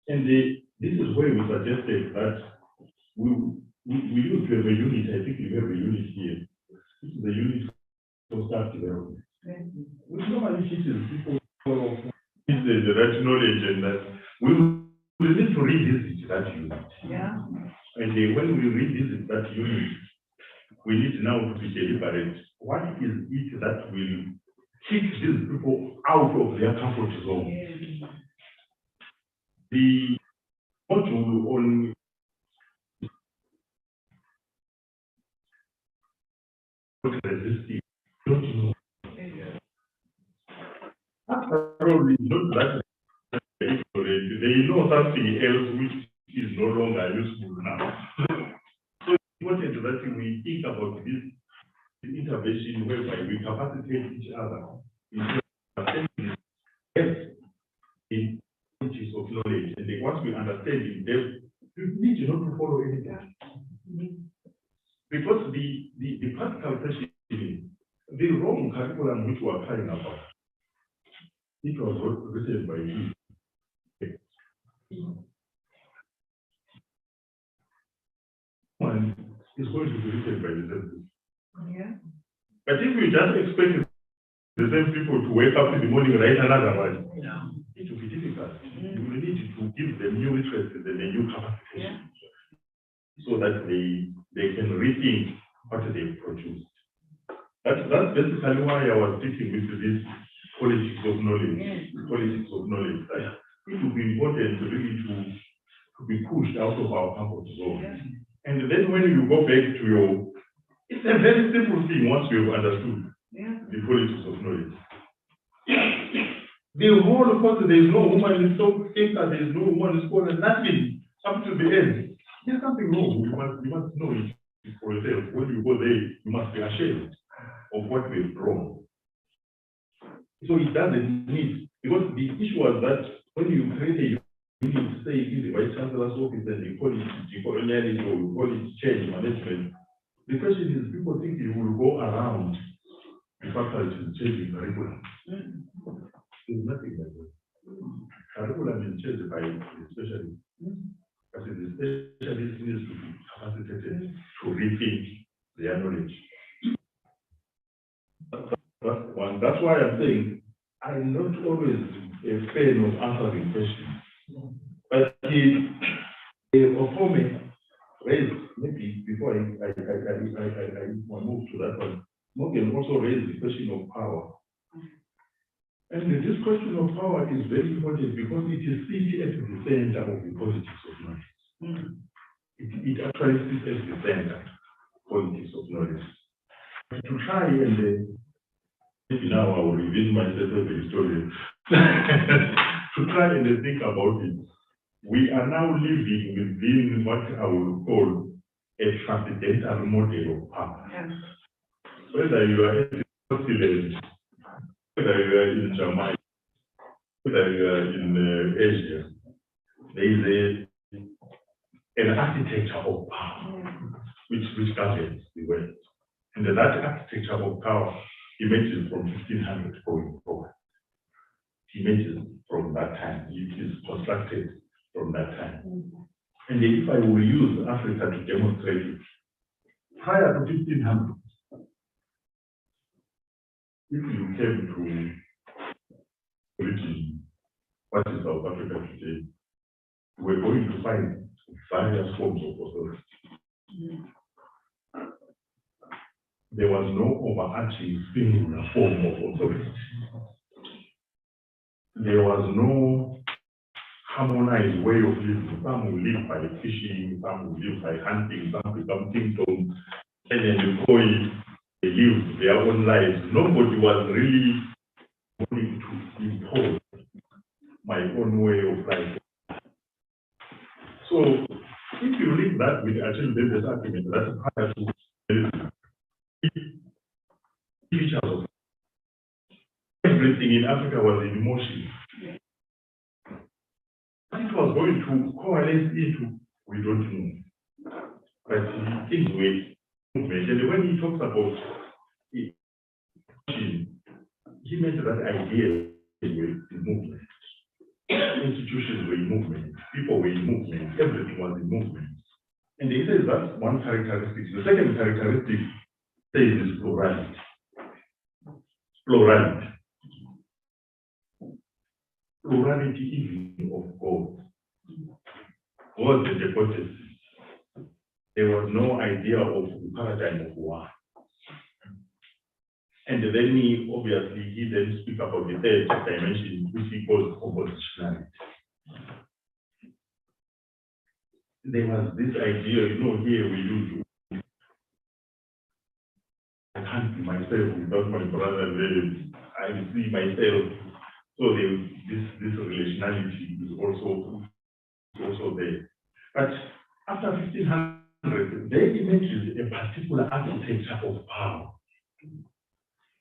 E: And this is where we suggested that we used to have a unit. I think we have a unit here. This is the unit for staff development. Which normally teaches people the right knowledge and that we need to revisit that unit.
A: Yeah.
E: And when we revisit that unit, we need now to be deliberate. What is it that will kick these people out of their comfort zone? The module on resisting, don't know. After all, we know that they know something else which is no longer useful now. So it's important that we think about this intervention whereby we capacitate each other in quantities of knowledge. And then once we understand in depth, you need not to follow anything. Because the practical question is the wrong curriculum which we are crying about. It was written by you. One is going to be written by the same people.
A: Yeah.
E: But if we just expect the same people to wake up in the morning and write another one, it will be difficult. You will need to give them new interests and a new capacitation so that they can rethink what they've produced. That's basically why I was sticking with this politics of knowledge. Politics of knowledge. That it would be important really to be pushed out of our comfort zone. And then when you go back to your, it's a very simple thing once you've understood the politics of knowledge. The whole process, there is no woman in so thinker, there is no woman in scholar, nothing up to the end. There's something wrong. You must know it for yourself. When you go there, you must be ashamed of what we've wrong. So it doesn't need, because the issue was that when you create a unit, say in the Vice Chancellor's office and you call it coloniality or you call it change management, the question is people think you will go around the faculty changing curriculum. There's nothing like that. Curriculum is changed by the specialist. But the specialist needs to be capacitated to rethink their knowledge. That's one. That's why I'm saying I'm not always a fan of answering questions. But Okome raised, maybe before I move to that one, Morgan also raised the question of power. And this question of power is very important because it is sitting at the center of the politics of knowledge. It actually sits at the center of politics of knowledge. To try and maybe now I will reveal myself as a historian. To try and think about it, we are now living within what I would call a transcendental model of power. Whether you are in Scotland, whether you are in Jamaica, whether you are in Asia, there is an architecture of power which governs the world. And that architecture of power emerges from 1500 going forward. It emerges from that time. It is constructed from that time. And if I will use Africa to demonstrate it, prior to 1500, if you came to Britain, what is South Africa today, we're going to find various forms of authority. There was no overarching singular form of authority. There was no harmonized way of living. Some will live by fishing, some will live by hunting, some become kingdoms, and then they live their own lives. Nobody was really wanting to impose my own way of life. So if you link that with actually this argument, that's prior to features of everything in Africa was in motion. It was going to coalesce into, we don't know. But things were movement. And when he talks about motion, he meant that idea were in movement. Institutions were in movement, people were in movement, everything was in movement. And he says that's one characteristic. The second characteristic says is plurality. Plurality. Plurality even of God. God is the hypothesis. There was no idea of the paradigm of one. And then he then speaks about the third dimension, which he calls oppositionality. There was this idea, here we use, I can't be myself without my brother there. I see myself. So this relationality is also there. But after 1500, there emerges a particular architecture of power,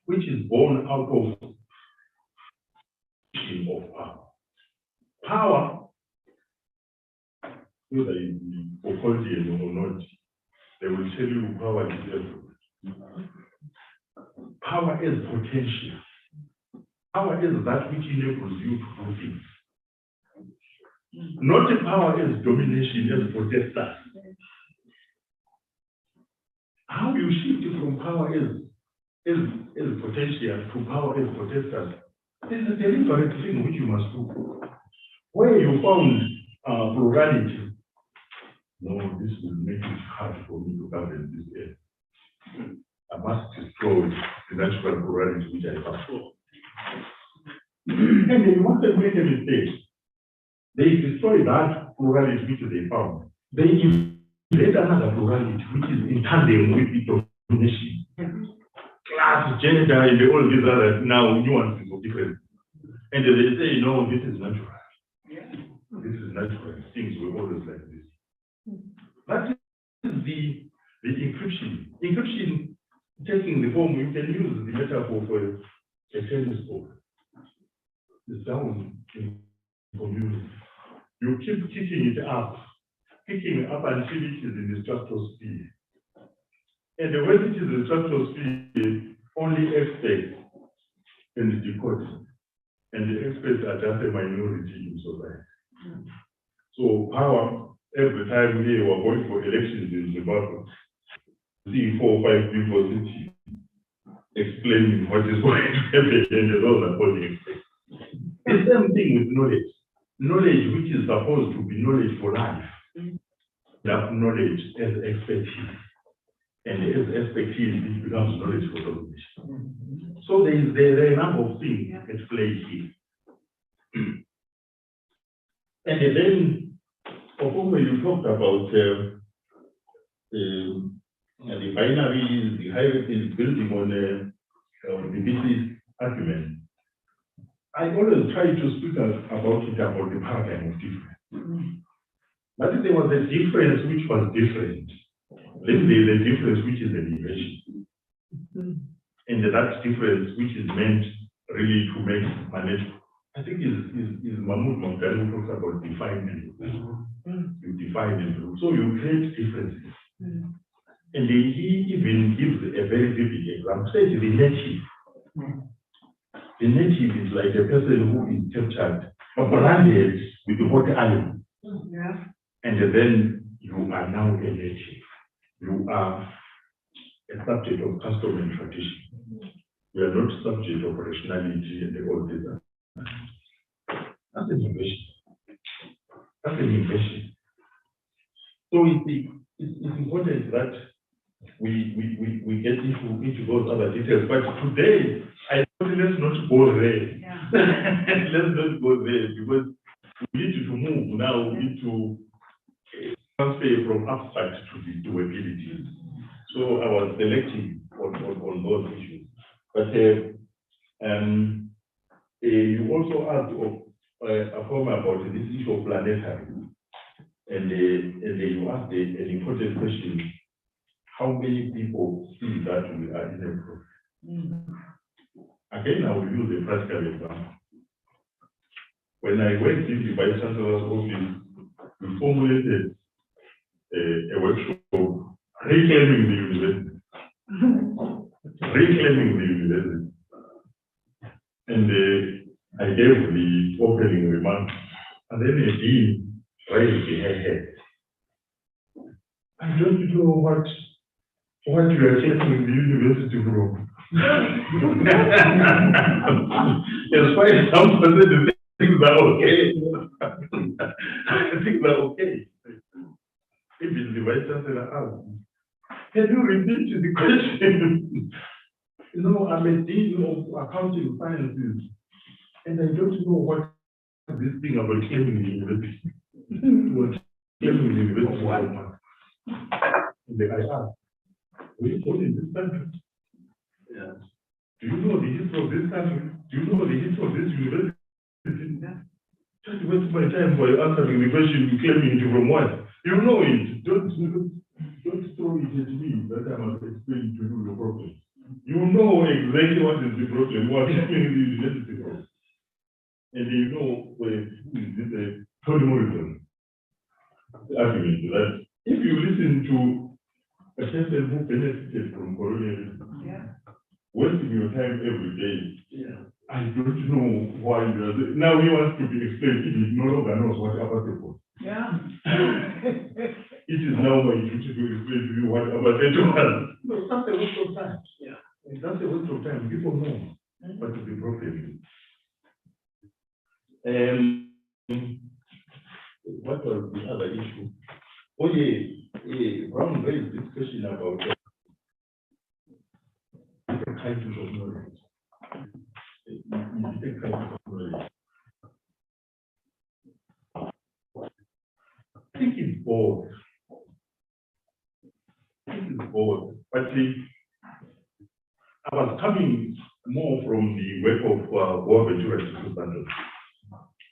E: which is born out of power. Power, whether it's Foucauldian or not, they will tell you power is everywhere. Power is potential. Power is that which enables you to do things. Not the power is domination as protesters. How you shift from power is potential to power as protesters. This is a deliberate thing which you must do. Where you found plurality, no, this will make it hard for me to govern this area. I must destroy the natural plurality which I found. And they must have made a mistake. They destroy that plurality which they found. They invent another plurality which is in tandem with the domination. Class, gender, and all these others now nuances of different. And they say, no, this is natural. This is natural. Things were always like this. That is the encryption. Encryption taking the form, you can use the metaphor for a tennis ball. The sound in community. You keep kicking it up until it is in the stratosphere. And when it is in the stratosphere, only experts can decode it. And the experts are just a minority in society. So power, every time we were going for elections in Zimbabwe, see 4 or 5 people sitting, explaining what is going to happen, and the laws are calling experts. The same thing with knowledge. Knowledge which is supposed to be knowledge for life. That knowledge as expertise. And as expertise, it becomes knowledge for domination. So there are a number of things at play here. And then, when you talked about the binaries, the hierarchies building on the business argument, I always try to speak about it about the paradigm of difference. But if there was a difference which was different, then there is a difference which is a deviation. And that difference which is meant really to make management. I think is Mahmoud Mamdani who talks about defining. You define it. So you create differences. And he even gives a very vivid example. Say the native. The native is like a person who is captured, branded with the hot iron. And then you are now a native. You are a subject of custom and tradition. You are not subject of rationality and all this. That's an innovation. That's an innovation. So it's important that we get into those other details. But today, I thought let's not go there. Let's not go there because we need to move now into transfer from abstract to ability. So I was selecting on those issues. But you also asked a form about this issue of planetary. And you asked an important question. How many people see that we are in a problem? Again, I will use a practical example. When I went in the Vice Chancellor's office, we formulated a workshop reclaiming the university. Reclaiming the university. And I gave the opening remarks. And then the dean raised her head. I don't know what you are taking the university from. As far as I'm concerned, things are okay. Things are okay. Even the Vice Chancellor asked, can you repeat the question? You know, I'm a dean of accounting sciences, and I don't know what this thing about claiming the university. What claiming the university was. And I asked, we born in this country? Yeah. Do you know the history of this country? Do you know the history of this university? Yeah. Just waste my time by answering the question, claiming it from what? You know it. Don't throw it at me that I must explain to you the problem. You know exactly what is the problem, what is the university problem. And you know the Tony Morrison argument that if you listen to a person who benefited from colonialism, wasting your time every day, I don't know why now he wants to be explained. He no longer knows what apartheid was. It is now my duty to explain to you what apartheid was. No, that's a waste of time. That's a waste of time. People know what is the problem. What was the other issue? Oh, Brown raised this question about
C: is both. But I was coming more from the work of Boaventura Santos,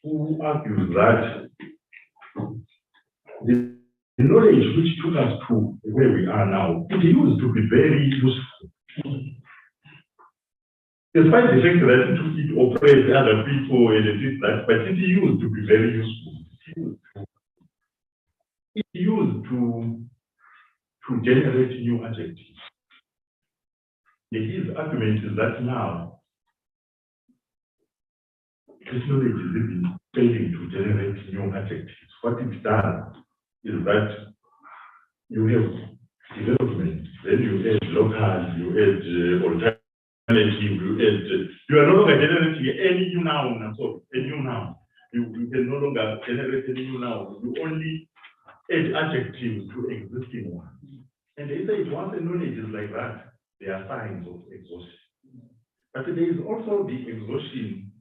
C: who argues that the knowledge which took us to where we are now, it used to be very useful. Despite the fact that it operates other people and it did that, but it used to be very useful. It used to generate new adjectives. His argument is that now this knowledge is even failing to generate new adjectives. What it does is that you have development, then you add local, you add alternative, you are no longer generating any new noun, so a new noun. You can no longer generate any new noun. You only add adjectives to existing ones. And they say once a knowledge is like that, there are signs of exhaustion. But there is also the exhaustion.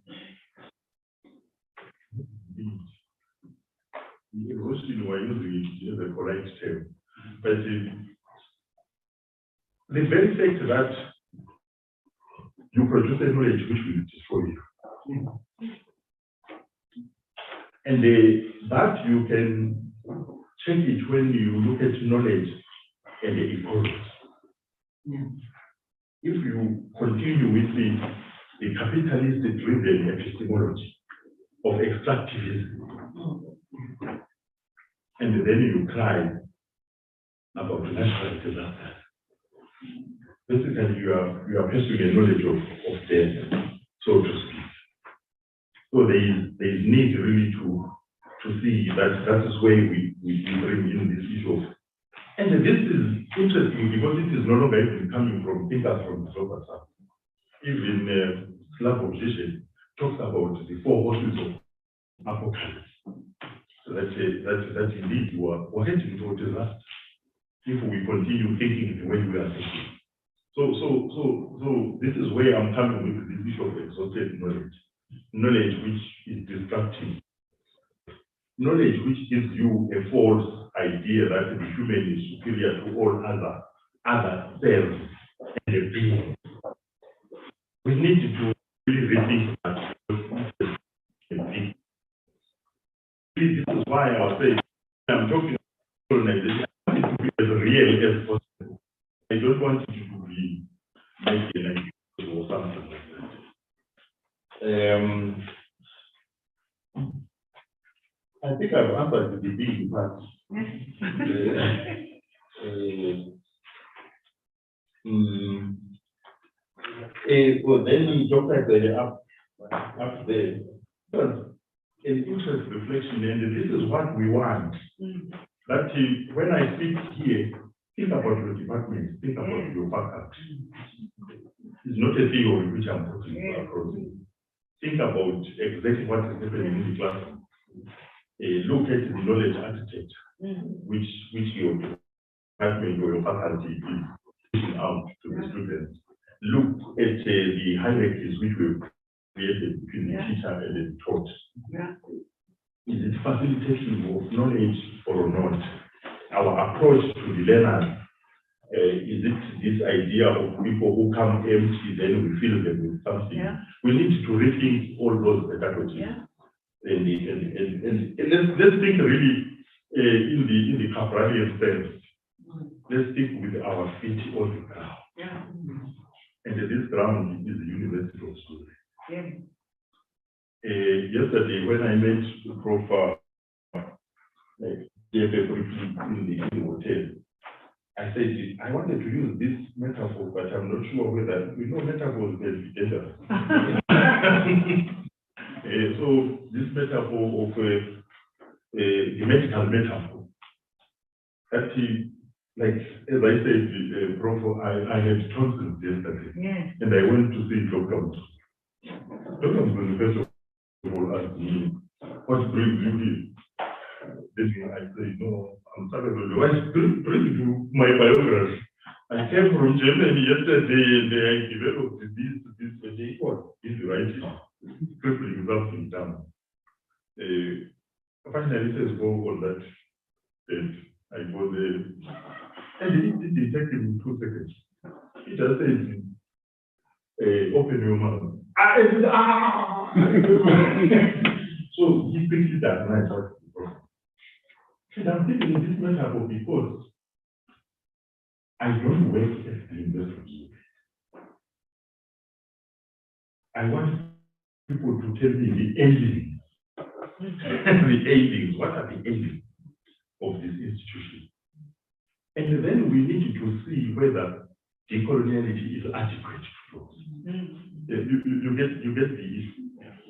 C: The exhaustion we're using it as a correct term. But the very fact that you produce a knowledge which will destroy you. And that you can check it when you look at knowledge and the economy. If you continue with the capitalist-driven epistemology of extractivism, and then you cry about natural disasters, basically you are pursuing a knowledge of death, so to speak. So there is need really to see that is where we bring in this issue of. And this is interesting because it is no longer even coming from thinkers from the global south. Even Slavoj Žižek talks about the four horses of apocalypse. So that indeed we are heading to a disaster if we continue thinking the way we are thinking. So this is where I'm coming with this issue of exhausted knowledge which is destructive. Knowledge which gives you a false idea that the human is superior to all other cells and the beings. We need to really rethink that. This is why I was saying, I'm talking about colonization, I want it to be as real as possible. I don't want it to be like or something like that. I think I've answered the big part. Well, then we talk like up there. But an interest reflection, and this is what we want. That when I speak here, think about your department, think about your faculty. It's not a theory which I'm putting across. Think about exactly what is happening in the classroom. Look at the knowledge architecture, which your department or your faculty is pushing out to the students. Look at the hierarchies which we've created between the teacher and the taught. Is it facilitation of knowledge or not? Our approach to the learners, is it this idea of people who come empty, then we fill them with something? We need to rethink all those pedagogies. And let's think really in the Cabralian sense. Let's think with our feet on the ground. And this ground is the University of Surrey. Yesterday, when I met Prof. in the hotel, I said, I wanted to use this metaphor, but I'm not sure whether we know metaphors can be dangerous. So this metaphor of the medical metaphor, that like as I said, Prof, I had tonsils yesterday, and I went to see Dr. Dr. was the first of all asked me, what brings you here? Then I said, no, I'm sorry, what brings you my biography? I came from Germany yesterday, and I developed this particular writing, crippling something down. Finally, says go on that, and I go there.
E: And he did detect him in 2 seconds. He just said, open your mouth. So he picked it up and I thought, and I'm thinking this matter because I don't work at the university. I want people to tell me the endings. The endings. What are the endings of this institution? And then we need to see whether decoloniality is adequate to us. You get the issue.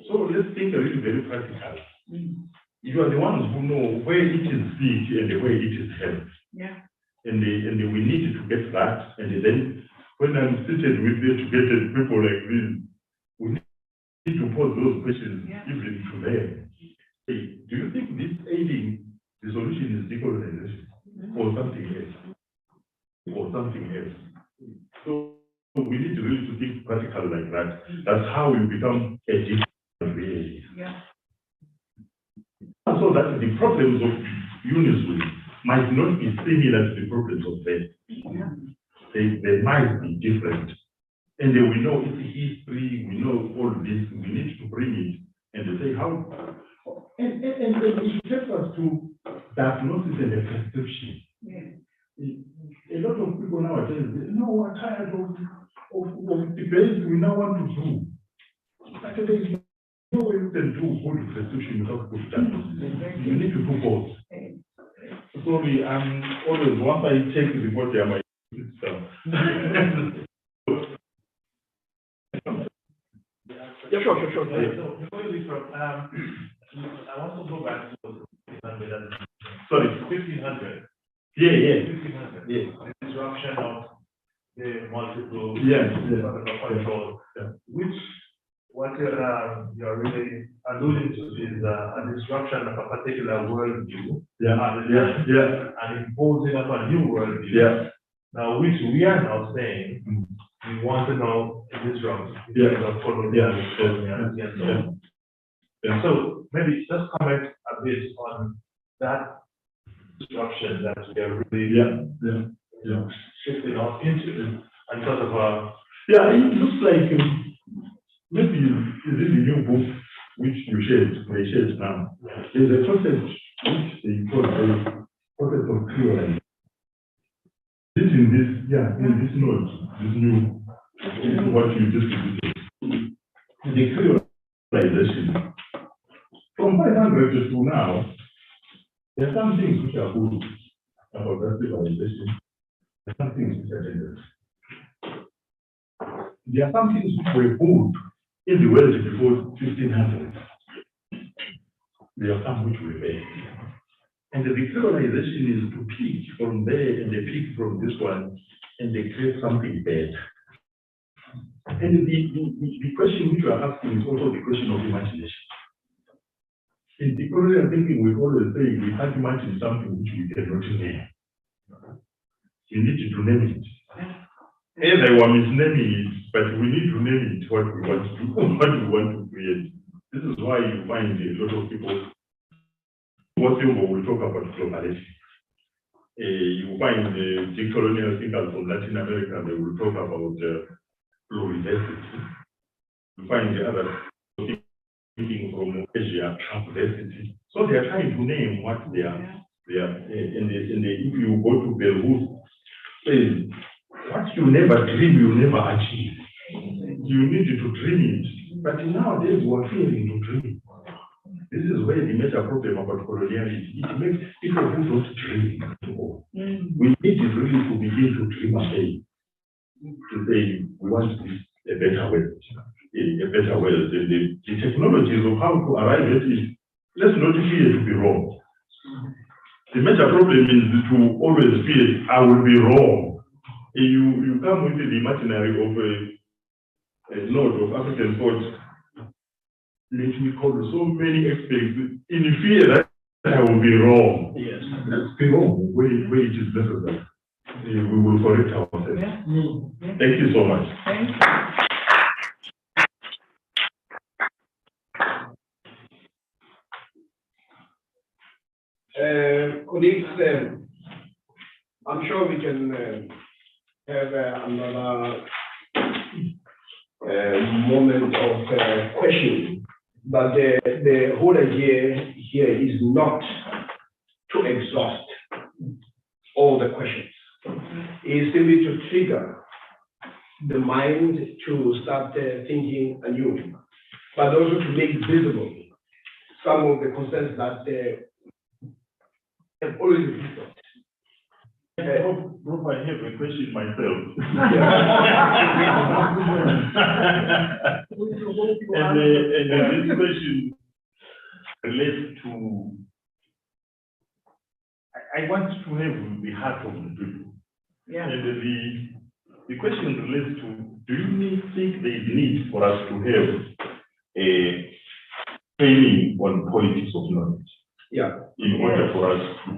E: So let's think a little very practical. You are the ones who know where it is sick and where it is health.
A: Yeah.
E: And we need to get that. And then when I'm seated with educated people like this, we need to pose those questions even to them. Hey, do you think this aiding the solution is decolonization or something else? Or something else? So we need to really to think practical like that. That's how we become a reality.
A: Yeah.
E: So that the problems of UNISWI might not be similar to the problems of faith.
A: Yeah.
E: They might be different. And then we know its history, we know all this, we need to bring it and say how. And it helps us to diagnosis and a prescription.
A: Yeah.
E: A lot of people nowadays, no, we're tired of debates we now want to do. But there is no way you can do good prescription without good diagnosis. You need to do both. Sorry, I'm always, once I check the report, I might stuff.
D: Yeah, sure.
G: So, before you leave, I want to go back to 1500.
E: Sorry,
G: 1500.
E: yeah.
G: 1500.
E: Yeah.
G: The disruption of the multiple control, which what you're really alluding to is a disruption of a particular worldview. And imposing upon a new worldview.
E: Yeah.
G: Now, which we are now saying we want to know disrupt because of coloniality and so on. So maybe just comment a bit on that disruption that we are really shifting off into and sort of
E: it looks like maybe is it the new book which you shared now. There's a concept which they call the concept of creolization. This in this note, this new what you just did. The creolization. From 500 to now, there are some things which are good about that creolization. There are some things which are dangerous. There are some things which were good in the world before 1500. There are some which were bad. And the decolonization is to pick from there and they pick from this one and they create something bad. And the question which you are asking is also the question of imagination. In decolonial thinking, we always say we can't imagine something which we cannot name. We need to name it. Either we are misnaming it, but we need to name it what we want to do, what we want to create. This is why you find a lot of people. What we talk about globality. You find the decolonial thinkers from Latin America, they will talk about plurality. You find the other thinking from Asia, transversity. So they are trying to name what they are. If you go to Beirut, what you never dream, you never achieve. You need to dream it. But nowadays, we are failing to dream. This is where the major problem about coloniality. It makes people who don't dream anymore. We need really to begin to dream again. To say we want this a better world. A better world. The technologies of how to arrive at it, let's not fear to be wrong. The major problem is to always fear I will be wrong. You come with the imaginary of a node of African thought. Let me call so many experts in fear that I will be wrong.
G: yes.
E: Let's be wrong where it is necessary. We will correct ourselves. Thank you so much.
A: Thank you.
D: Colleagues, I'm sure we can have another moment of questioning, but the whole idea here is not to exhaust all the questions. It's simply to trigger the mind to start thinking anew, but also to make visible some of the concerns that have always existed.
C: Prof, I have a question myself. and this question relates to, I want to have the heart of the people.
A: Yeah.
C: And the question relates to, do you think there is need for us to have a training on politics of knowledge?
D: Yeah.
C: In order for us to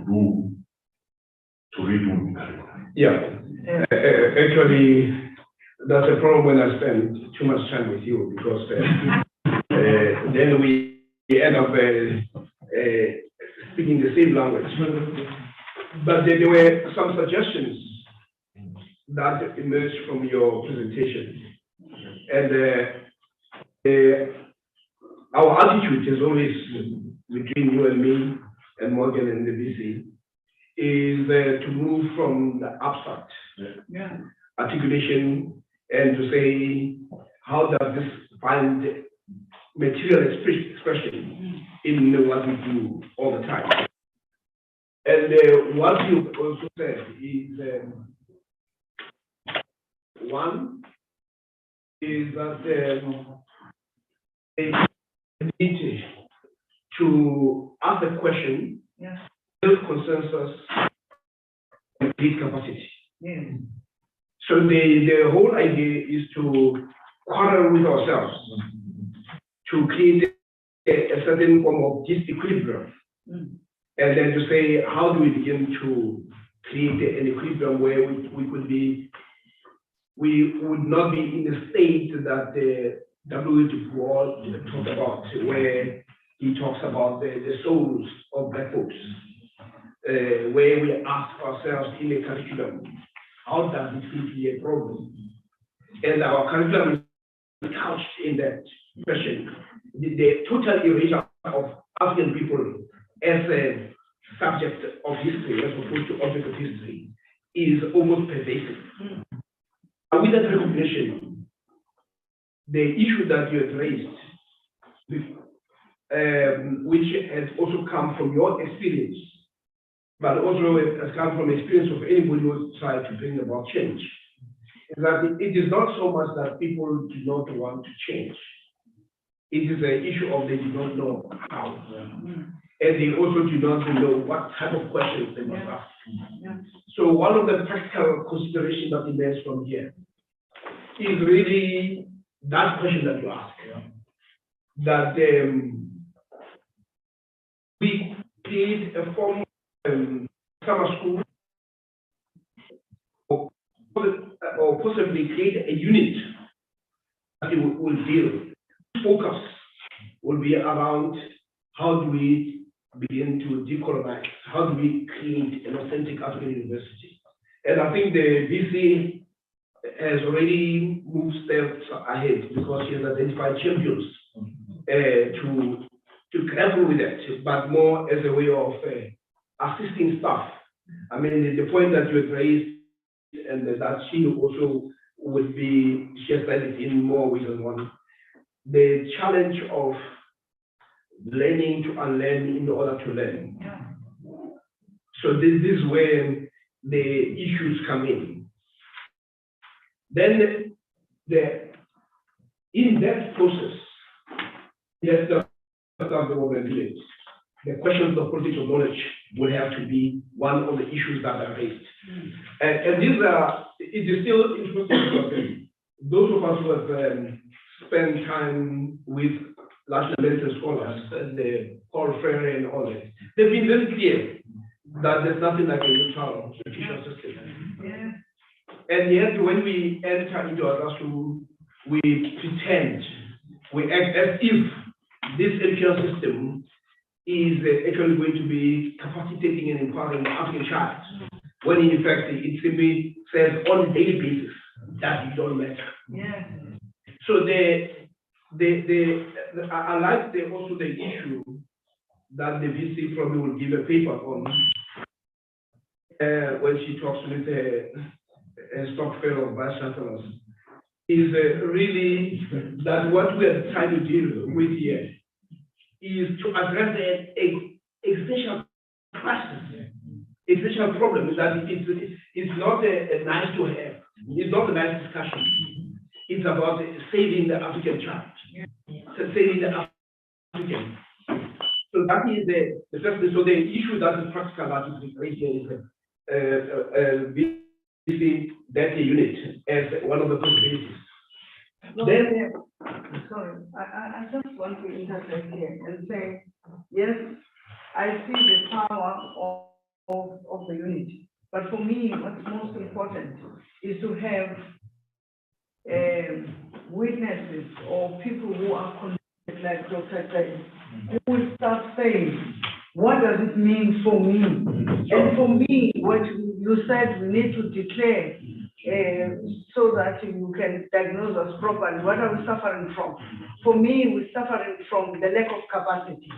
C: redo the curriculum.
D: Yeah. Actually, that's a problem when I spend too much time with you, because then we end up speaking the same language. But there were some suggestions that emerged from your presentation. And our attitude is always, between you and me and Morgan and the BC, is to move from the abstract articulation and to say, how does this find material expression in what we do all the time? And what you also said is, one is that they need to ask the question, build consensus, and create capacity. So the whole idea is to quarrel with ourselves, to create a certain form of disequilibrium, and then to say, how do we begin to create an equilibrium where we would not be in the state that W. Du Bois talked about, where he talks about the souls of Black folks, where we ask ourselves in a curriculum, how does it fit to be a problem? And our curriculum is couched in that question. The total erasure of African people as a subject of history, as opposed to object of history, is almost pervasive. And with that recognition, the issue that you have raised, which has also come from your experience, but also has come from experience of anybody who tries to bring about change, is that it is not so much that people do not want to change. It is an issue of they do not know how. And they also do not know what type of questions they must ask. So one of the practical considerations that emerges from here is really that question that you ask. That we create a form of summer school, or possibly create a unit that will deal. Focus will be around how do we begin to decolonize, how do we create an authentic African university. And I think the VC has already moved steps ahead because she has identified champions to grapple with that, but more as a way of assisting staff. I mean, the point that you had raised, and that she also would be, she has said it in more ways than one, the challenge of learning to unlearn in order to learn. So this is where the issues come in. Then in that process, yes, the questions of politics of knowledge will have to be one of the issues that are raised. And these are, it is still interesting because those of us who have spent time with Latin American scholars and the Paul Freire and all that, they've been very clear that there's nothing like a neutral institutional system. And yet, when we enter into a classroom, we pretend, we act as if this educational system is actually going to be capacitating and empowering the African child. when in fact it simply says on a daily basis that you don't matter.
A: Yeah.
D: So I like also the issue that the VC probably will give a paper on when she talks with a stock fellow vice chancellors, is really that what we are trying to deal with here is to address the existential crisis, existential problem, is that it's not a nice to have, it's not a nice discussion. It's about saving the African child, saving the African. So that is the first. So the issue that is practical that is right here is VC data unit as one of the possibilities.
A: No,
D: Then,
A: sorry, I just want to interject here and say, yes, I see the power of the unity. But for me, what's most important is to have witnesses or people who are connected, like Dr. said, who will start saying, what does it mean for me? And for me, what you said, we need to declare so that you can diagnose us properly. What are we suffering from? For me, we're suffering from the lack of capacity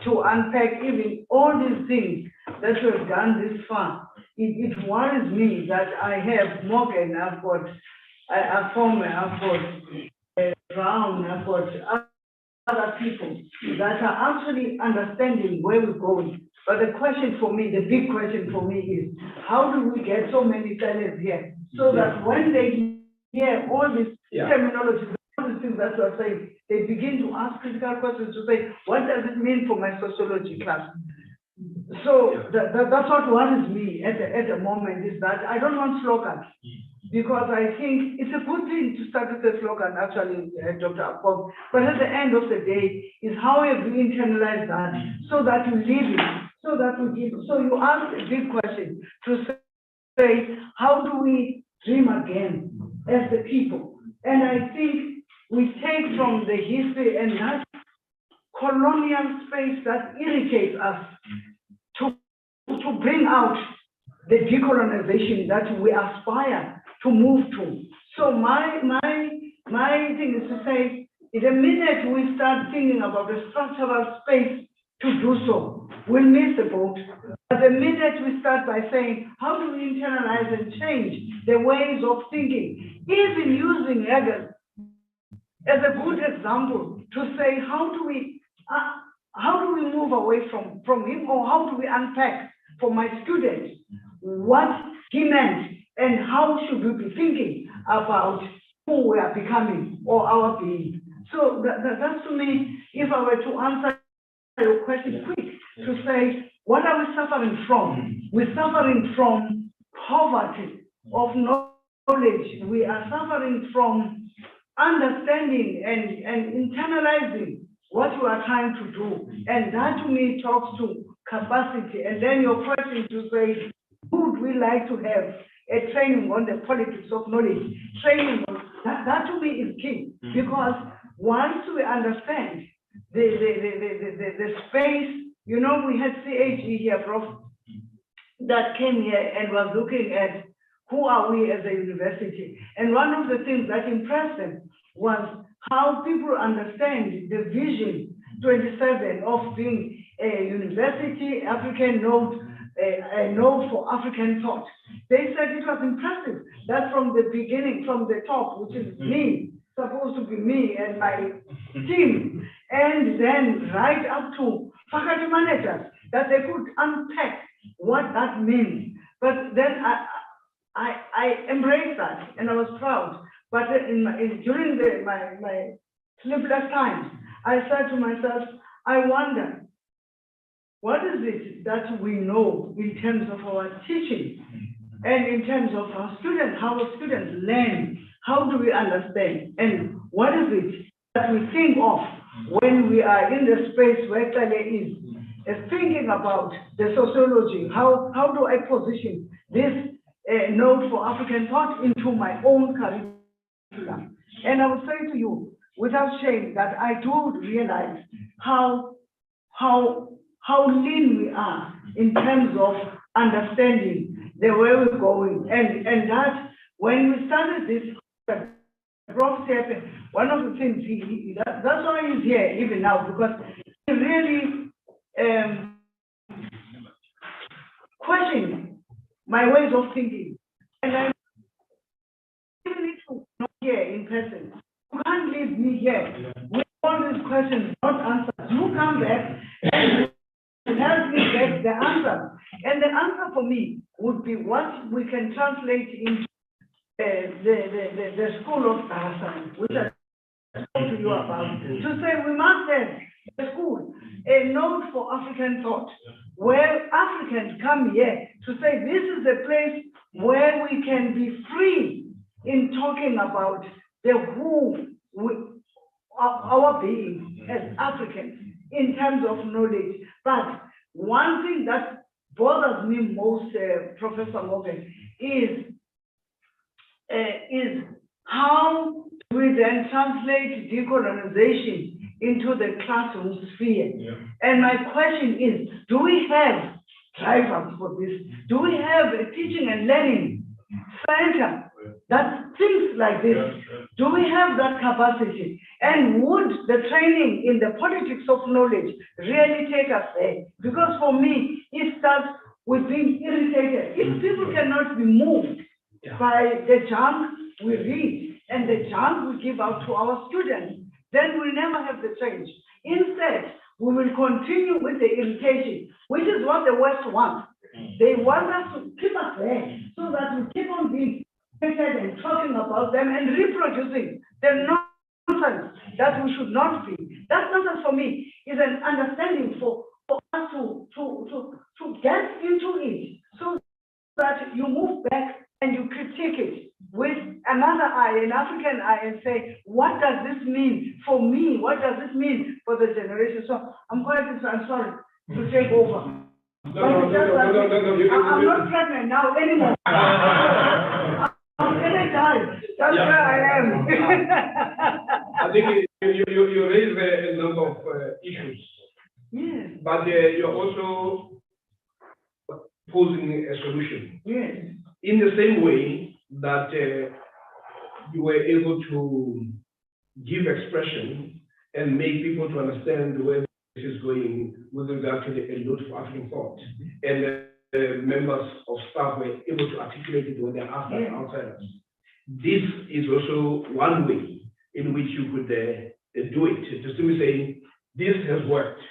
A: to unpack even all these things that we have done this far. It worries me that I have Morgan, I've got Afome, I've got Brown, I've got other people that are actually understanding where we're going. But the question for me, the big question for me is, how do we get so many talents here so that when they hear all this terminology, all these things that we're saying, they begin to ask critical questions to say, what does it mean for my sociology class? So that's what worries me at the moment, is that I don't want slogans, because I think it's a good thing to start with a slogan, actually, Dr. Apom, but at the end of the day, is how have we internalized that so that you live it, so that we give. So you ask a big question to say, how do we dream again as the people? And I think we take from the history and that colonial space that irritates us to bring out the decolonization that we aspire to move to. So my thing is to say, the minute we start thinking about the structural space to do so, we'll miss the boat. But the minute we start by saying, how do we internalize and change the ways of thinking, even using Hegel as a good example to say, how do we move away from him, or how do we unpack for my students what he meant and how should we be thinking about who we are becoming or our being? So that's to me, if I were to answer your question quick, to say, what are we suffering from? We're suffering from poverty of knowledge. We are suffering from understanding and internalizing what you are trying to do. And that to me talks to capacity. And then your question to say, would we like to have a training on the politics of knowledge? Training, that to me is key, because once we understand the space, you know, we had CHE here, Prof, that came here and was looking at who are we as a university. And one of the things that impressed them was how people understand the vision 27 of being a university, African node, a node for African thought. They said it was impressive that from the beginning, from the top, which is me, supposed to be me and my team, and then right up to faculty managers, that they could unpack what that means. But then I embraced that and I was proud. But during my sleepless times, I said to myself, I wonder, what is it that we know in terms of our teaching and in terms of our students, how our students learn, how do we understand, and what is it that we think of when we are in the space where Kale is thinking about the sociology, how do I position this node for African thought into my own curriculum? And I will say to you, without shame, that I do realize how lean we are in terms of understanding the way we're going. And that, when we started this, Prof said, one of the things, that's why he's here even now, because he really questioned my ways of thinking. And I even if you're not here in person, you can't leave me here with all these questions not answered. You come back and help me get the answer. And the answer for me would be what we can translate into the school of Bahasa, which I spoke to you about, to say we must have a school, a node for African thought, where Africans come here to say this is a place where we can be free in talking about the who our being as Africans in terms of knowledge. But one thing that bothers me most, Professor Morgan, is how we then translate decolonization into the classroom sphere. Yeah. And my question is, do we have drivers for this? Do we have a teaching and learning center that thinks like this? Do we have that capacity? And would the training in the politics of knowledge really take us there? Because for me, it starts with being irritated. If people cannot be moved by the junk we read and the junk we give out to our students, then we'll never have the change. Instead, we will continue with the irritation, which is what the West wants. They want us to keep us there so that we keep on being hated and talking about them and reproducing the nonsense that we should not be. That nonsense for me is an understanding for us to get into it so that you move back and you critique it with another eye, an African eye, and say, what does this mean for me? What does this mean for the generation? So I'm sorry to take over. I'm not pregnant now anymore. I'm energized. That's where I am.
D: I think you raise a number of issues.
A: Yes.
D: But you're also posing a solution.
A: Yes.
D: In the same way that you were able to give expression and make people to understand where this is going with regard to the note for African thought, and members of staff were able to articulate it when they're asked as outsiders. This is also one way in which you could do it, to simply say, this has worked,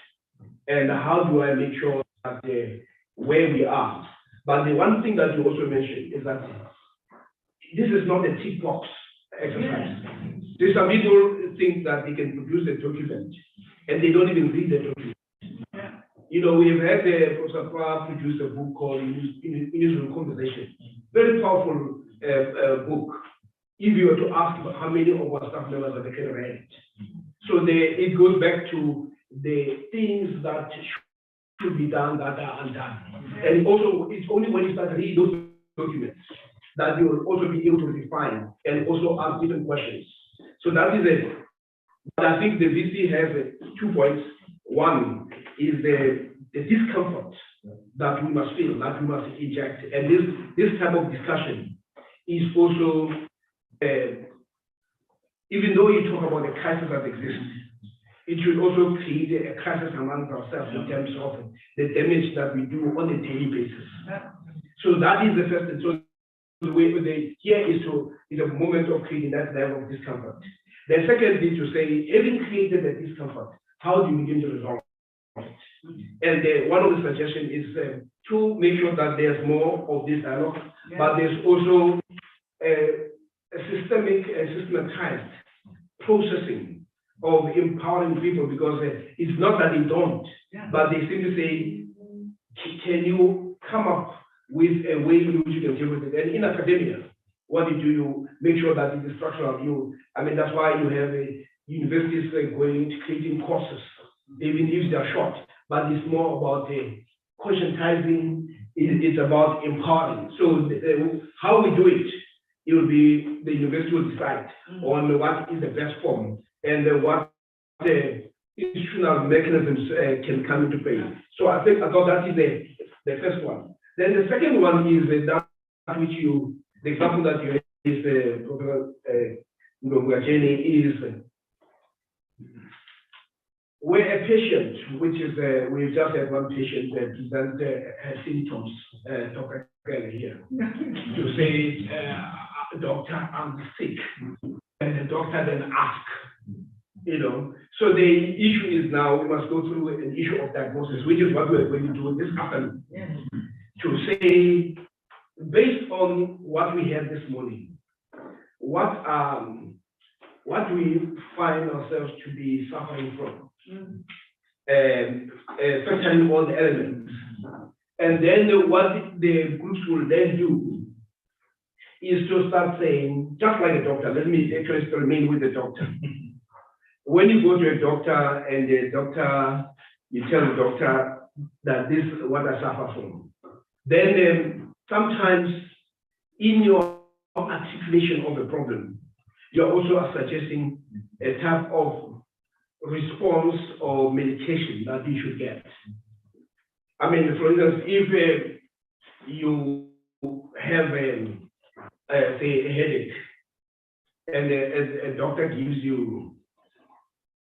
D: and how do I make sure that where we are. But the one thing that you also mentioned is that this is not a tick box exercise. There's some people think that they can produce a document and they don't even read the document. You know, we've had Professor Kwa produce a book called Unusual Conversation. Very powerful book. If you were to ask how many of our staff members have actually read it. So it goes back to the things that should be done that are undone. And also, it's only when you start reading those documents that you will also be able to refine and also ask different questions. So that is it. But I think the VC has 2 points. One is the discomfort that we must feel, that we must inject. And this type of discussion is also, even though you talk about the crisis that exists, it should also create a crisis among ourselves in terms of the damage that we do on a daily basis. So that is the first thing. So the way here is a moment of creating that level of discomfort. The second thing to say, having created the discomfort, how do you begin to resolve it? And one of the suggestions is to make sure that there's more of this dialogue, but there's also a systematized processing of empowering people, because it's not that they don't, but they simply say, can you come up with a way in which you can deal with it? And in academia, what you make sure that it is structural. That's why you have universities going creating courses, even if they are short, but it's more about conscientizing, it's about empowering. So how we do it, it will be the university will decide on what is the best form and what the institutional mechanisms can come into play. So I thought that is the first one. Then the second one is that which the example that you raised, Professor Ngongwacheni, is where a patient, which is, we just had one patient that present her symptoms, Dr. Kelly here, to say, doctor, I'm sick. And the doctor then asks, so the issue is now we must go through an issue of diagnosis, which is what we're going to do this afternoon. To say, based on what we had this morning, what we find ourselves to be suffering from, especially all the elements. And then what the groups will then do is to start saying, just like a doctor, let me actually experiment with the doctor. When you go to a doctor and the doctor, you tell the doctor that this is what I suffer from. Then sometimes in your articulation of the problem, you're also suggesting a type of response or medication that you should get. I mean, for instance, if you have say a headache and a doctor gives you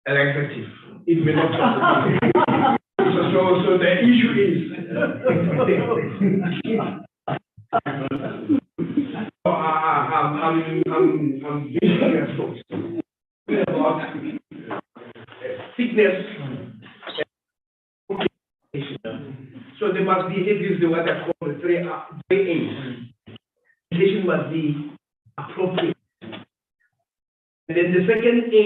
D: a laxative, it may not solve the problem. So the issue is I'm thinking about sickness. So there must be at least what I call the three A's. Medication must be appropriate. And then the second A,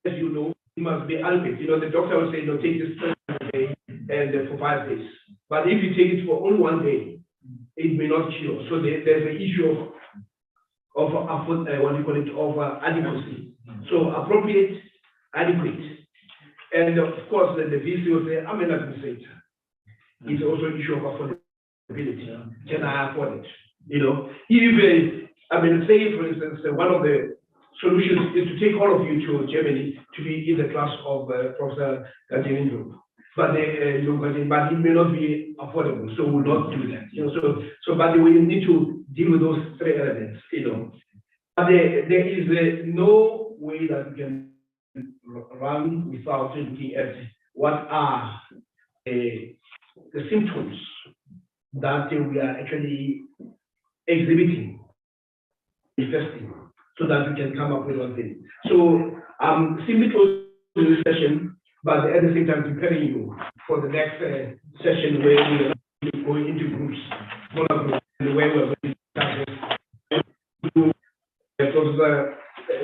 D: as you know, it must be adequate. The doctor will say, no, take this per day and for 5 days. But if you take it for only 1 day, it may not cure. So there's an issue of what you call it, of adequacy. So appropriate, adequate. And of course, the VC will say, I'm an administrator. It's also an issue of affordability. Can I afford it? If, say, for instance, one of the solutions is to take all of you to Germany to be in the class of Professor Gajendro. But it may not be affordable, so we'll not do that. But we need to deal with those three elements. But there is no way that we can run without looking at what are the symptoms that we are actually exhibiting, manifesting, so that we can come up with one thing. So simply closing this session, but at the same time preparing you for the next session where we are going into groups, smaller groups, and where we're going to start Professor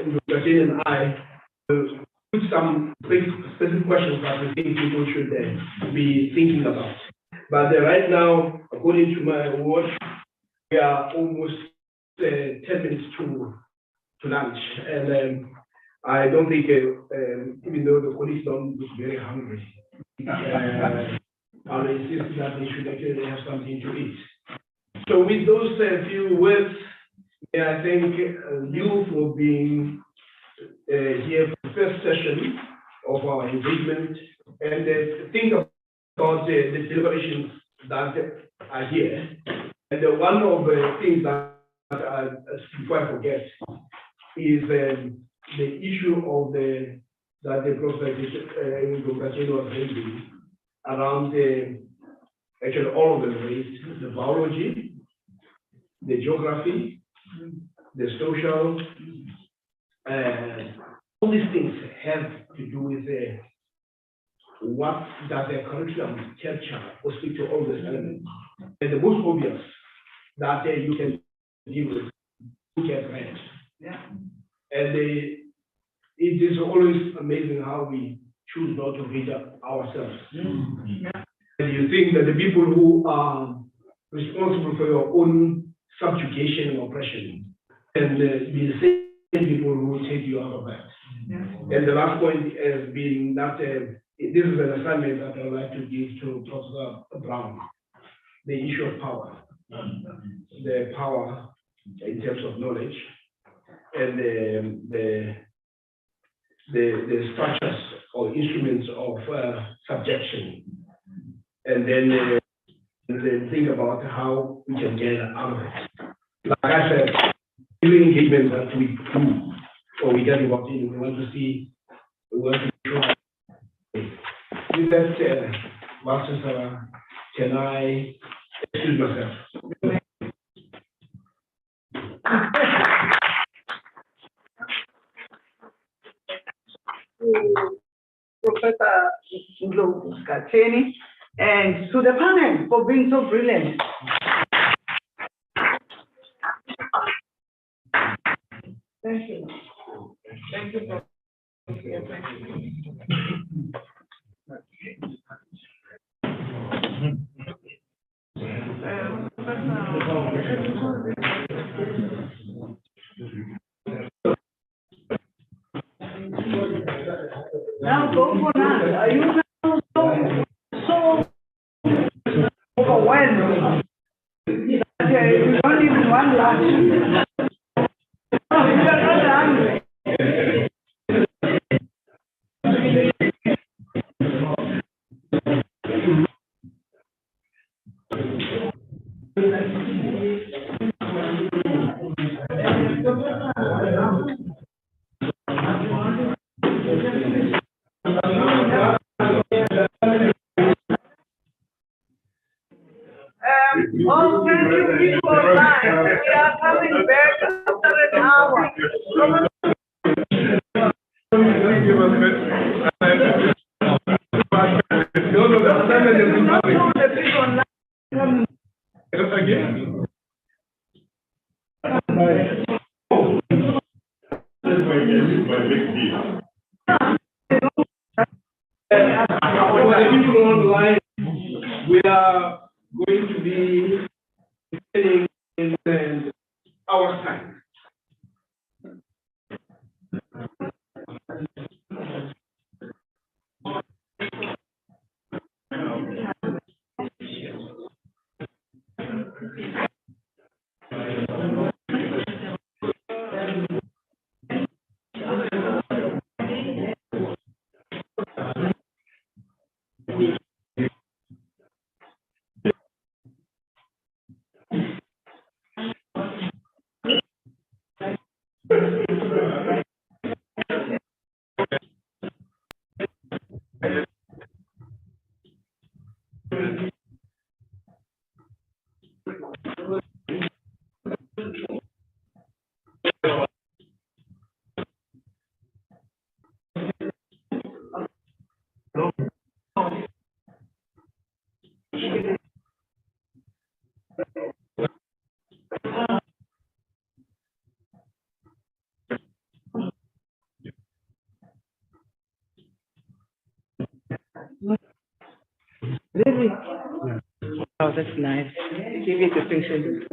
D: Ngongwacheni and I put some specific questions that we think people should be thinking about. But right now, according to my watch, we are almost 10 minutes to lunch. And I don't think, even though the colleagues don't look very hungry, I'll insist that they should actually have something to eat. So with those few words, I thank you for being here for the first session of our engagement, and think about the deliberations that are here. And one of the things that, before I forget, is the issue of that the Professor Ngongwacheni was raising around actually all of them raised: the biology, the geography, the social. All these things have to do with what does the curriculum capture or speak to all these elements. And the most obvious that you can deal with, you can read. And it is always amazing how we choose not to read ourselves. And you think that the people who are responsible for your own subjugation and oppression and be the same people who will take you out of that. And the last point has been that this is an assignment that I would like to give to Professor Brown, the issue of power, the power in terms of knowledge, and the structures or instruments of subjection, and then then think about how we can get out of it. Like I said, every engagement that we do or we get involved in, we want to see the work we try. With that said, Master, can I excuse myself?
A: Professor Skacheni, and to the panel for being so brilliant. Thank you. Thank you for now go for that. Are you now so overwhelmed that you don't even want lunch? No, you are not hungry. Oh, thank you people. We are coming back after an hour.
D: For the people online, we are going to be meeting in an hour's time.
A: Really? Oh, that's nice. Give it a picture.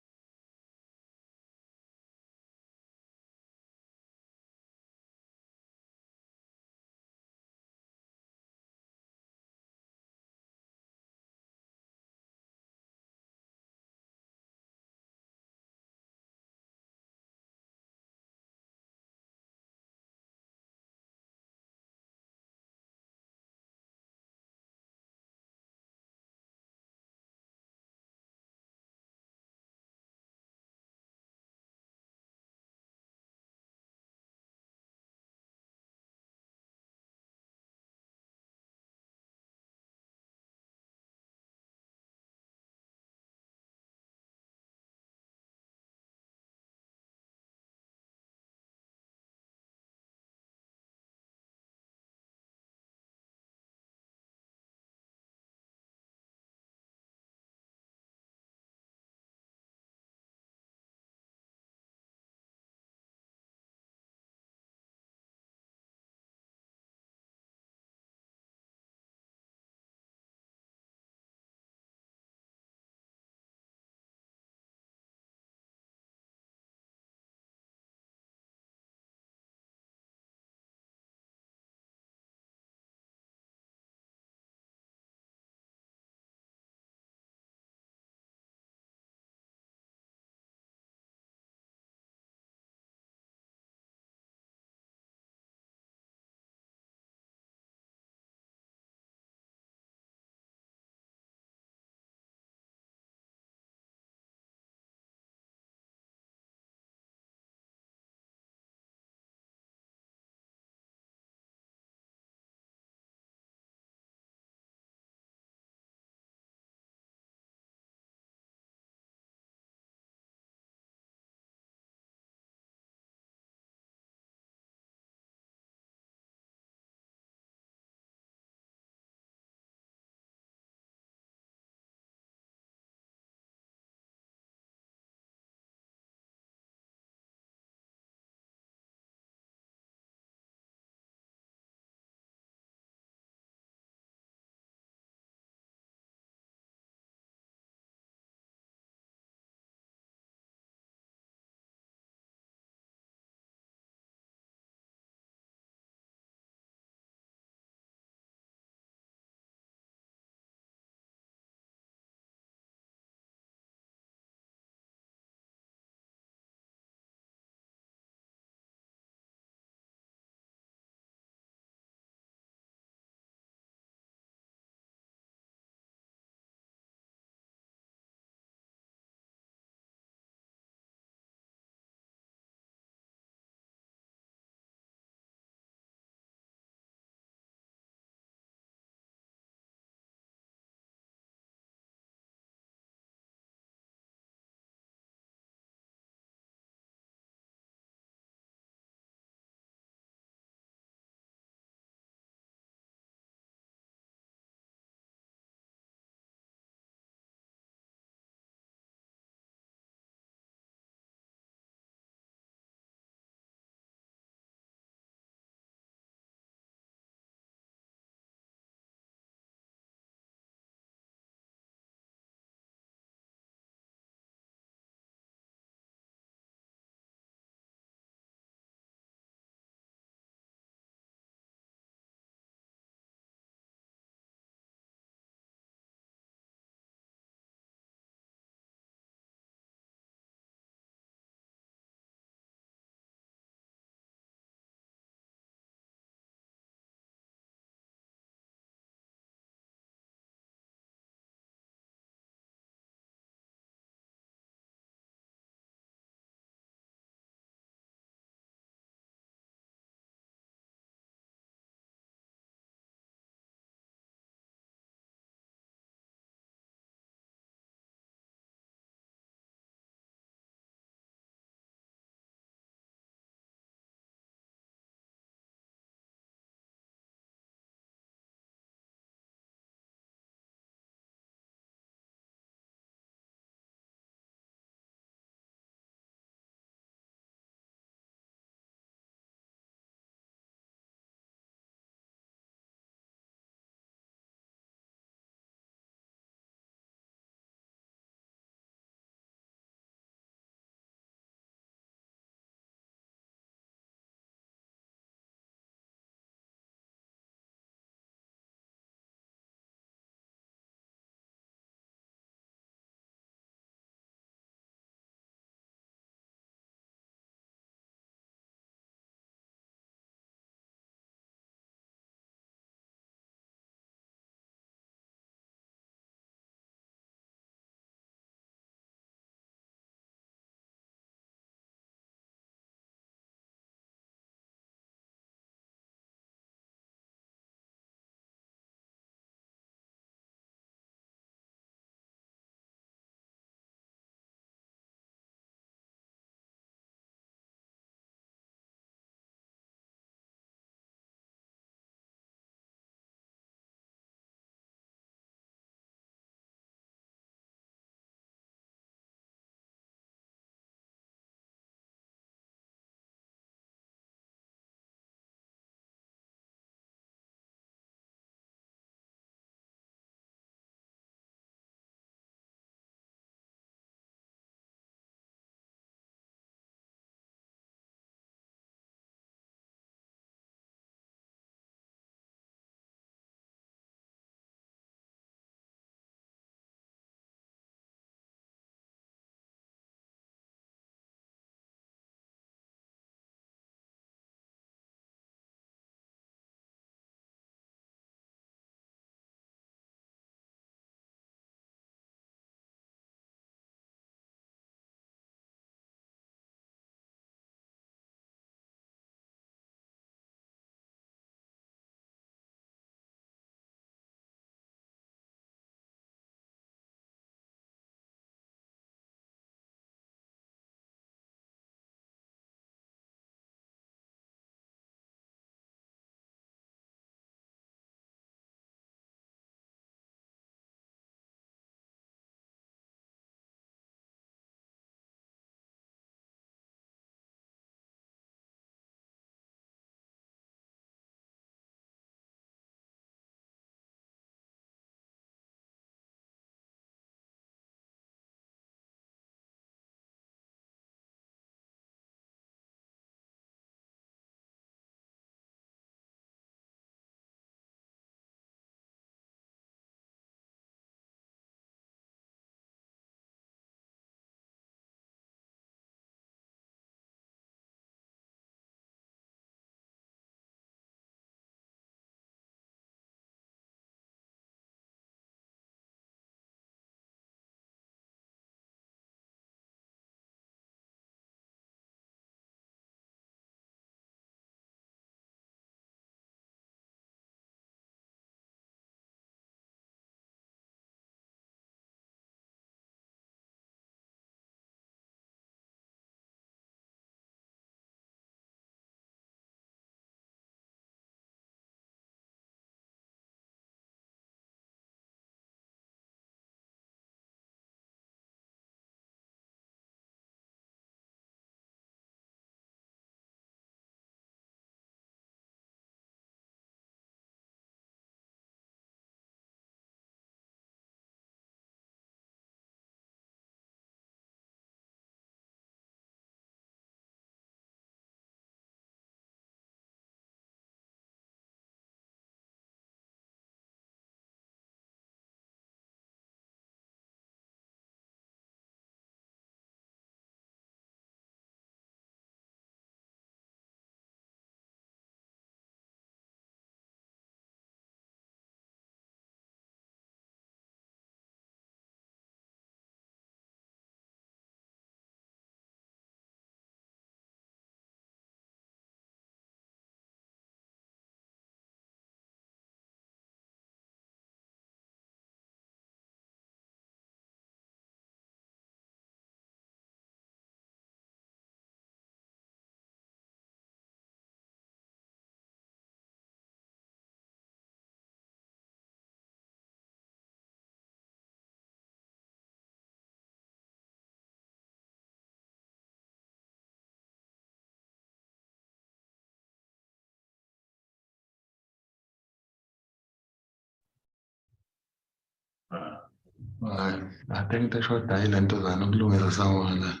H: I think the short island is an ukulungisa someone.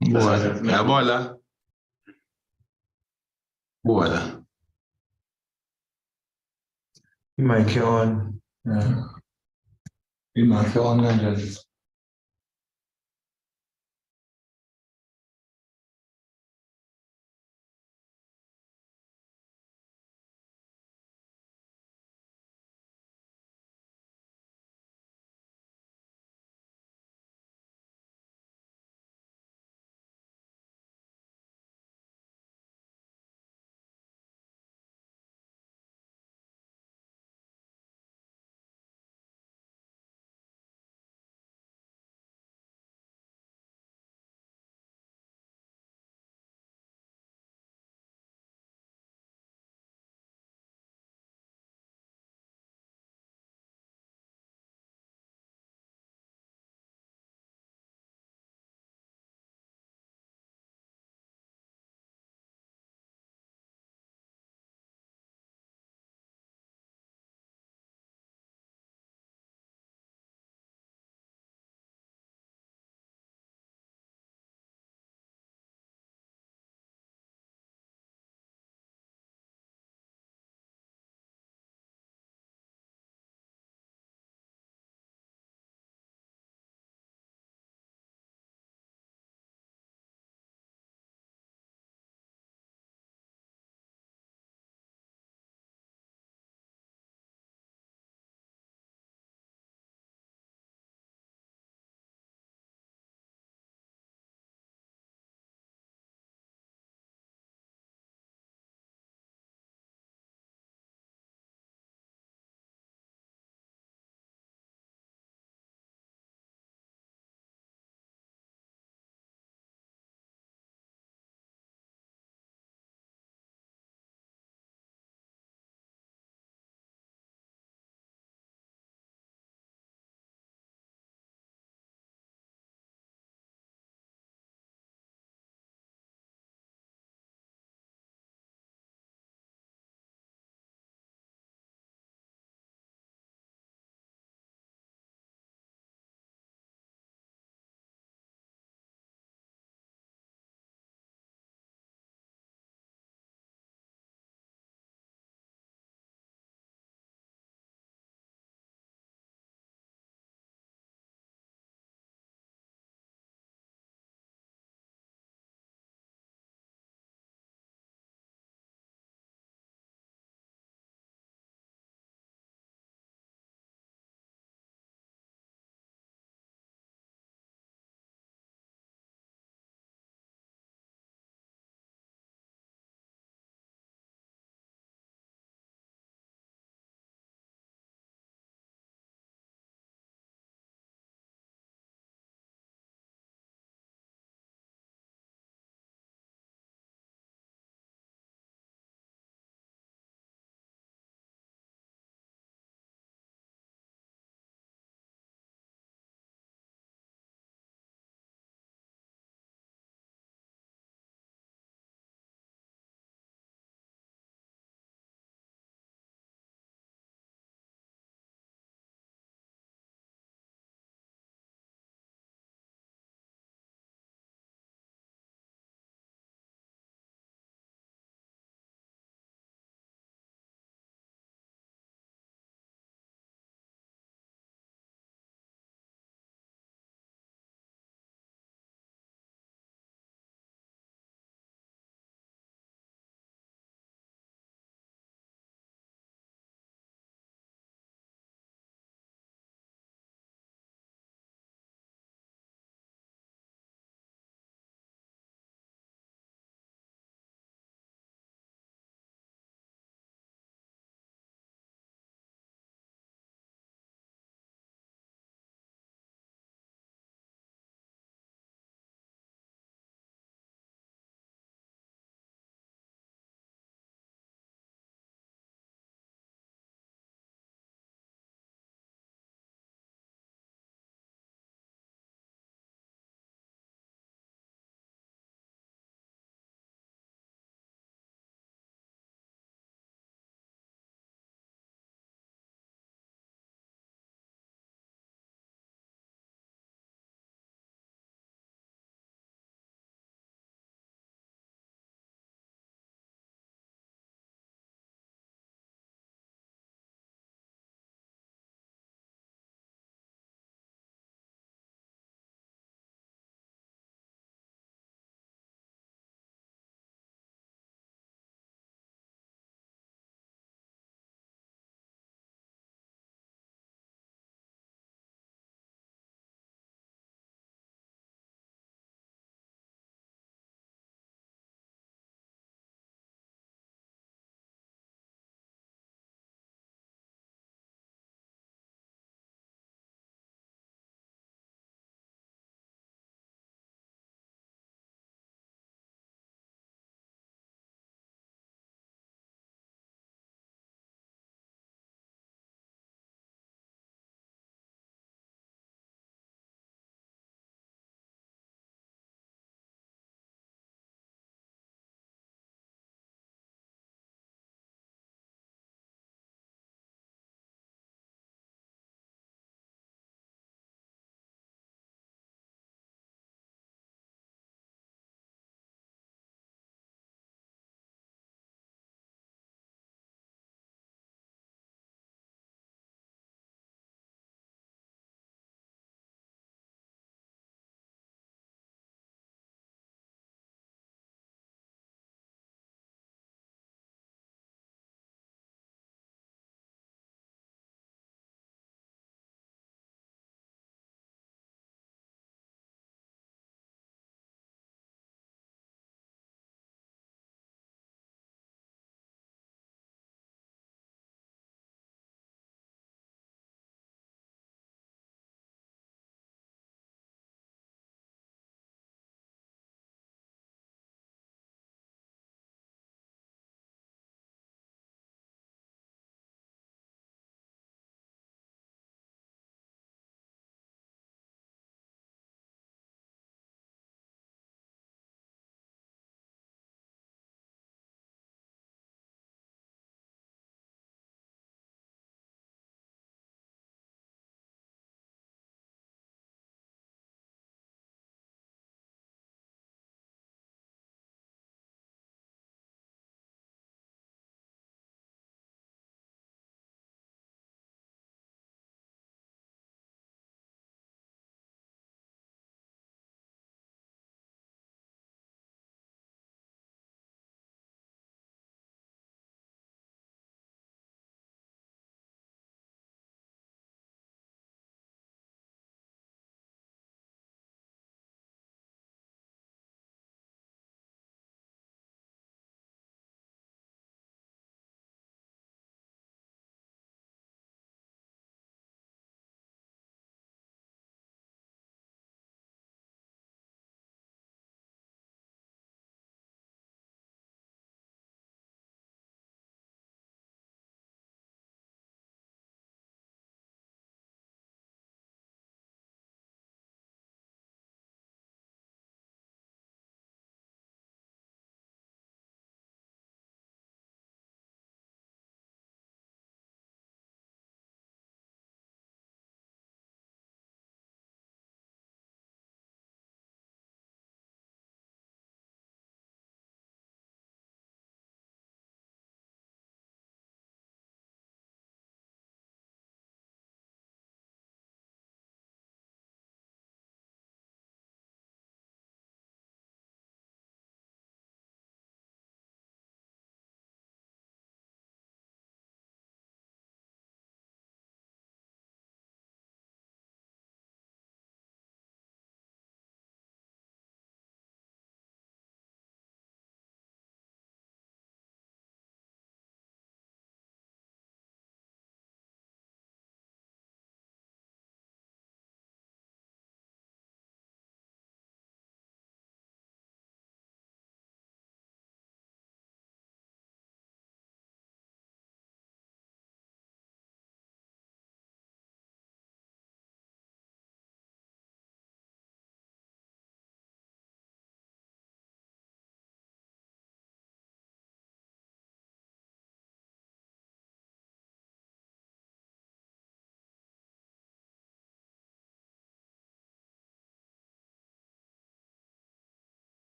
H: Bola. Bola.
I: Imakhe on.
H: Imakhe on kanje.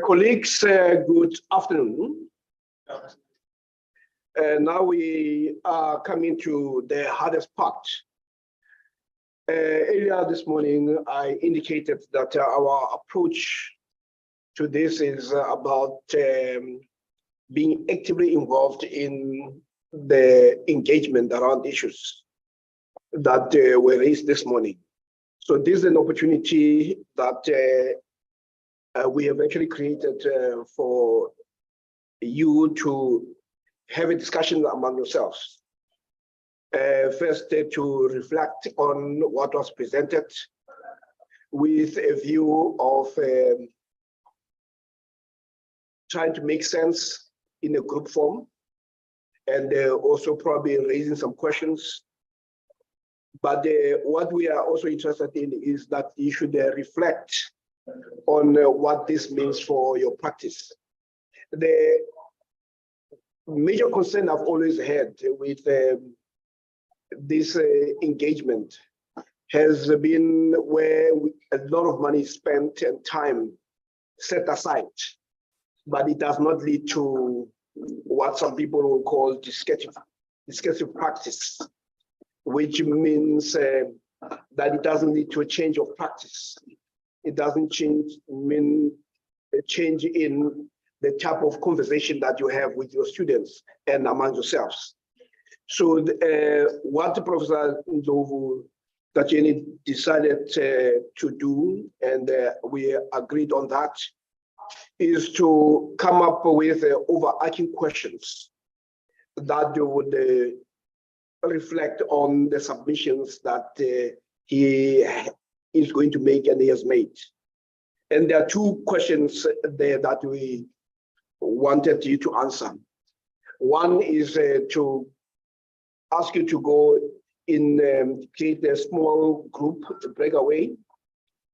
B: Colleagues, good afternoon. Now we are coming to the hardest part. Earlier this morning, I indicated that our approach to this is about being actively involved in the engagement around issues that were raised this morning. So this is an opportunity that we have actually created for you to have a discussion among yourselves. First, to reflect on what was presented with a view of trying to make sense in a group form, and also probably raising some questions. But what we are also interested in is that you should reflect on what this means for your practice. The major concern I've always had with this engagement has been where a lot of money is spent and time set aside, but it does not lead to what some people will call discursive practice, which means that it doesn't lead to a change of practice. It doesn't mean a change in the type of conversation that you have with your students and among yourselves. So what Professor Ndlovu Tacheni decided to do, and we agreed on that, is to come up with overarching questions that would reflect on the submissions that he is going to make and he has made. And there are two questions there that we wanted you to answer. One is to ask you to go in, create a small group breakaway,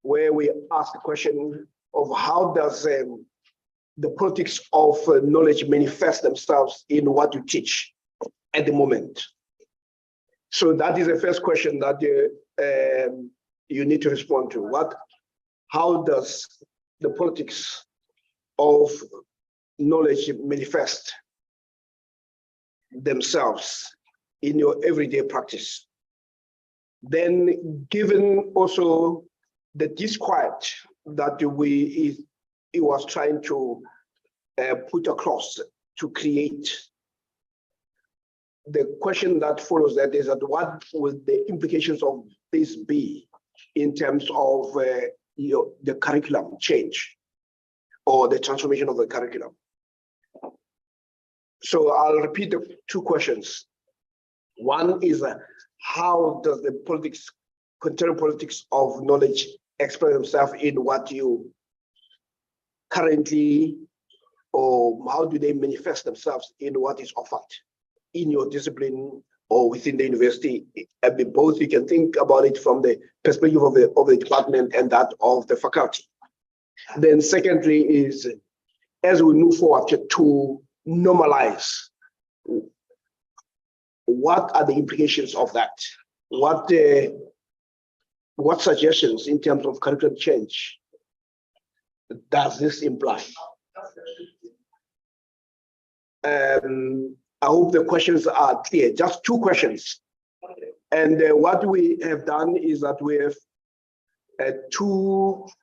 B: where we ask the question of how does the politics of knowledge manifest themselves in what you teach at the moment. So that is the first question that you need to respond to. How does the politics of knowledge manifest themselves in your everyday practice? Then, given also the disquiet that he was trying to put across to create, the question that follows that is that what would the implications of this be in terms of the curriculum change or the transformation of the curriculum? So I'll repeat the two questions. One is how does the contemporary politics of knowledge express themselves in what you currently, or how do they manifest themselves in what is offered in your discipline or within the university? I mean, both, you can think about it from the perspective of the department and that of the faculty. Then secondly is, as we move forward to normalize, what are the implications of that? What suggestions in terms of curriculum change does this imply? I hope the questions are clear. Just two questions. And what we have done is that we have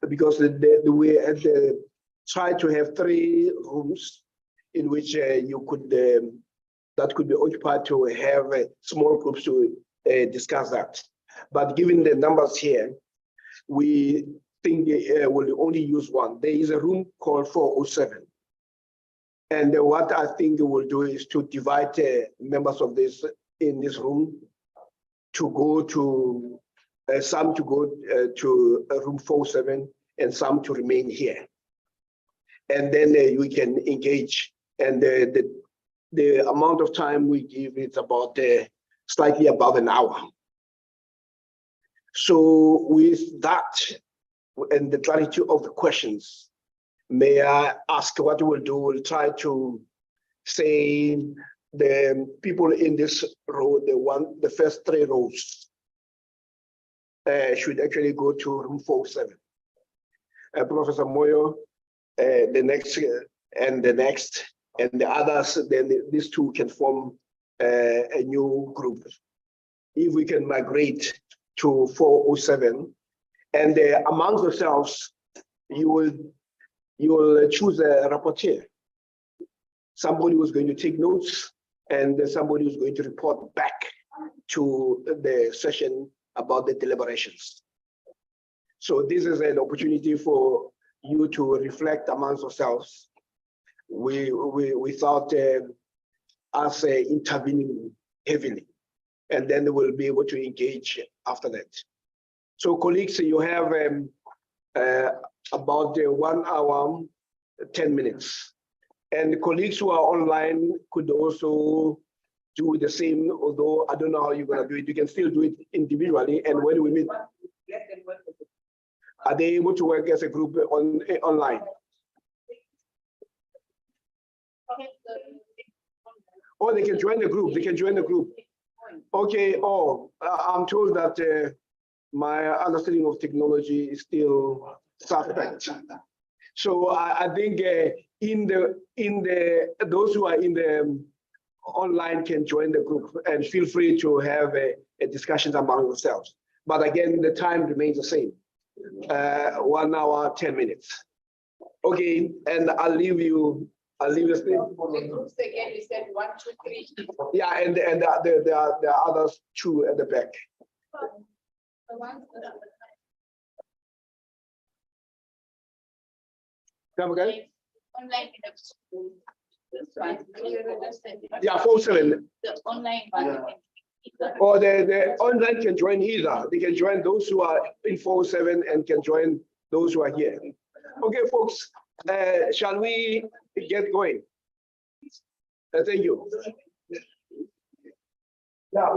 B: because we had tried to have 3 rooms in which you could, that could be occupied to have small groups to discuss that. But given the numbers here, we think we'll only use one. There is a room called 407. And what I think we'll do is to divide members of this in this room to go to, some to go to room 407 and some to remain here. And then we can engage. And the amount of time we give is about slightly above an hour. So with that and the clarity of the questions, may I ask what we'll do? We'll try to say the people in this row, the first 3 rows, should actually go to room 407. Professor Moyo, the next and the next, and the others, then these 2 can form a new group. If we can migrate to 407, and amongst yourselves, you will choose a rapporteur. Somebody who's going to take notes, and somebody who's going to report back to the session about the deliberations. So this is an opportunity for you to reflect amongst yourselves without us intervening heavily, and then we'll be able to engage after that. So colleagues, you have about 1 hour, 10 minutes. And colleagues who are online could also do the same, although I don't know how you're going to do it. You can still do it individually. And when we meet, are they able to work as a group online? Or they can join the group. They can join the group. Okay. Oh, I'm told that my understanding of technology is still suspect. So I think those who are in the online can join the group and feel free to have a discussion among yourselves. But again, the time remains the same, 1 hour, 10 minutes. Okay, and I'll leave you.
A: The groups again, you said 1, 2, 3.
B: Yeah, and there are others 2 at the back.
A: The ones that are
B: Come again?
A: online. This one.
B: Yeah, 407.
A: The online one.
B: Or the online can join either. They can join those who are in 407 and can join those who are here. Okay, folks, shall we get going? Thank you. Yeah.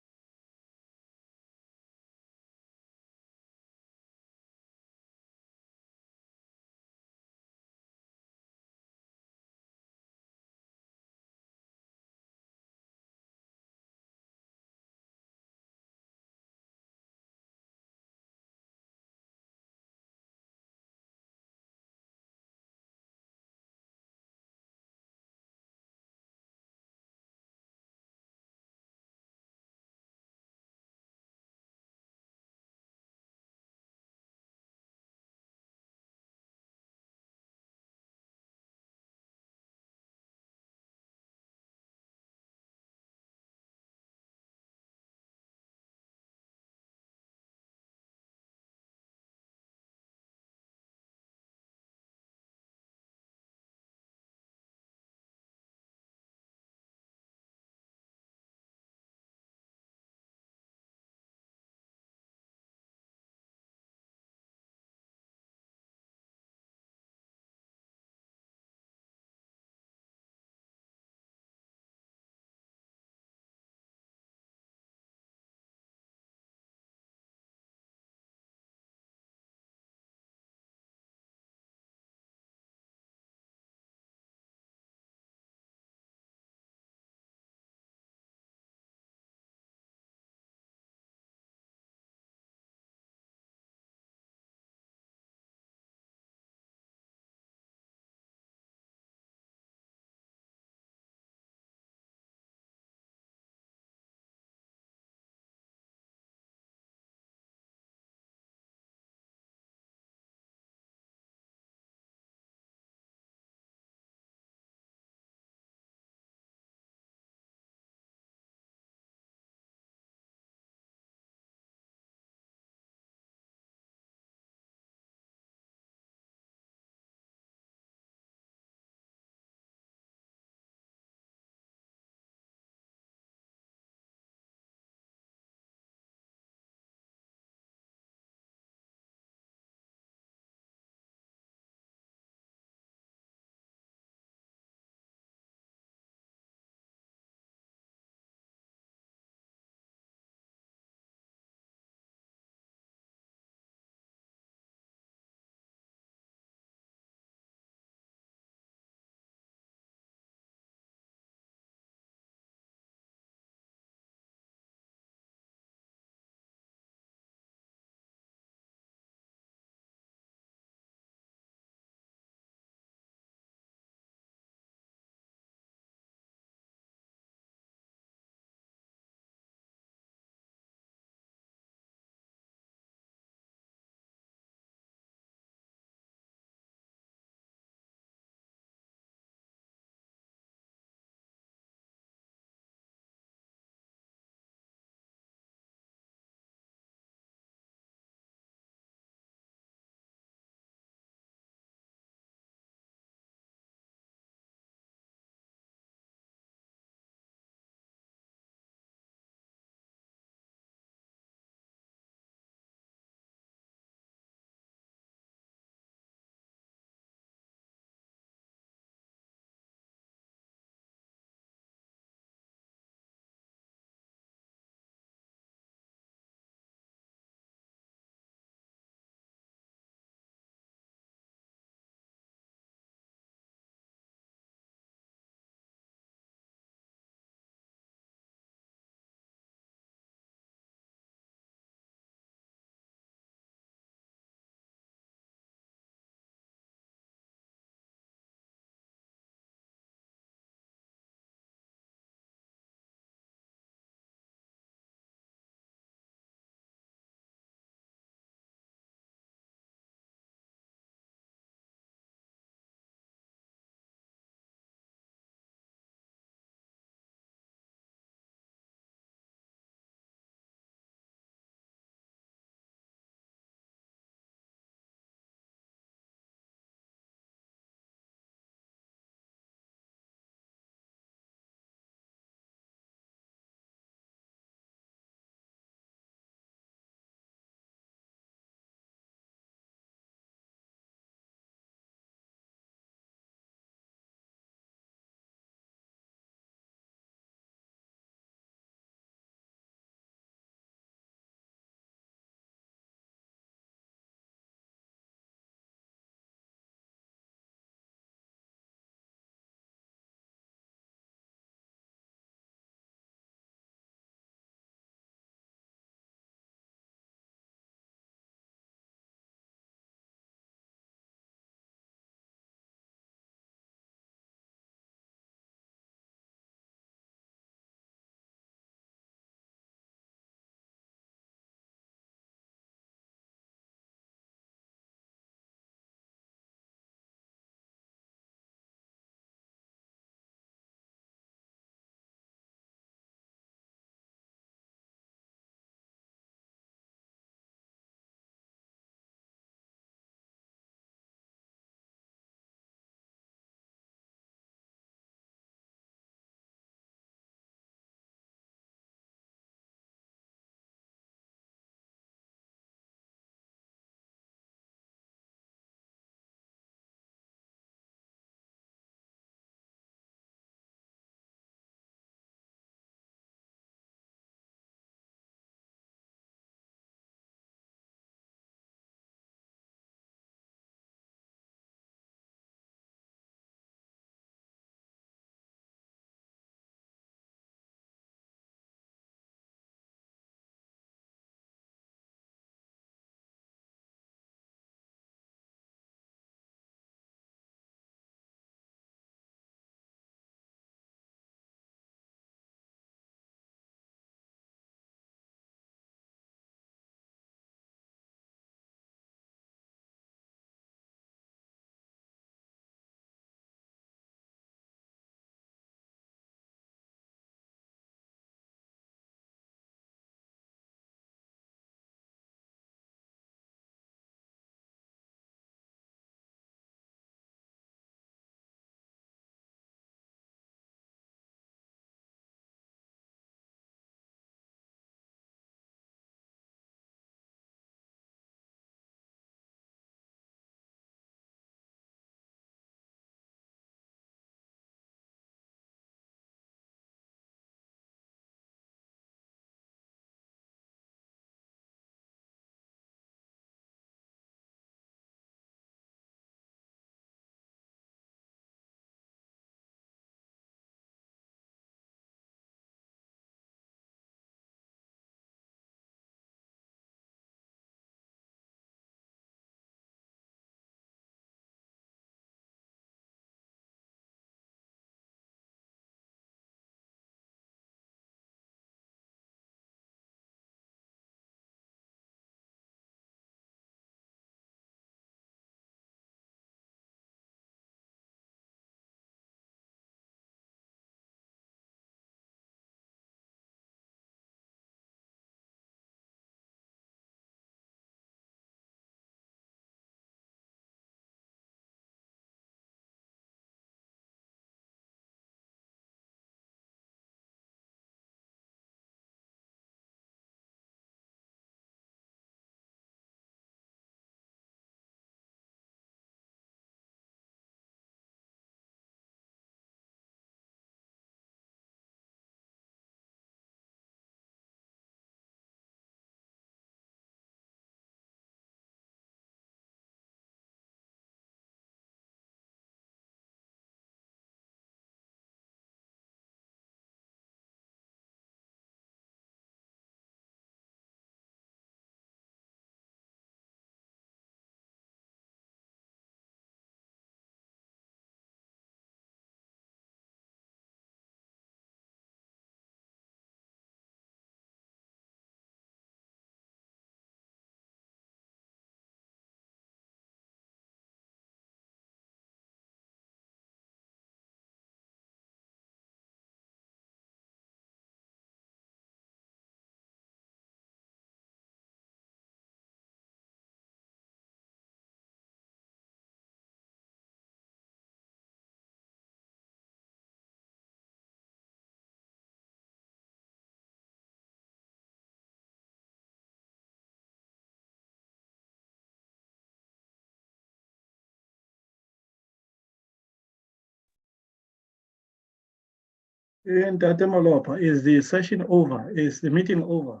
J: Ntate Malopa, is the session over? Is the meeting over?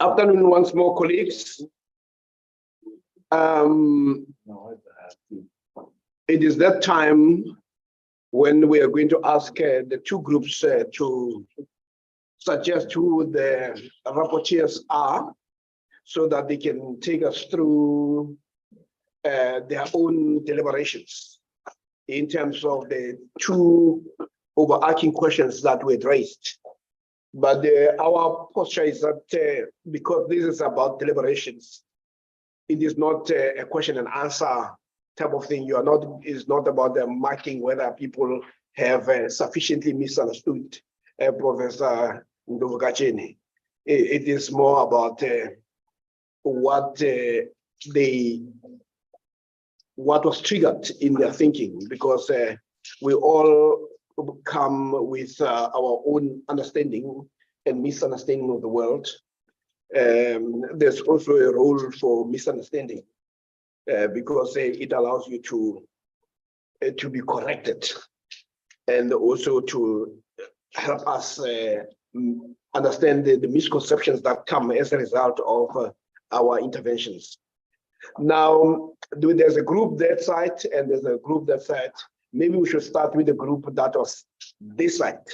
B: Afternoon once more, colleagues. It is that time when we are going to ask the two groups to suggest who the rapporteurs are so that they can take us through their own deliberations in terms of the two overarching questions that were raised. But our posture is that because this is about deliberations, it is not a question and answer type of thing. It's not about the marking whether people have sufficiently misunderstood Professor Ndovukacheni. It is more about what was triggered in their thinking, because we all come with our own understanding and misunderstanding of the world. There's also a role for misunderstanding because it allows you to be corrected and also to help us understand the misconceptions that come as a result of our interventions. Now, there's a group that side and there's a group that side. Maybe we should start with the group that was this side.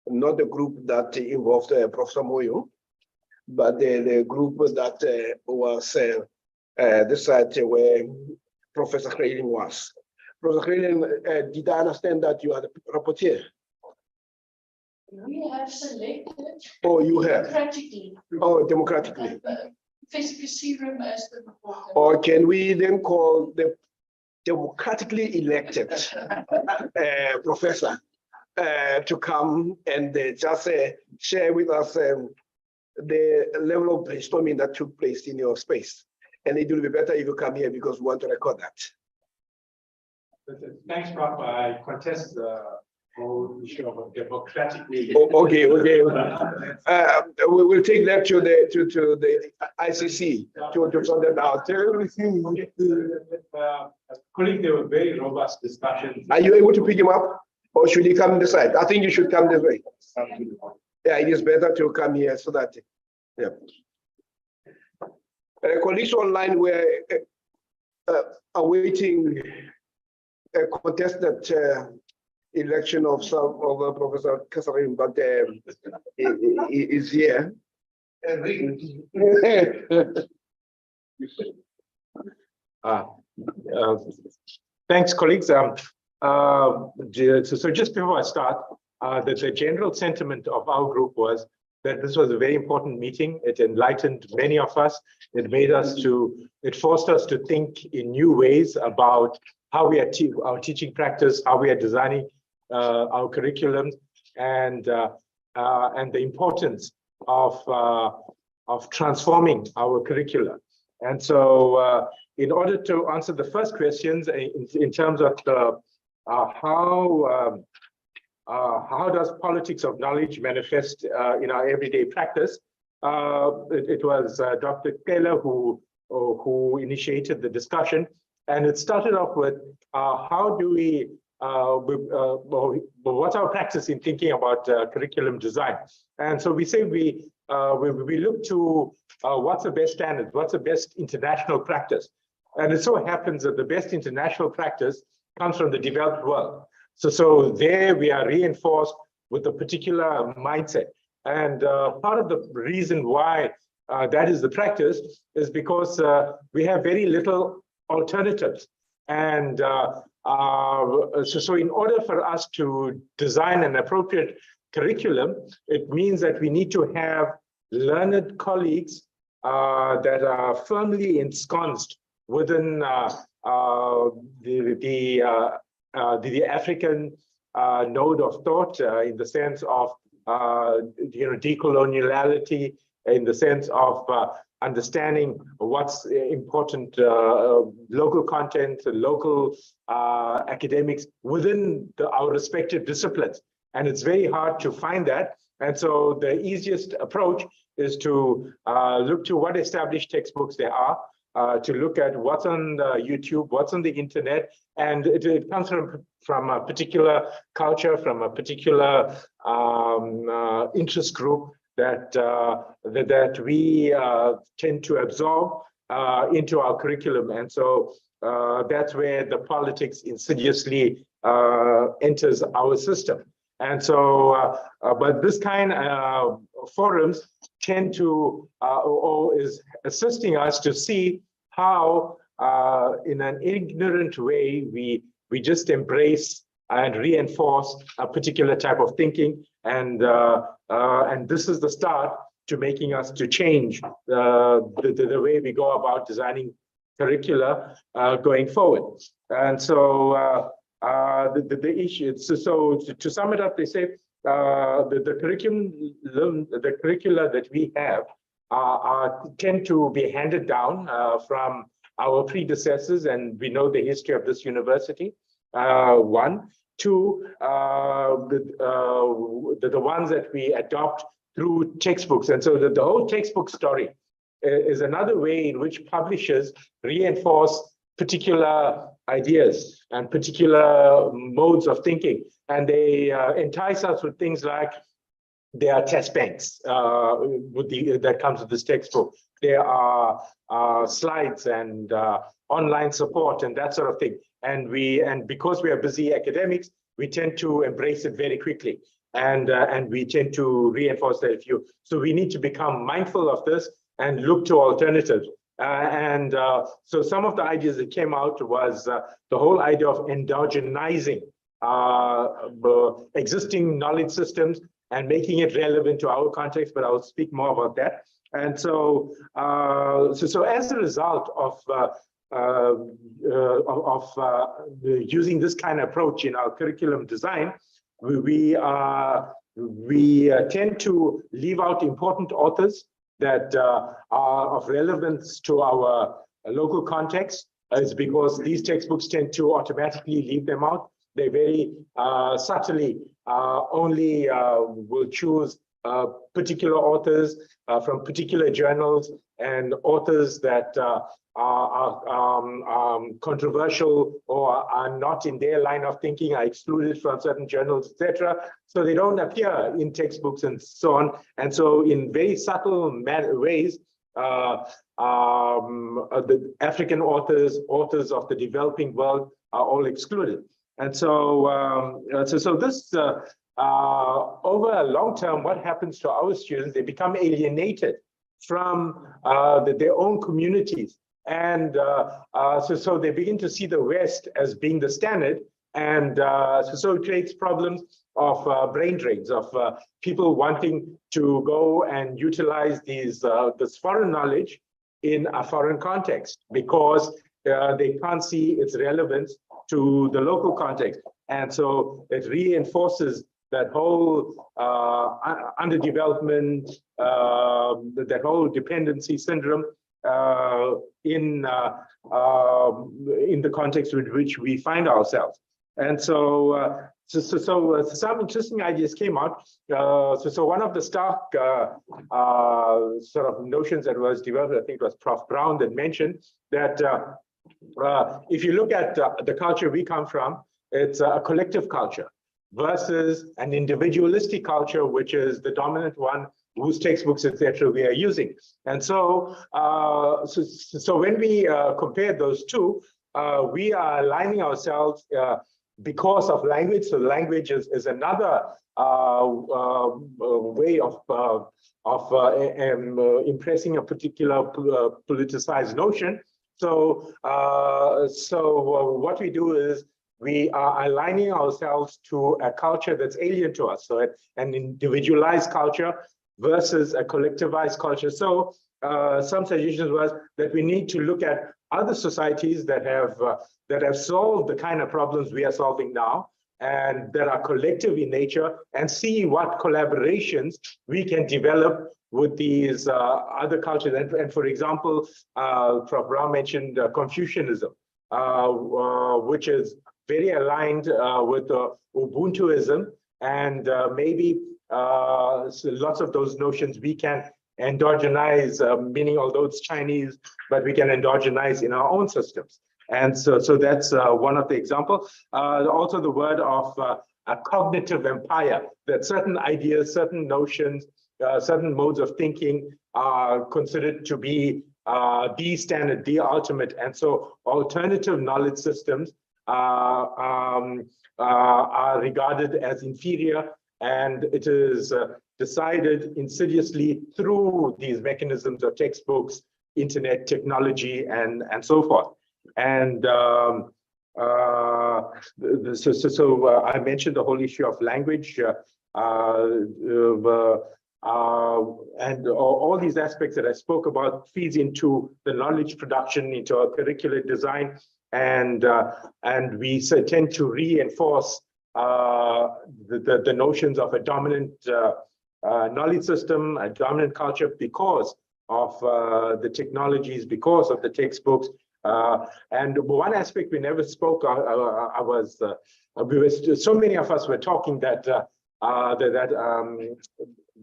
B: not the group that involved Professor Moyo, but the group that was the site where Professor Kreilin was. Professor Kreilin, did I understand that you are the rapporteur?
K: We have selected.
B: Oh, you have?
K: Democratically.
B: Oh, democratically.
K: Physically serum as the reporter.
B: Or can we then call the democratically elected professor to come and just share with us the level of brainstorming that took place in your space? And it will be better if you come here because we want to record that.
L: Thanks, Prof. I contest the whole issue of democratically.
B: Okay. We will take that to the ICC to sort that out.
L: Colleague, there were very robust discussions.
B: Are you able to pick him up, or should he come this side? I think you should come this way. Yeah, it is better to come here so that. Yeah. Colleagues online were awaiting a contested election of some of Professor Kasarin, but he is here.
L: Thanks, colleagues. So just before I start, the general sentiment of our group was that this was a very important meeting. It enlightened many of us. It forced us to think in new ways about how we are our teaching practice, how we are designing our curriculum, and the importance of transforming our curricula. And so, in order to answer the first questions in terms of how does politics of knowledge manifest in our everyday practice, it was Dr. Taylor who initiated the discussion, and it started off with how do we what's our practice in thinking about curriculum design? And so we say we look to what's the best standard, what's the best international practice. And it so happens that the best international practice comes from the developed world. So there we are reinforced with a particular mindset. And part of the reason why that is the practice is because we have very little alternatives. And so in order for us to design an appropriate curriculum, it means that we need to have learned colleagues that are firmly ensconced within the African node of thought, in the sense of decoloniality, in the sense of understanding what's important local content, local academics within our respective disciplines. And it's very hard to find that. And so the easiest approach is to look to what established textbooks there are, to look at what's on YouTube, what's on the internet, and it comes from a particular culture, from a particular interest group that we tend to absorb into our curriculum. And so that's where the politics insidiously enters our system. And so, but this kind of forums tend to, or is assisting us to see how, in an ignorant way, we just embrace and reinforce a particular type of thinking, and this is the start to making us to change the way we go about designing curricula going forward. And so the issue. So to sum it up, they say the curricula that we have tend to be handed down from our predecessors, and we know the history of this university. One, two, the ones that we adopt through textbooks, and so the whole textbook story is another way in which publishers reinforce particular ideas and particular modes of thinking, and they entice us with things like there are test banks that comes with this textbook. There are slides and online support and that sort of thing. And because we are busy academics, we tend to embrace it very quickly. and we tend to reinforce that view. So we need to become mindful of this and look to alternatives. So some of the ideas that came out was the whole idea of endogenizing existing knowledge systems and making it relevant to our context, but I'll speak more about that. And so, so as a result of using this kind of approach in our curriculum design, we tend to leave out important authors that are of relevance to our local context. Is because these textbooks tend to automatically leave them out. They very subtly only will choose particular authors from particular journals, and authors that are controversial or are not in their line of thinking are excluded from certain journals, etc. So they don't appear in textbooks and so on. And so in very subtle ways, the African authors of the developing world are all excluded. And so, so this, over a long term, what happens to our students? They become alienated from their own communities. And so they begin to see the West as being the standard. And so it creates problems of brain drains, of people wanting to go and utilize this foreign knowledge in a foreign context because they can't see its relevance to the local context. And so it reinforces that whole underdevelopment, that whole dependency syndrome in the context with which we find ourselves. And so, some interesting ideas came out. So one of the stark sort of notions that was developed, I think it was Prof. Brown that mentioned that if you look at the culture we come from, it's a collective culture versus an individualistic culture, which is the dominant one, whose textbooks, etc., we are using. And so, so when we compare those two, we are aligning ourselves because of language. So language is another way of impressing a particular politicized notion. So, what we do is we are aligning ourselves to a culture that's alien to us. So an individualized culture versus a collectivized culture. So some suggestions was that we need to look at other societies that have solved the kind of problems we are solving now and that are collective in nature, and see what collaborations we can develop with these other cultures. And for example, Prof. Brown mentioned Confucianism, which is very aligned with Ubuntuism, and maybe so lots of those notions we can endogenize, meaning although it's Chinese, but we can endogenize in our own systems. And so that's one of the examples. Also the word of a cognitive empire, that certain ideas, certain notions, certain modes of thinking are considered to be the standard, the ultimate. And so alternative knowledge systems are regarded as inferior, and it is decided insidiously through these mechanisms of textbooks, internet technology, and so forth. And so I mentioned the whole issue of language, and all these aspects that I spoke about feeds into the knowledge production, into our curricular design, and we tend to reinforce the notions of a dominant knowledge system, a dominant culture, because of the technologies, because of the textbooks. And one aspect we never spoke, so many of us were talking that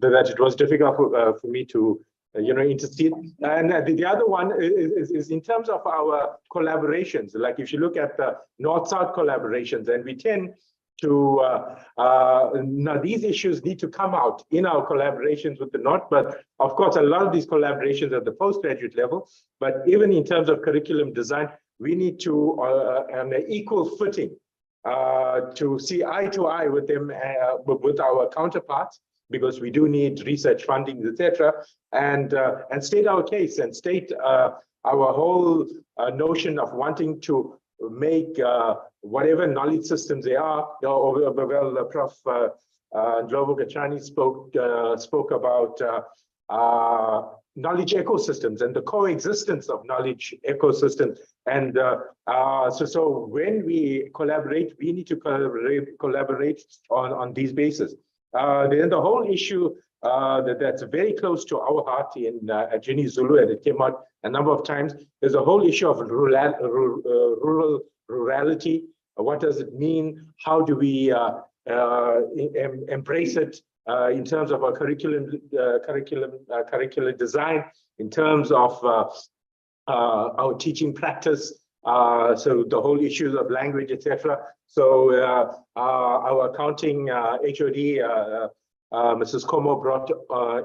L: it was difficult for me to intercede. And the other one is in terms of our collaborations. Like if you look at the North-South collaborations, and we tend to, now these issues need to come out in our collaborations with the North, but of course, a lot of these collaborations at the postgraduate level, but even in terms of curriculum design, we need to, on an equal footing, to see eye to eye with them, with our counterparts, because we do need research funding, etc., and state our case and state our whole notion of wanting to make whatever knowledge systems they are. Well, Prof. Ndlovu Gachani spoke about knowledge ecosystems and the coexistence of knowledge ecosystems. And so when we collaborate, we need to collaborate on these bases. Then the whole issue that's very close to our heart in at Uni Zulu, and it came out a number of times, is the whole issue of rurality. What does it mean? How do we embrace it in terms of our curriculum design, in terms of our teaching practice, so the whole issues of language, etc. So our accounting HOD, Mrs. Como, brought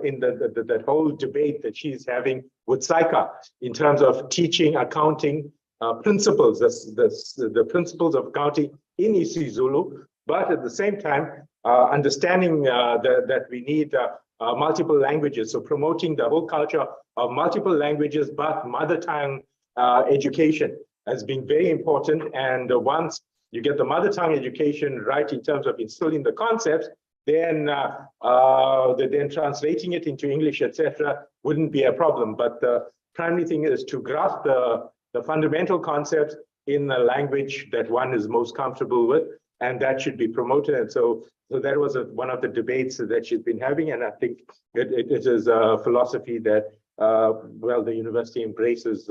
L: in that whole debate that she's having with SAICA in terms of teaching accounting principles, the principles of accounting in isiZulu, but at the same time understanding that we need multiple languages. So promoting the whole culture of multiple languages, but mother tongue education has been very important. And once you get the mother tongue education right in terms of instilling the concepts, then translating it into English, etc., wouldn't be a problem. But the primary thing is to grasp the fundamental concepts in the language that one is most comfortable with, and that should be promoted. And so that was one of the debates that she's been having, and I think it is a philosophy that well, the university embraces,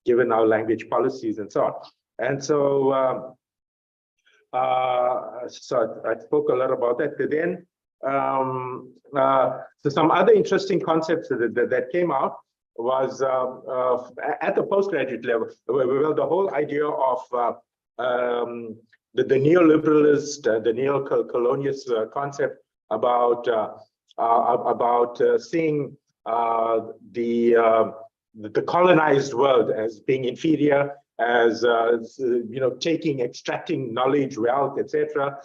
L: given our language policies and so on. And so so I spoke a lot about that. But then so some other interesting concepts that came out was at the postgraduate level. Well, the whole idea of the neoliberalist, the neo-colonialist concept about seeing the colonized world as being inferior, as you know, extracting knowledge, wealth, etc.,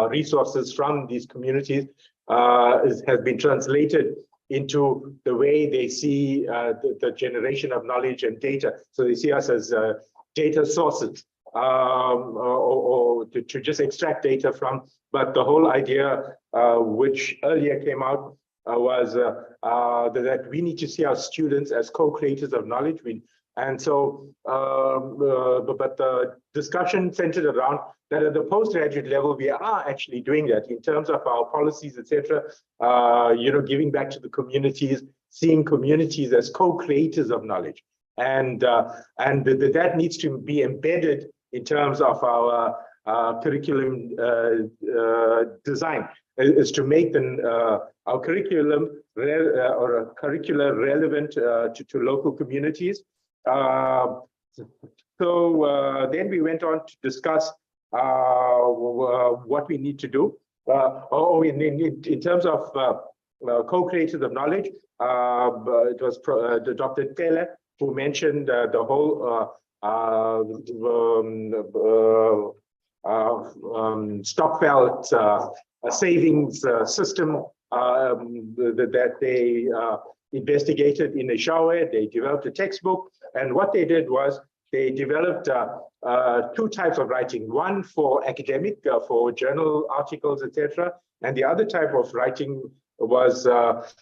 L: resources from these communities, has been translated into the way they see the generation of knowledge and data. So they see us as data sources, or to just extract data from. But the whole idea, which earlier came out, was that we need to see our students as co-creators of knowledge. But the discussion centered around that at the postgraduate level, we are actually doing that in terms of our policies, etc. You know, giving back to the communities, seeing communities as co-creators of knowledge, and that needs to be embedded in terms of our curriculum design, is to make our curriculum or curricula relevant to local communities. Then we went on to discuss what we need to do. In terms of co-creators of knowledge, it was Dr. Tele who mentioned the whole Stockfeld savings system that they investigated in Eshowe. They developed a textbook, and what they did was they developed two types of writing: one for academic, for journal articles, etc., and the other type of writing was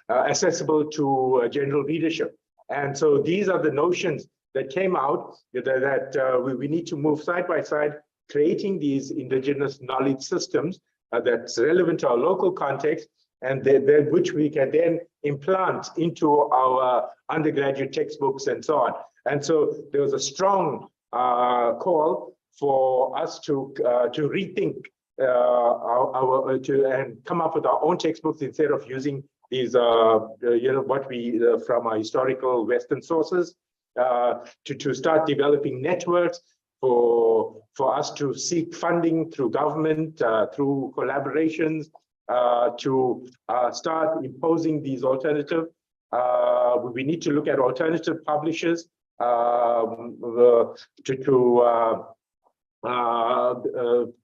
L: accessible to general readership. And so these are the notions that came out, that we need to move side by side, creating these indigenous knowledge systems that's relevant to our local context, and which we can then implant into our undergraduate textbooks and so on. And so there was a strong call for us to rethink and come up with our own textbooks instead of using these, you know, what we from our historical Western sources, to start developing networks for us to seek funding through government, through collaborations, to start imposing these alternative. We need to look at alternative publishers to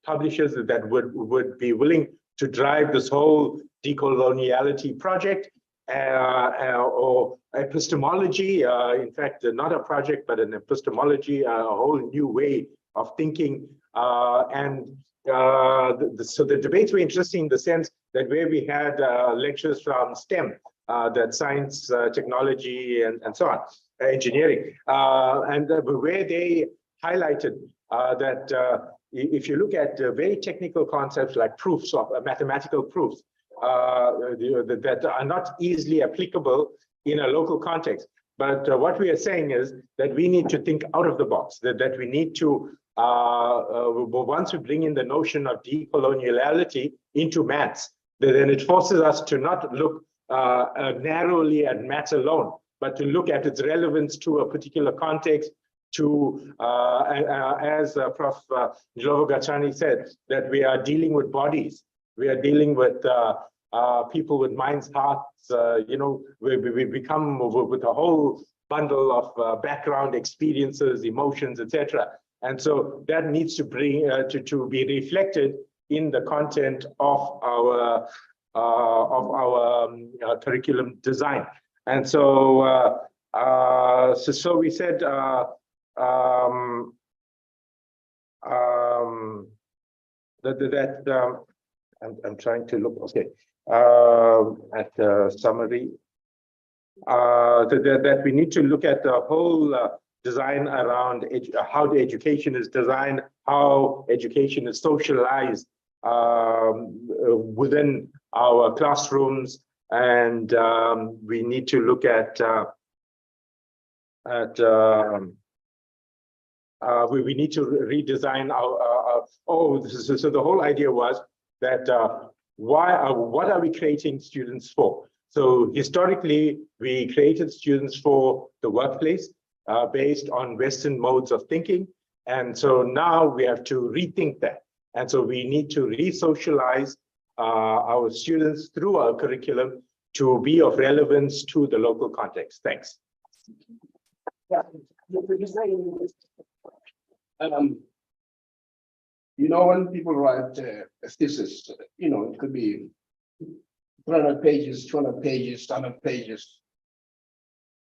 L: publishers that would be willing to drive this whole decoloniality project or epistemology. In fact, not a project, but an epistemology, a whole new way of thinking. So the debates were interesting in the sense that where we had lectures from STEM, that science, technology, and so on, engineering, and where they highlighted that if you look at very technical concepts like proofs of mathematical proofs that are not easily applicable in a local context. But what we are saying is that we need to think out of the box, that we need to, once we bring in the notion of decoloniality into maths, then it forces us to not look narrowly at maths alone, but to look at its relevance to a particular context, to, as Prof. Ndlovu Gachani said, that we are dealing with bodies, we are dealing with people with minds, hearts, we become with a whole bundle of background experiences, emotions, etc. And so that needs to bring to be reflected in the content of our curriculum design. And so so we said I'm trying to look, okay, at the summary, that we need to look at the whole design around how the education is designed, how education is socialized within our classrooms, and we need to look at we need to redesign our so the whole idea was that what are we creating students for? So historically, we created students for the workplace based on Western modes of thinking. And so now we have to rethink that. And so we need to re-socialize our students through our curriculum to be of relevance to the local context. Thanks.
B: Yeah. When people write a thesis, it could be 300 pages, 200 pages, 100 pages.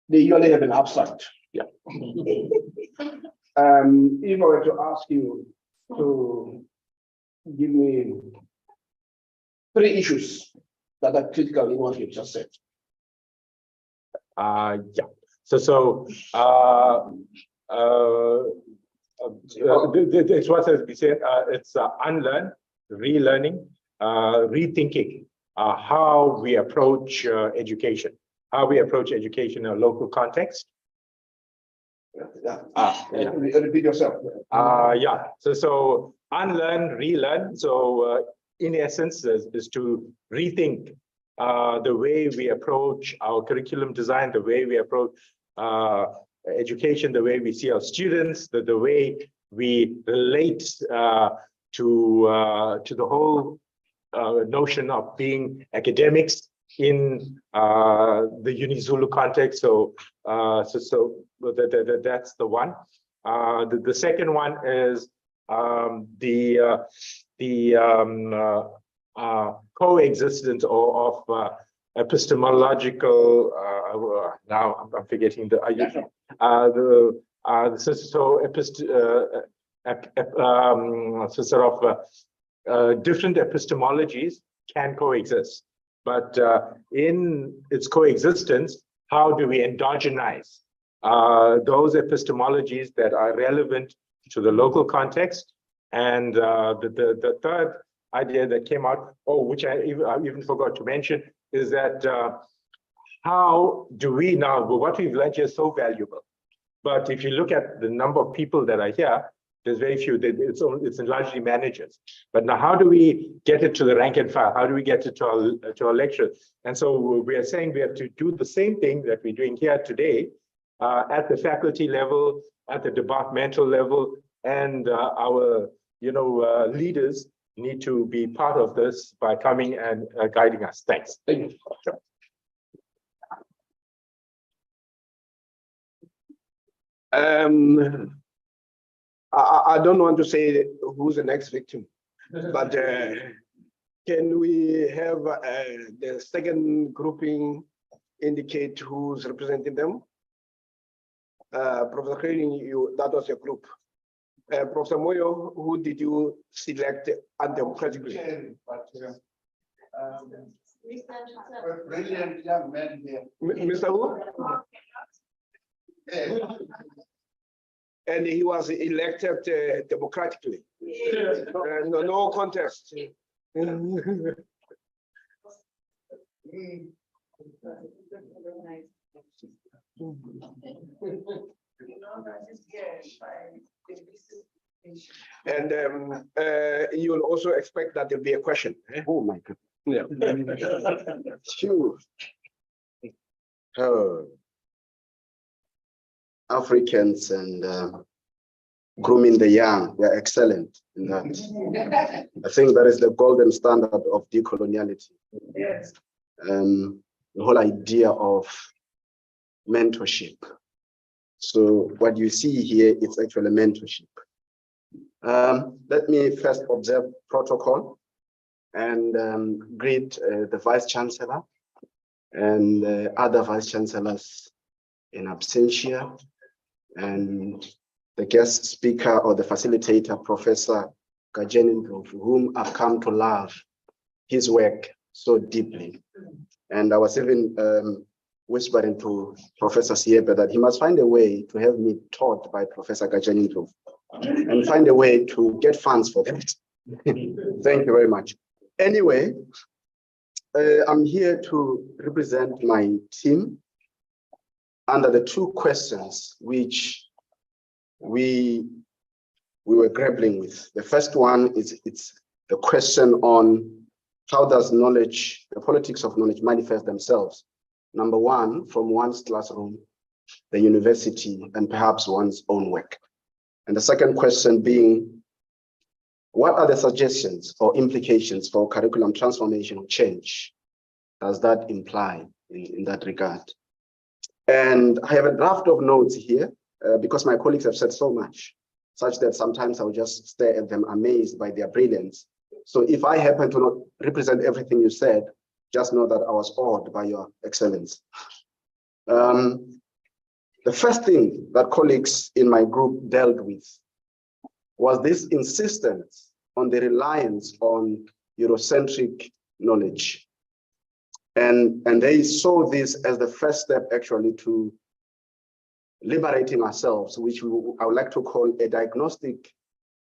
B: They usually have an abstract. Yeah. If I were to ask you to give me 3 issues that are critical in what you just said.
L: Yeah. It's what has been said. It's unlearn, relearning, rethinking how we approach education, in a local context.
B: Repeat yourself.
L: Yeah. So unlearn, relearn. So in essence, is to rethink the way we approach our curriculum design, the way we approach education, the way we see our students, the way we relate to the whole notion of being academics in the UniZulu context. So that's the one. The second one is the coexistence of epistemological. Now I'm forgetting the different epistemologies can coexist, but in its coexistence, how do we endogenize those epistemologies that are relevant to the local context? And the third idea that came out, which I even forgot to mention, is that how do we now, what we've learned here is so valuable, but if you look at the number of people that are here, there's very few. It's largely managers. But now, how do we get it to the rank and file? How do we get it to our lecture? And so we are saying we have to do the same thing that we're doing here today at the faculty level, at the departmental level, and our leaders need to be part of this by coming and guiding us. Thanks.
B: Thank you. I don't want to say who's the next victim, but can we have the second grouping indicate who's representing them? Professor Crane, that was your group. Professor Moyo, who did you select undemocratically?
E: Brilliant young man here.
B: Mr. Who? And he was elected democratically. No contest. And you will also expect that there'll be a question. Oh my God. Yeah. Sure.
M: Africans and grooming the young, they're excellent in that. I think that is the golden standard of decoloniality.
A: Yes.
M: The whole idea of mentorship. So what you see here is actually mentorship. Let me first observe protocol and greet the Vice Chancellor and other Vice Chancellors in absentia, and the guest speaker or the facilitator, Professor Gajeni, whom I've come to love his work so deeply. And I was even whispering to Professor Siebe that he must find a way to have me taught by Professor Gajeni and find a way to get funds for that. Thank you very much. Anyway, I'm here to represent my team under the two questions which we were grappling with. The first one is it's the question on how does knowledge, the politics of knowledge, manifest themselves? Number one, from one's classroom, the university, and perhaps one's own work. And the second question being, what are the suggestions or implications for curriculum transformation or change? Does that imply in that regard? And I have a draft of notes here because my colleagues have said so much, such that sometimes I'll just stare at them amazed by their brilliance. So if I happen to not represent everything you said, just know that I was awed by your excellence. The first thing that colleagues in my group dealt with was this insistence on the reliance on Eurocentric knowledge. And they saw this as the first step actually to liberating ourselves, which I would like to call a diagnostic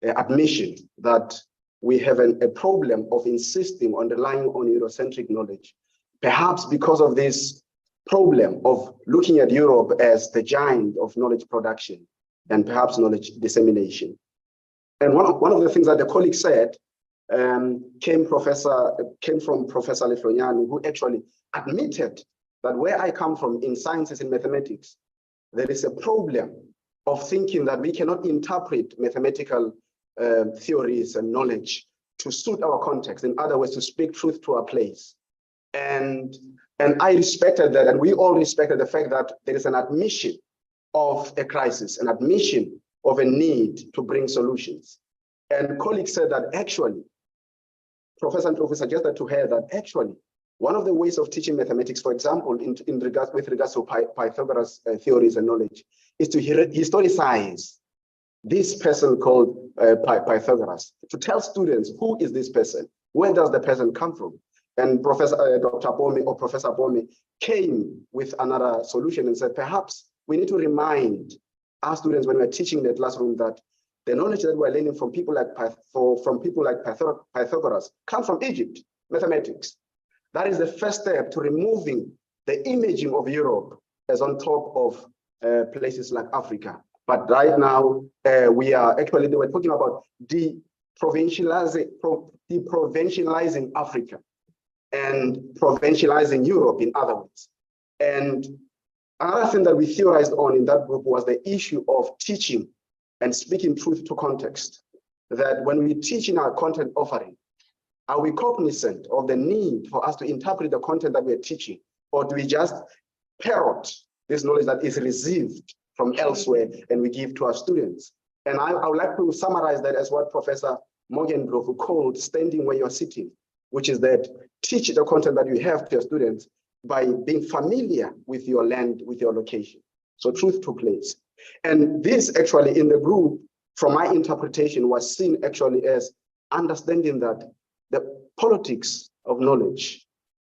M: admission that we have a problem of insisting on relying on Eurocentric knowledge, perhaps because of this problem of looking at Europe as the giant of knowledge production and perhaps knowledge dissemination. And one of the things that the colleague said came from Professor Lefroniani, who actually admitted that where I come from in sciences and mathematics, there is a problem of thinking that we cannot interpret mathematical theories and knowledge to suit our context. In other words, to speak truth to our place. And I respected that, and we all respected the fact that there is an admission of a crisis, an admission of a need to bring solutions. And colleagues said that actually, Professor Ndlovu suggested to her that actually, one of the ways of teaching mathematics, for example, with regards to Pythagoras theories and knowledge, is to historicize this person called Pythagoras, to tell students who is this person, where does the person come from? And Dr. Bomi or Professor Bomi came with another solution and said, perhaps we need to remind our students when we're teaching in the classroom that the knowledge that we're learning from people like Pythagoras come from Egypt, mathematics. That is the first step to removing the imaging of Europe as on top of places like Africa. But right now, we are actually, they were talking about deprovincializing Africa and provincializing Europe, in other words. And another thing that we theorized on in that group was the issue of teaching and speaking truth to context. That when we teach in our content offering, are we cognizant of the need for us to interpret the content that we're teaching, or do we just parrot this knowledge that is received from elsewhere and we give to our students? And I would like to summarize that as what Professor Morgan Grove called standing where you're sitting, which is that teach the content that you have to your students by being familiar with your land, with your location. So truth took place. And this actually in the group, from my interpretation, was seen actually as understanding that the politics of knowledge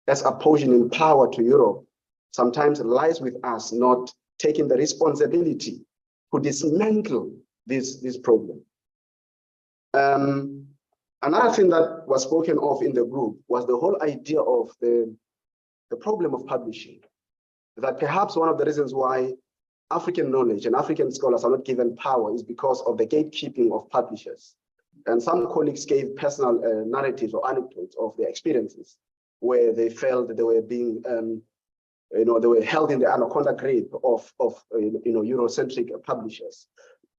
M: as opposing power to Europe sometimes lies with us not taking the responsibility to dismantle this problem. Another thing that was spoken of in the group was the whole idea of the problem of publishing. That perhaps one of the reasons why African knowledge and African scholars are not given power is because of the gatekeeping of publishers. And some colleagues gave personal narratives or anecdotes of their experiences where they felt that they were being, they were held in the anaconda grip of Eurocentric publishers.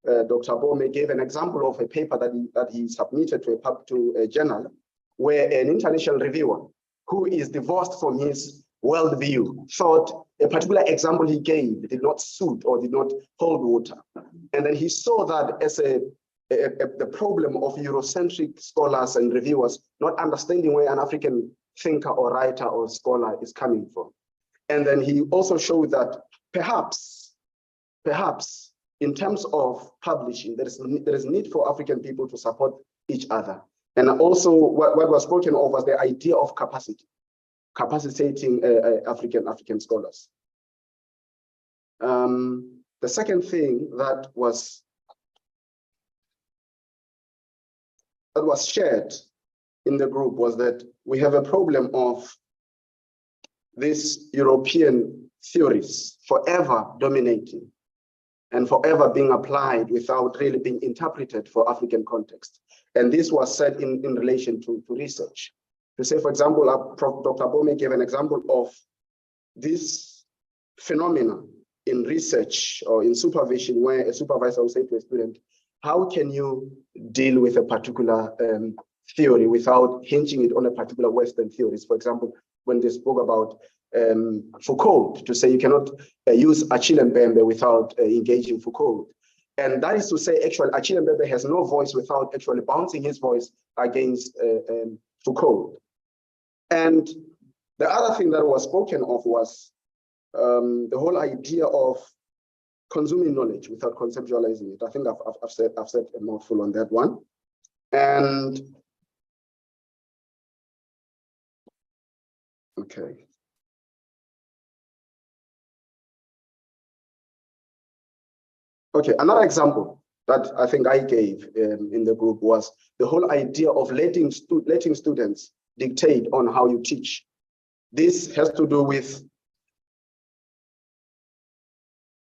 M: Dr. Bome gave an example of a paper that he submitted to a journal where an international reviewer who is divorced from his worldview thought a particular example he gave did not suit or did not hold water. And then he saw that as the problem of Eurocentric scholars and reviewers not understanding where an African thinker or writer or scholar is coming from. And then he also showed that perhaps in terms of publishing, there is need for African people to support each other. And also what was spoken of was the idea of capacitating African scholars. The second thing that was shared in the group was that we have a problem of these European theories forever dominating and forever being applied without really being interpreted for African context. And this was said in relation to research. To say, for example, Dr. Bome gave an example of this phenomena in research or in supervision, where a supervisor will say to a student, how can you deal with a particular theory without hinging it on a particular Western theories? For example, when they spoke about Foucault, to say you cannot use Achille Mbembe without engaging Foucault. And that is to say, actually, Achille Mbembe has no voice without actually bouncing his voice against Foucault. And the other thing that was spoken of was the whole idea of consuming knowledge without conceptualizing it. I think I've said a mouthful on that one. And okay. Okay, another example that I think I gave in the group was the whole idea of letting students dictate on how you teach. This has to do with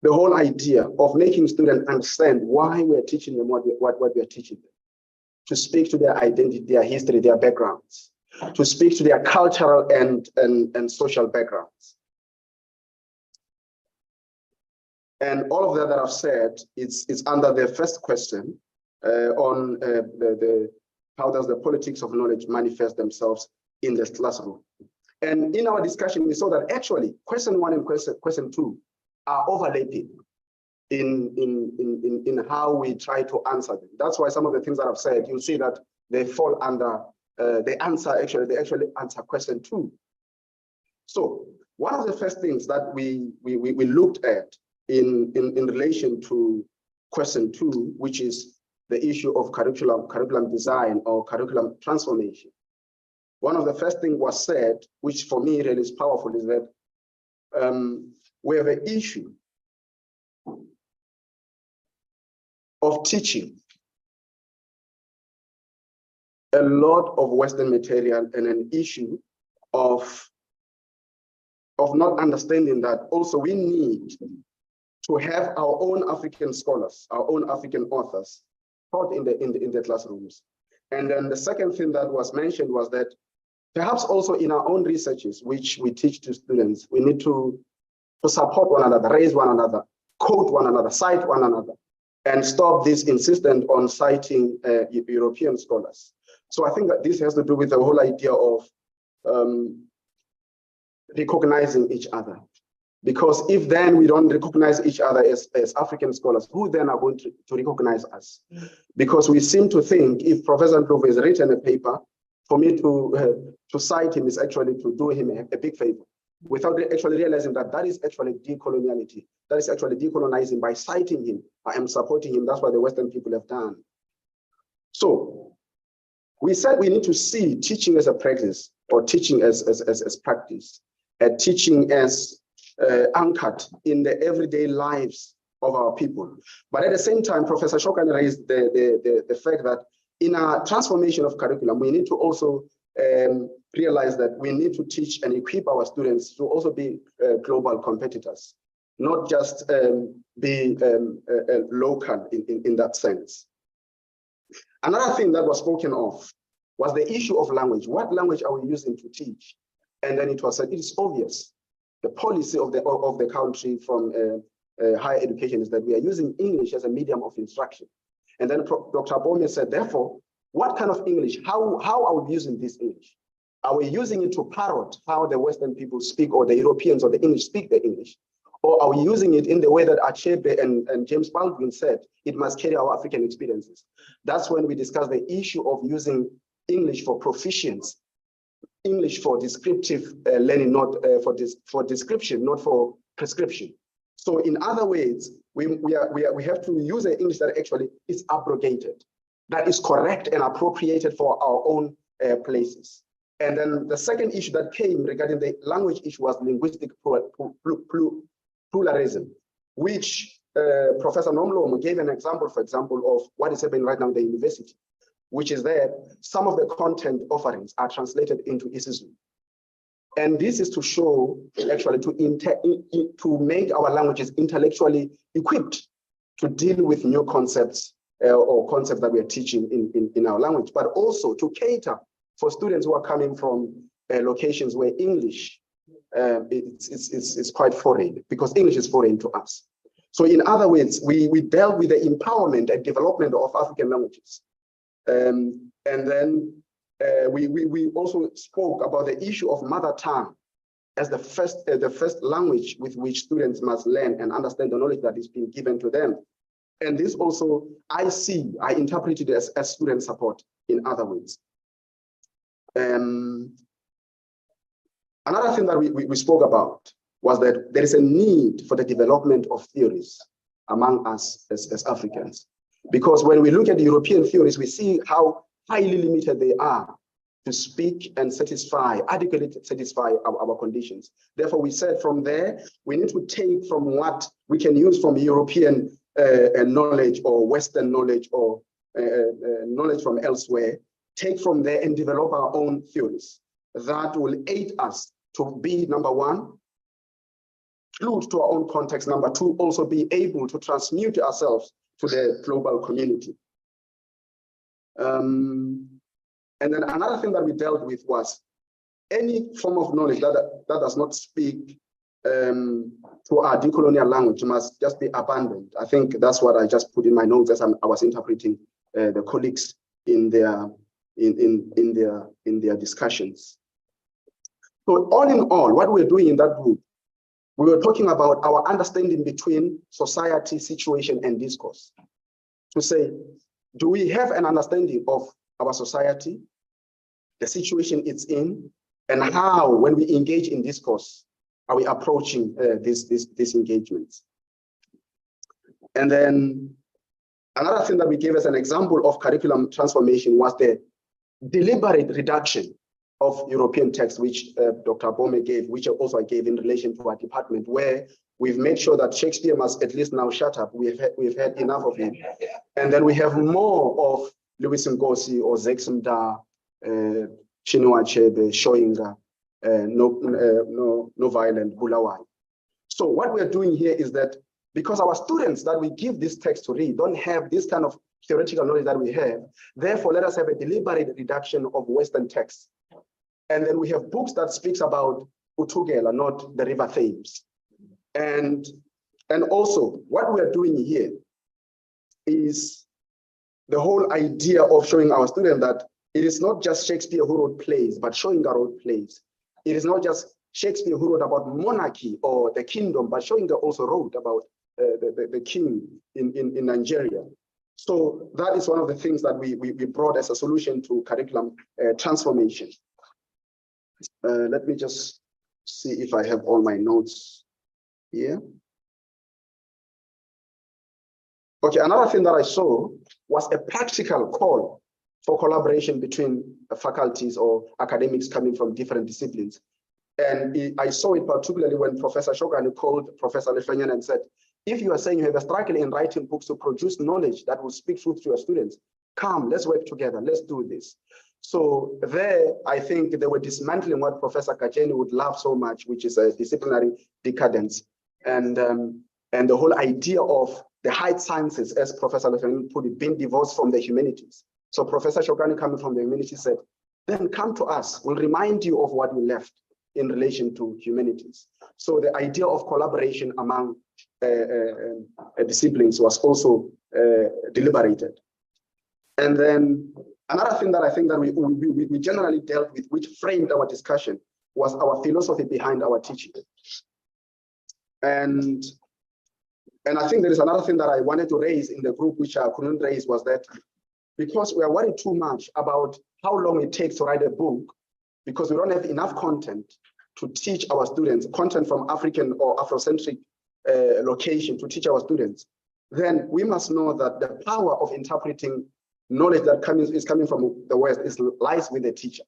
M: the whole idea of making students understand why we're teaching them what we are teaching them, to speak to their identity, their history, their backgrounds, to speak to their cultural and social backgrounds. And all of that I've said, it's under the first question on how does the politics of knowledge manifest themselves in the classroom. And in our discussion, we saw that actually question 1 and question 2 are overlapping in how we try to answer them. That's why some of the things that I've said, you'll see that they fall under they actually answer question 2. So one of the first things that we looked at in relation to question 2, which is the issue of curriculum design or curriculum transformation. One of the first things was said, which for me really is powerful, is that we have an issue of teaching a lot of Western material and an issue of not understanding that also we need to have our own African scholars, our own African authors taught in the classrooms. And then the second thing that was mentioned was that perhaps also in our own researches, which we teach to students, we need to support one another, raise one another, quote one another, cite one another, and stop this insistence on citing European scholars. So I think that this has to do with the whole idea of recognizing each other. Because if then we don't recognize each other as African scholars, who then are going to recognize us? Because we seem to think if Professor Ndlovu has written a paper, for me to cite him is actually to do him a big favor, without actually realizing that that is actually decoloniality. That is actually decolonizing. By citing him, I am supporting him. That's what the Western people have done. So we said we need to see teaching as a practice, or teaching as practice, teaching as anchored in the everyday lives of our people. But at the same time, Professor Shokan raised the fact that in our transformation of curriculum, we need to also realize that we need to teach and equip our students to also be global competitors, not just be local in that sense. Another thing that was spoken of was the issue of language. What language are we using to teach? And then it was said, it is obvious. The policy of the country from higher education is that we are using English as a medium of instruction. And then Dr. Bome said, therefore, what kind of English? How are we using this English? Are we using it to parrot how the Western people speak, or the Europeans or the English speak the English? Or are we using it in the way that Achebe and James Baldwin said, it must carry our African experiences? That's when we discuss the issue of using English for proficiency, English for descriptive learning, not for description, not for prescription. So in other ways, we have to use an English that actually is abrogated, that is correct and appropriated for our own places. And then the second issue that came regarding the language issue was linguistic pluralism, which Professor Nomlomo gave an example, for example, of what is happening right now in the university, which is that some of the content offerings are translated into isiZulu. And this is to show, actually, to make our languages intellectually equipped to deal with new concepts or concepts that we are teaching in our language, but also to cater for students who are coming from locations where English it's quite foreign, because English is foreign to us. So in other words, we dealt with the empowerment and development of African languages. And then we also spoke about the issue of mother tongue as the first language with which students must learn and understand the knowledge that is being given to them. And this also, I interpret it as student support, in other words. Another thing that we spoke about was that there is a need for the development of theories among us as Africans. Because when we look at the European theories, we see how highly limited they are to speak and adequately satisfy our conditions. Therefore, we said from there, we need to take from what we can use from European knowledge or Western knowledge or knowledge from elsewhere, take from there and develop our own theories that will aid us to be, number one, fluid to our own context, number two, also be able to transmute ourselves to the global community. And then another thing that we dealt with was any form of knowledge that does not speak to our decolonial language must just be abandoned. I think that's what I just put in my notes as I was interpreting the colleagues in their discussions. So all in all, what we're doing in that group, we were talking about our understanding between society, situation, and discourse. To say, do we have an understanding of our society, the situation it's in, and how, when we engage in discourse, are we approaching these engagements? And then another thing that we gave as an example of curriculum transformation was the deliberate reduction of European texts, which Dr. Bome gave, which also I gave in relation to our department, where we've made sure that Shakespeare must at least now shut up. We've had enough of him. And then we have more of Louis Ngozi or Zexmda, Chinua Achebe, Shoinga, No Violent, Bulawayo. So what we're doing here is that because our students that we give this text to read don't have this kind of theoretical knowledge that we have, therefore let us have a deliberate reduction of Western texts. And then we have books that speaks about Utugela, not the River Thames. And also what we're doing here is the whole idea of showing our students that it is not just Shakespeare who wrote plays, but Shoinga wrote plays. It is not just Shakespeare, who wrote about monarchy or the kingdom, but Shoinger also wrote about the king in Nigeria. So that is one of the things that we brought as a solution to curriculum transformation. Let me just see if I have all my notes here. Okay, another thing that I saw was a practical call for collaboration between faculties or academics coming from different disciplines. And I saw it particularly when Professor Shogani called Professor Lefenyan and said, if you are saying you have a struggle in writing books to produce knowledge that will speak truth to your students, come, let's work together, let's do this. So there, I think they were dismantling what Professor Kajeni would love so much, which is a disciplinary decadence. And the whole idea of the high sciences, as Professor Lefenyan put it, being divorced from the humanities. So Professor Shogani coming from the humanities said, then come to us, we'll remind you of what we left in relation to humanities. So the idea of collaboration among disciplines was also deliberated. And then another thing that I think that we generally dealt with, which framed our discussion, was our philosophy behind our teaching. And I think there is another thing that I wanted to raise in the group, which I couldn't raise, was that because we are worried too much about how long it takes to write a book, because we don't have enough content to teach our students, content from African or Afrocentric location to teach our students, then we must know that the power of interpreting knowledge that is coming from the West lies with the teacher.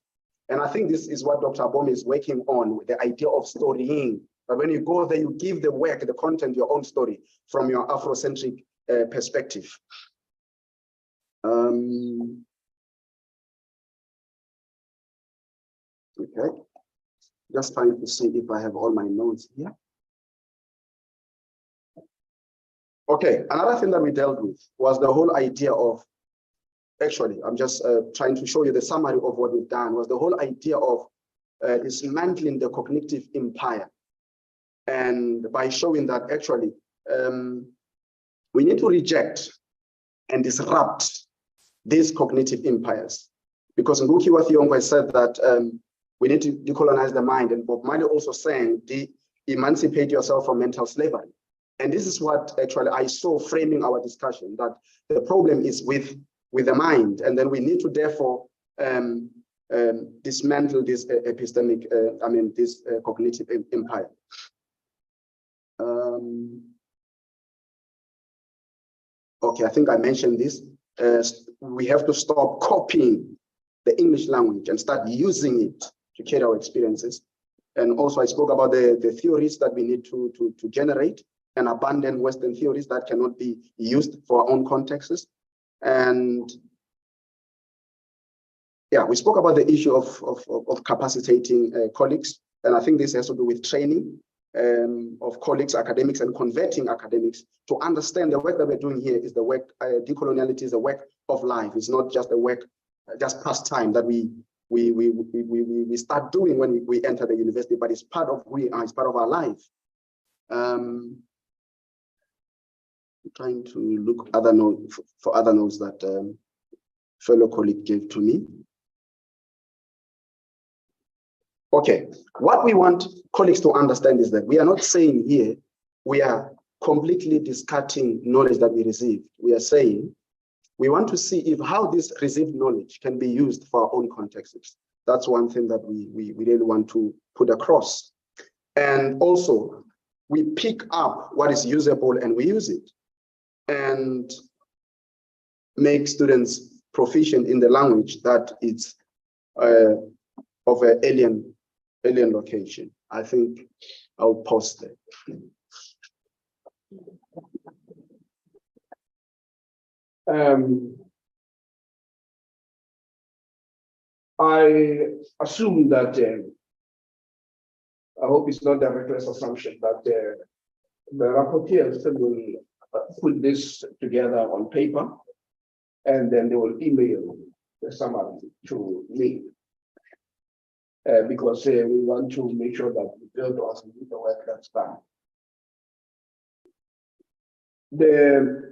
M: And I think this is what Dr. Abom is working on, with the idea of storying. But when you go there, you give the work, the content, your own story from your Afrocentric perspective. Okay, just trying to see if I have all my notes here. Okay, another thing that we dealt with was the whole idea of, actually, I'm just trying to show you the summary of what we've done, was the whole idea of dismantling the cognitive empire. And by showing that actually, we need to reject and disrupt these cognitive empires. Because Nguki wa Thiong'o said that we need to decolonize the mind, and Bob Marley also saying, emancipate yourself from mental slavery. And this is what actually I saw framing our discussion, that the problem is with the mind, and then we need to therefore dismantle this epistemic, this cognitive empire. Okay, I think I mentioned this. We have to stop copying the English language and start using it to carry our experiences. And also I spoke about the theories that we need to generate and abandon Western theories that cannot be used for our own contexts. And yeah, we spoke about the issue of capacitating colleagues. And I think this has to do with training of colleagues, academics, and converting academics to understand the work that we're doing here is the work, decoloniality is a work of life. It's not just a work, just pastime that we start doing when we enter the university, but it's part of who we are, it's part of our life. I'm trying to look for other notes that fellow colleague gave to me. Okay, what we want colleagues to understand is that we are not saying here we are completely discarding knowledge that we received. We are saying we want to see if how this received knowledge can be used for our own contexts. That's one thing that we really want to put across. And also, we pick up what is usable and we use it, and make students proficient in the language that it's of an alien location. I think I'll pause there.
D: I assume that, I hope it's not the reckless assumption that the rapporteurs will put this together on paper, and then they will email the summary to me. Because we want to make sure that we build on the work that's done. The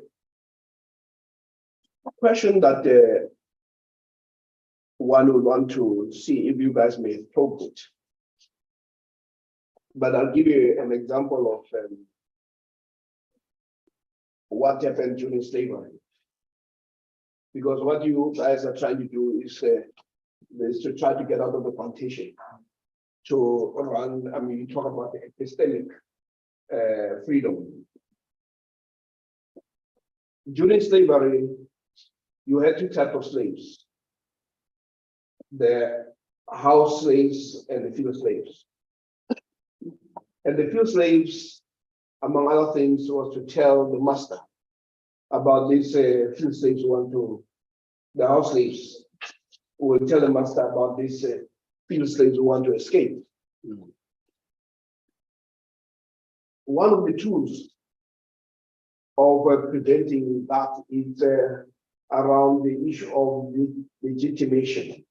D: question that one would want to see if you guys may probe it
B: But I'll give you an example of what happened during slavery. Because what you guys are trying to do is to try to get out of the plantation to run, I mean, you talk about the epistemic freedom. During slavery, you had two types of slaves: the house slaves and the field slaves. And the field slaves, among other things, was to tell the master about these field slaves who want to, the house slaves will tell the master about these field slaves who want to escape. One of the tools of preventing that is around the issue of legitimation.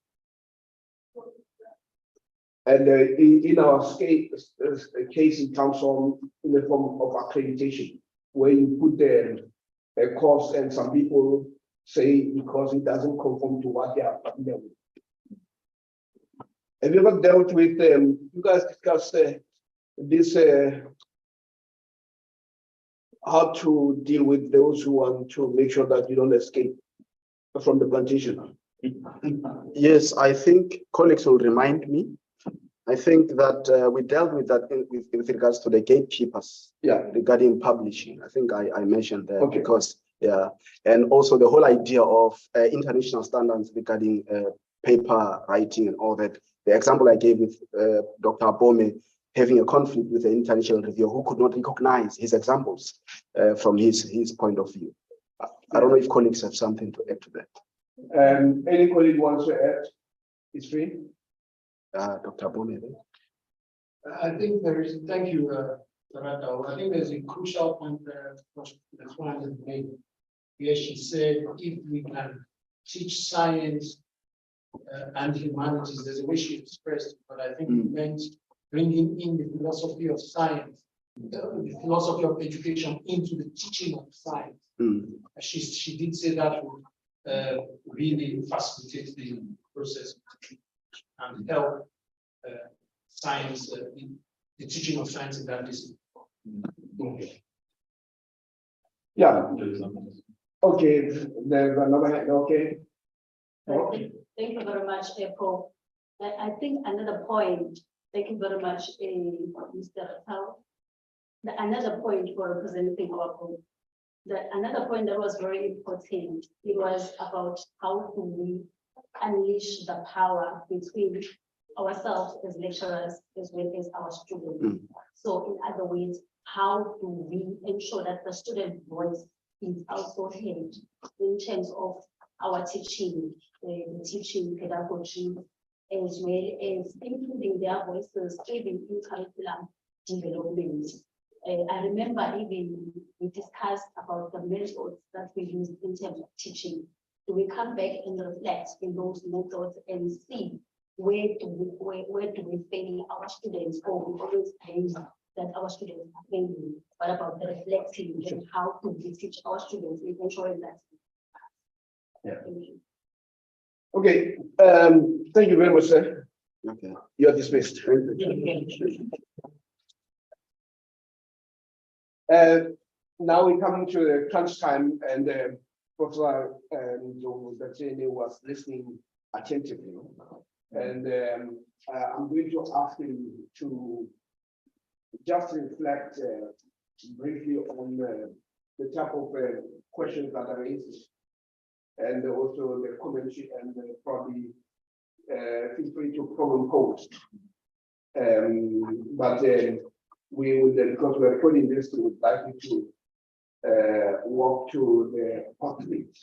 B: And in our case, it comes from in the form of accreditation, where you put a course, and some people say because it doesn't conform to what they are familiar with. Have you ever dealt with, you guys discussed this, how to deal with those who want to make sure that you don't escape from the plantation?
M: Yes, I think colleagues will remind me. I think that we dealt with that with regards to the gatekeepers.
B: Yeah.
M: Regarding publishing. I think I mentioned that.
B: Okay.
M: Because, yeah, and also the whole idea of international standards regarding paper writing and all that. The example I gave with Dr. Abome having a conflict with the international reviewer who could not recognize his examples from his point of view. I don't know if colleagues have something to add to that.
B: Any colleague wants to add? It's free.
M: Dr. Abome.
N: I think there is, thank you, Sarata. I think there's a crucial point there the client has made. Where she said, if we can teach science and humanities, there's a way she expressed it, but I think it meant bringing in the philosophy of science, the philosophy of education into the teaching of science. She did say that would really facilitate the process and help science, the teaching of science in that discipline.
B: Yeah. Okay, there's another hand, okay.
K: Thank you very much, Paul. I think another point, thank you very much, Mr. Ratal. Another point for representing our group. Another point that was very important, it was about how do we unleash the power between ourselves as lecturers as well as our students. So in other words, how do we ensure that the student voice is also heard in terms of our teaching, teaching pedagogy, as well as including their voices even in curriculum development. I remember even we discussed about the methods that we use in terms of teaching. Do we come back and reflect in those methods and see where do we fail our students, or we always claim that our students are failing? What about the reflecting and how do we teach our students in ensuring that?
B: Yeah. Okay. Thank you very much, sir.
M: Okay.
B: You're dismissed. Now we come to the crunch time, and Professor Datsene was listening attentively, and I'm going to ask him to just reflect briefly on the type of questions that are raised, and also the commentary, and probably feel free to comment post. But we would, because we're recording this, we would like you to walk to the conflict.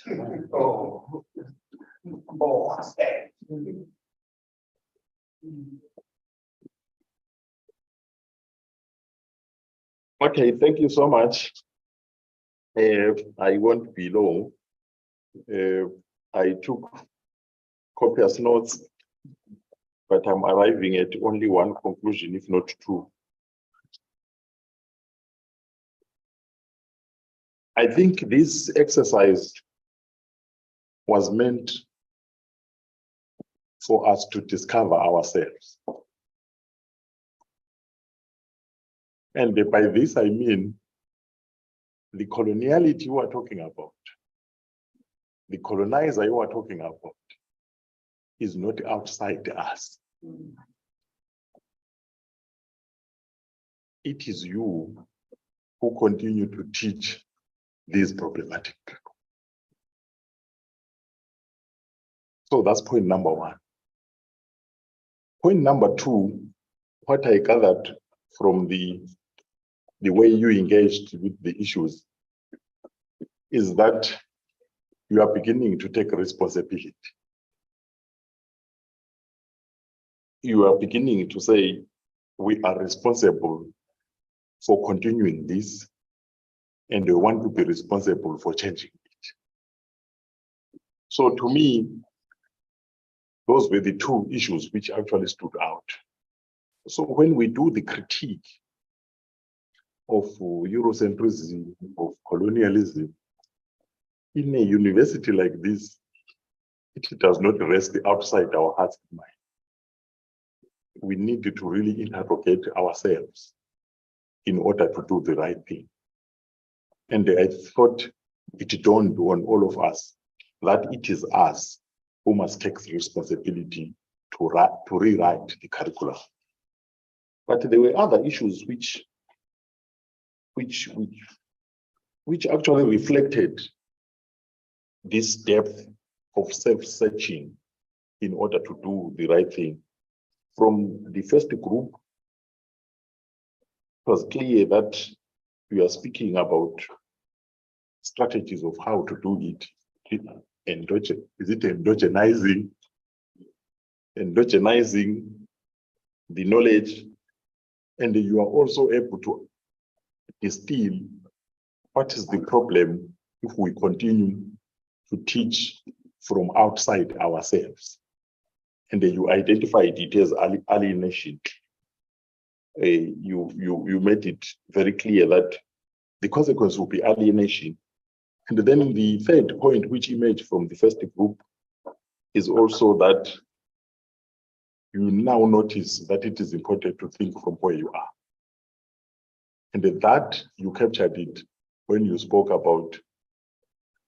C: Okay, thank you so much. I won't be long. I took copious notes, but I'm arriving at only one conclusion, if not two. I think this exercise was meant for us to discover ourselves. And by this, I mean the coloniality you are talking about, the colonizer you are talking about, is not outside us. It is you who continue to teach these problematic people. So that's point number one. Point number two, what I gathered from the way you engaged with the issues is that you are beginning to take responsibility. You are beginning to say, we are responsible for continuing this, and we want to be responsible for changing it. So to me, those were the two issues which actually stood out. So when we do the critique of Eurocentrism, of colonialism, in a university like this, it does not rest outside our hearts and minds. We need to really interrogate ourselves in order to do the right thing. And I thought it dawned on all of us that it is us who must take the responsibility to rewrite the curriculum. But there were other issues which actually reflected this depth of self-searching in order to do the right thing. From the first group, it was clear that we are speaking about strategies of how to do it. Is it endogenizing the knowledge? And you are also able to distill what is the problem if we continue to teach from outside ourselves. And then you identified it as alienation. You made it very clear that the consequence will be alienation. And then the third point, which emerged from the first group, is also that you now notice that it is important to think from where you are. And that you captured it when you spoke about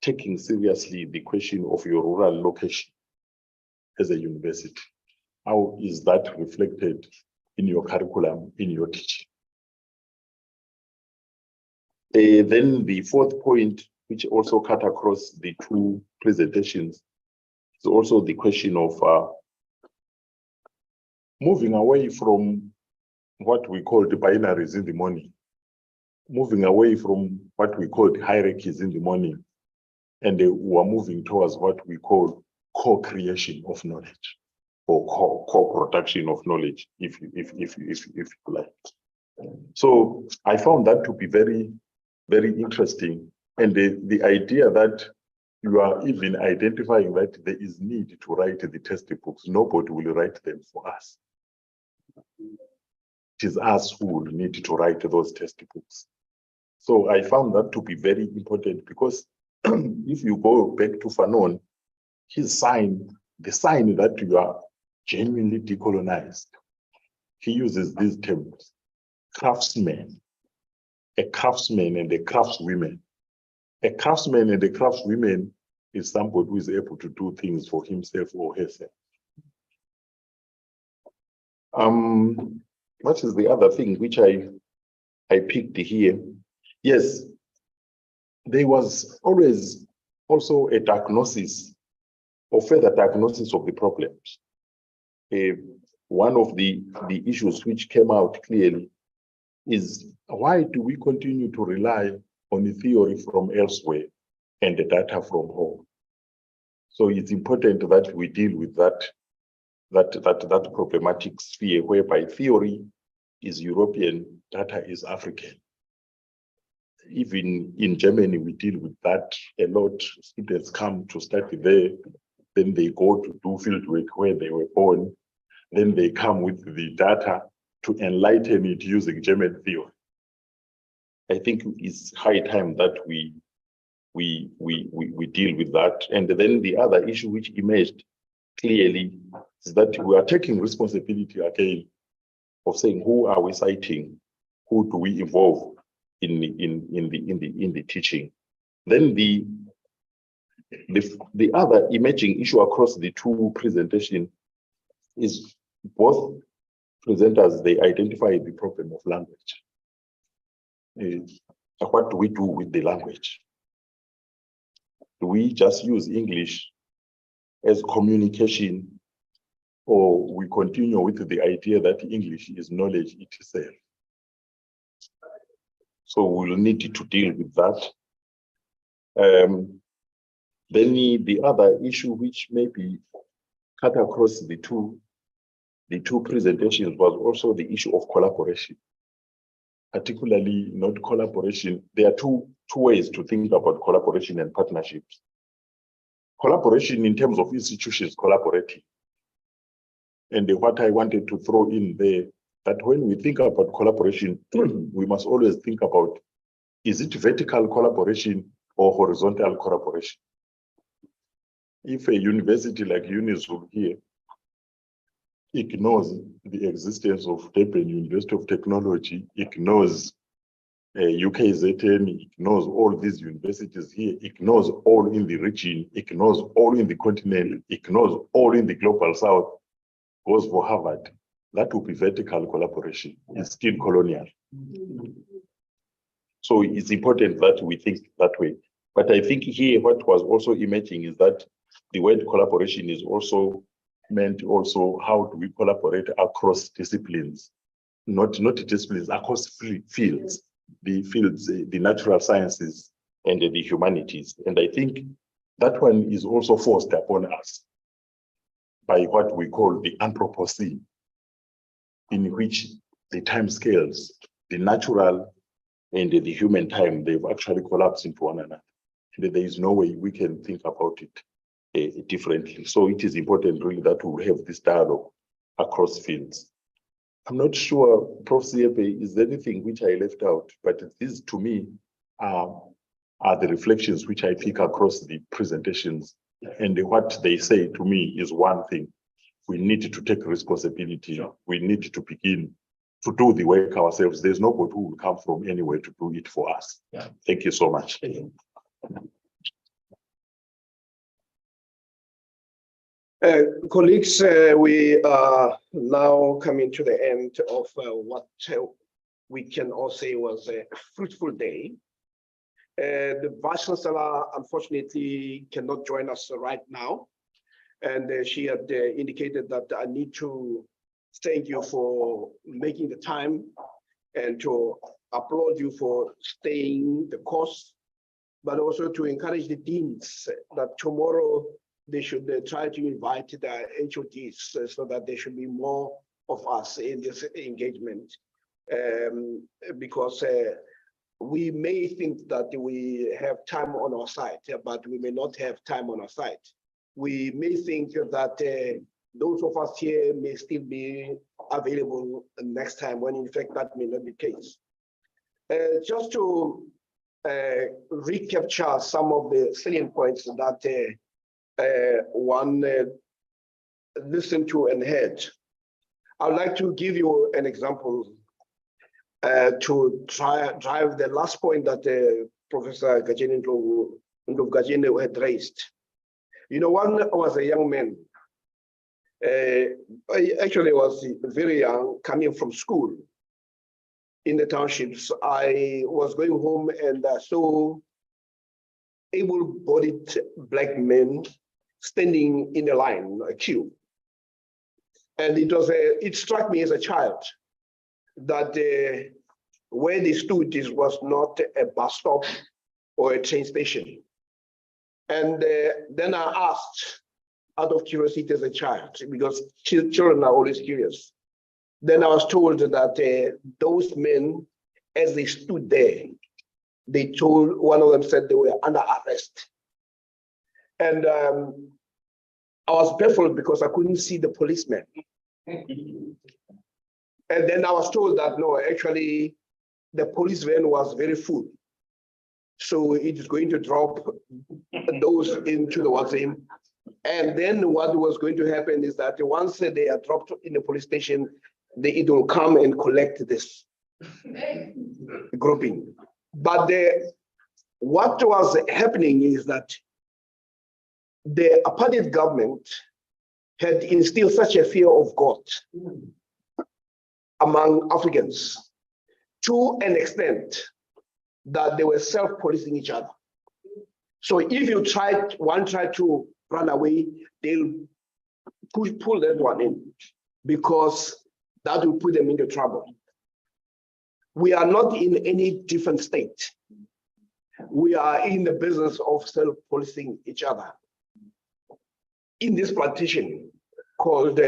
C: taking seriously the question of your rural location as a university. How is that reflected in your curriculum, in your teaching? Then the fourth point, which also cut across the two presentations, is also the question of moving away from what we call the binaries in the morning, moving away from what we call the hierarchies in the morning, and we are moving towards what we call co-creation of knowledge, or co-production of knowledge, if you like. So I found that to be very, very interesting. And the idea that you are even identifying that there is need to write the textbooks, nobody will write them for us. It is us who will need to write those textbooks. So I found that to be very important, because if you go back to Fanon, his sign, the sign that you are genuinely decolonized, he uses these terms: craftsman, a craftsman and a craftswoman. A craftsman and a craftswoman is somebody who is able to do things for himself or herself. What is the other thing which I picked here? Yes, there was always also a diagnosis or further diagnosis of the problems. One of the issues which came out clearly is, why do we continue to rely on the theory from elsewhere and the data from home? So it's important that we deal with that problematic sphere, whereby theory is European, data is African. Even in Germany, we deal with that a lot. Students come to study there, then they go to do fieldwork where they were born, then they come with the data to enlighten it using German theory. I think it's high time that we deal with that. And then the other issue which emerged clearly is that we are taking responsibility again of saying, who are we citing? who do we involve in the teaching? Then the other emerging issue across the two presentations is both presenters, they identify the problem of language. What do we do with the language? Do we just use English as communication, or we continue with the idea that English is knowledge itself? So we'll need to deal with that. Then the other issue which maybe cut across the two presentations was also the issue of collaboration. Particularly not collaboration. There are two ways to think about collaboration and partnerships. Collaboration in terms of institutions collaborating. And what I wanted to throw in there, that when we think about collaboration, we must always think about, is it vertical collaboration or horizontal collaboration? If a university like UNIZUL here ignores the existence of Durban University of Technology, ignores UKZN, ignores all these universities here, ignores all in the region, ignores all in the continent, ignores all in the global south, goes for Harvard, that would be vertical collaboration. It's still colonial. So it's important that we think that way. But I think here what was also emerging is that the word collaboration is also meant also how do we collaborate across disciplines, not disciplines, across fields, the natural sciences and the humanities. And I think that one is also forced upon us by what we call the Anthropocene, in which the time scales, the natural and the human time, they've actually collapsed into one another. And there is no way we can think about it differently. So it is important really that we have this dialogue across fields. I'm not sure, Prof. Siepe, is there anything which I left out, but these to me are the reflections which I think across the presentations. And what they say to me is one thing: we need to take responsibility. We need to begin to do the work ourselves. There's nobody who will come from anywhere to do it for us. Yeah. Thank you so much.
B: Colleagues, we are now coming to the end of what we can all say was a fruitful day. The Vice Chancellor, unfortunately, cannot join us right now. And she had indicated that I need to thank you for making the time and to applaud you for staying the course, but also to encourage the deans that tomorrow they should try to invite the HODs so that there should be more of us in this engagement. Because we may think that we have time on our side, but we may not have time on our side. We may think that those of us here may still be available next time, when in fact that may not be the case. Just to recapture some of the salient points that one listened to and heard, I'd like to give you an example to drive the last point that Professor Gajene had raised. You know, one was a young man. I actually was very young, coming from school in the townships. I was going home and I saw able-bodied black men standing in a line, a queue. And it struck me as a child that where they stood was not a bus stop or a train station. And then I asked, out of curiosity as a child, because children are always curious. Then I was told that those men, as they stood there, they told, one of them said they were under arrest. And I was baffled because I couldn't see the policemen. And then I was told that no, actually, the police van was very full. So it is going to drop those into the water. And then what was going to happen is that once they are dropped in the police station, it will come and collect this grouping. But what was happening is that the apartheid government had instilled such a fear of God among Africans to an extent that they were self-policing each other. So if one tried to run away, they'll pull that one in because that will put them into trouble. We are not in any different state. We are in the business of self-policing each other in this plantation called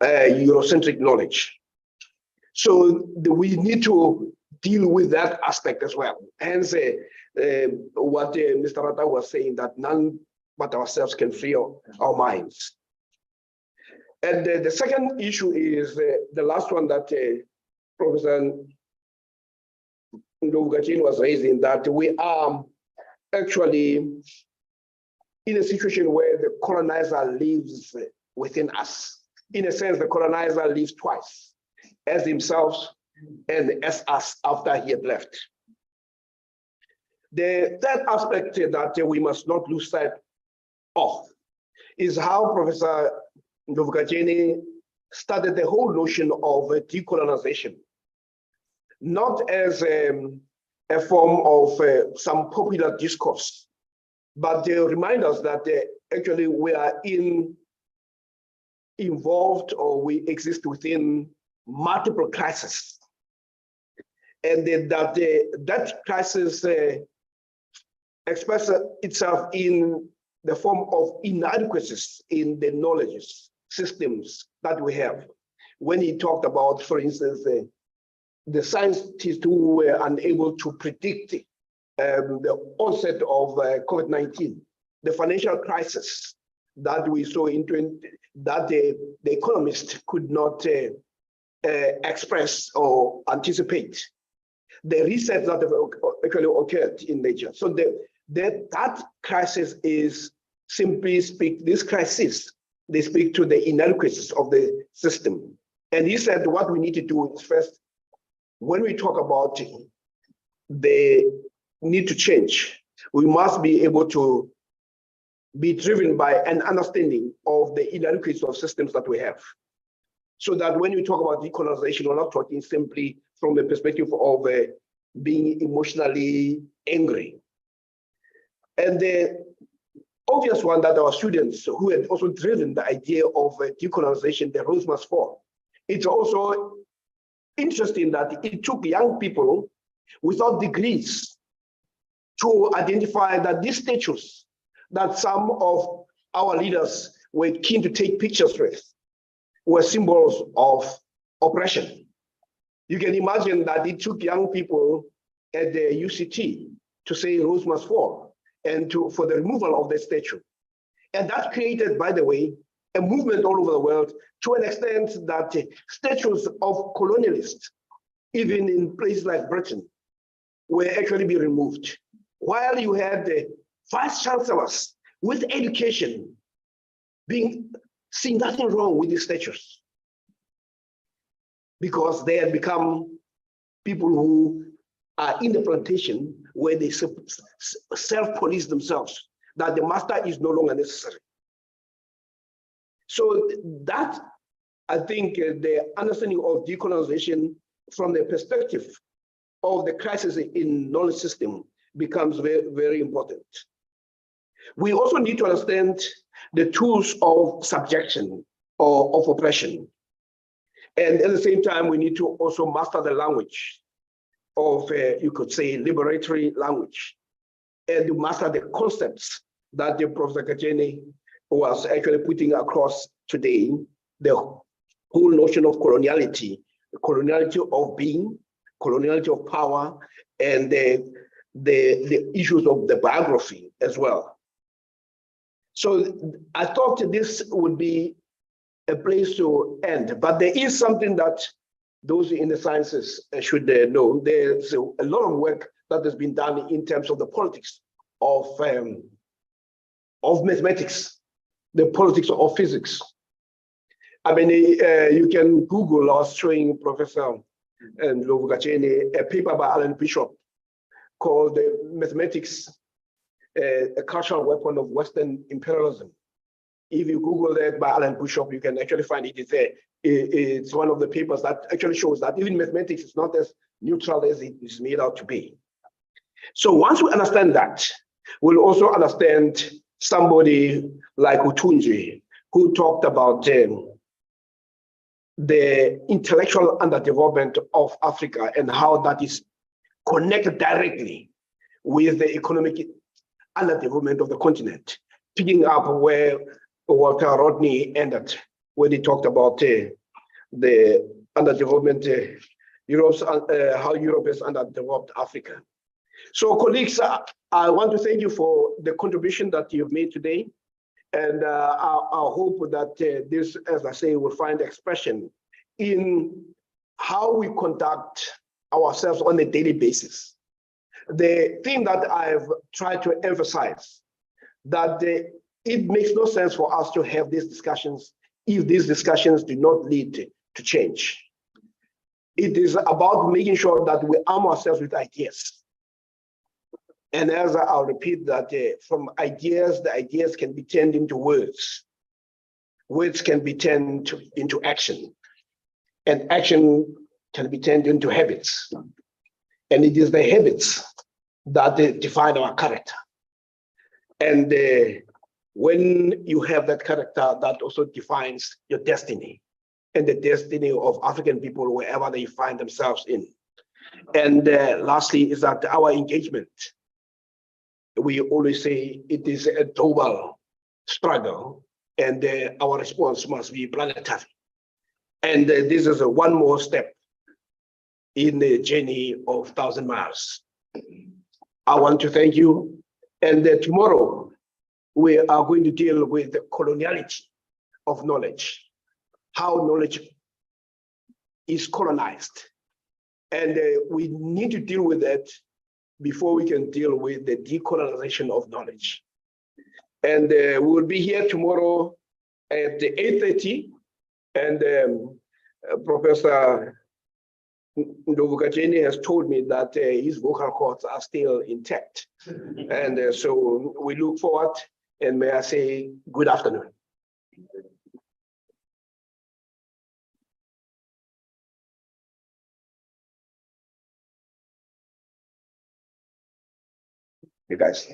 B: Eurocentric knowledge. So we need to deal with that aspect as well. Hence, what Mr. Rata was saying, that none but ourselves can free our minds. And the second issue is the last one that Professor Ndovugachin was raising, that we are actually in a situation where the colonizer lives within us. In a sense, the colonizer lives twice, as himself and as us after he had left. The third aspect that we must not lose sight of is how Professor Ndovugachin started the whole notion of decolonization, not as a form of some popular discourse, but they remind us that actually we are involved, or we exist within multiple crises, and that crisis expresses itself in the form of inadequacies in the knowledge systems that we have. When he talked about, for instance, the scientists who were unable to predict the onset of COVID-19, the financial crisis that we saw that the economists could not express or anticipate, the reset that actually occurred in nature. So that crisis is simply this crisis, they speak to the inadequacies of the system. And he said what we need to do is first, when we talk about the need to change, we must be able to be driven by an understanding of the inadequacies of systems that we have. So that when we talk about decolonization, we're not talking simply from the perspective of being emotionally angry. And the obvious one that our students who had also driven the idea of decolonization, the rose must fall. It's also interesting that it took young people without degrees to identify that these statues that some of our leaders were keen to take pictures with were symbols of oppression. You can imagine that it took young people at the UCT to say rose must fall and for the removal of the statue. And that created, by the way, a movement all over the world to an extent that statues of colonialists, even in places like Britain, were actually being removed. While you had the vice chancellors with education seeing nothing wrong with these statues, because they had become people who are in the plantation where they self-police themselves, that the master is no longer necessary. So that, I think, the understanding of decolonization from the perspective of the crisis in knowledge system becomes very, very important. We also need to understand the tools of subjection or of oppression. And at the same time, we need to also master the language of, you could say, liberatory language, and to master the concepts that the Professor Kajene was actually putting across today, the whole notion of coloniality, the coloniality of being, coloniality of power, and the issues of the biography as well. So I thought this would be a place to end, but there is something that those in the sciences should know. There's a lot of work that has been done in terms of the politics of mathematics, the politics of physics. I mean, you can Google. I was showing Professor and Lovukacheni, a paper by Alan Bishop called Mathematics, a Cultural Weapon of Western Imperialism. If you Google that by Alan Bishop, you can actually find it there. It's one of the papers that actually shows that even mathematics is not as neutral as it is made out to be. So once we understand that, we'll also understand somebody like Utunji, who talked about the intellectual underdevelopment of Africa and how that is connected directly with the economic underdevelopment of the continent, picking up where Walter Rodney ended when he talked about the underdevelopment, how Europe has underdeveloped Africa. So colleagues, I want to thank you for the contribution that you've made today. And I hope that this, as I say, will find expression in how we conduct ourselves on a daily basis. The thing that I've tried to emphasize, that it makes no sense for us to have these discussions if these discussions do not lead to change. It is about making sure that we arm ourselves with ideas. And as I'll repeat that from ideas, the ideas can be turned into words. Words can be turned into action. And action can be turned into habits. And it is the habits that define our character. And when you have that character, that also defines your destiny and the destiny of African people wherever they find themselves in. And lastly is that our engagement. We always say it is a global struggle and our response must be planetary. And this is one more step in the journey of 1,000 miles. I want to thank you. And tomorrow we are going to deal with the coloniality of knowledge, how knowledge is colonized. And we need to deal with that before we can deal with the decolonization of knowledge. And we will be here tomorrow at 8:30, and Professor Ndovukacheni has told me that his vocal cords are still intact. And so we look forward, and may I say good afternoon. You guys.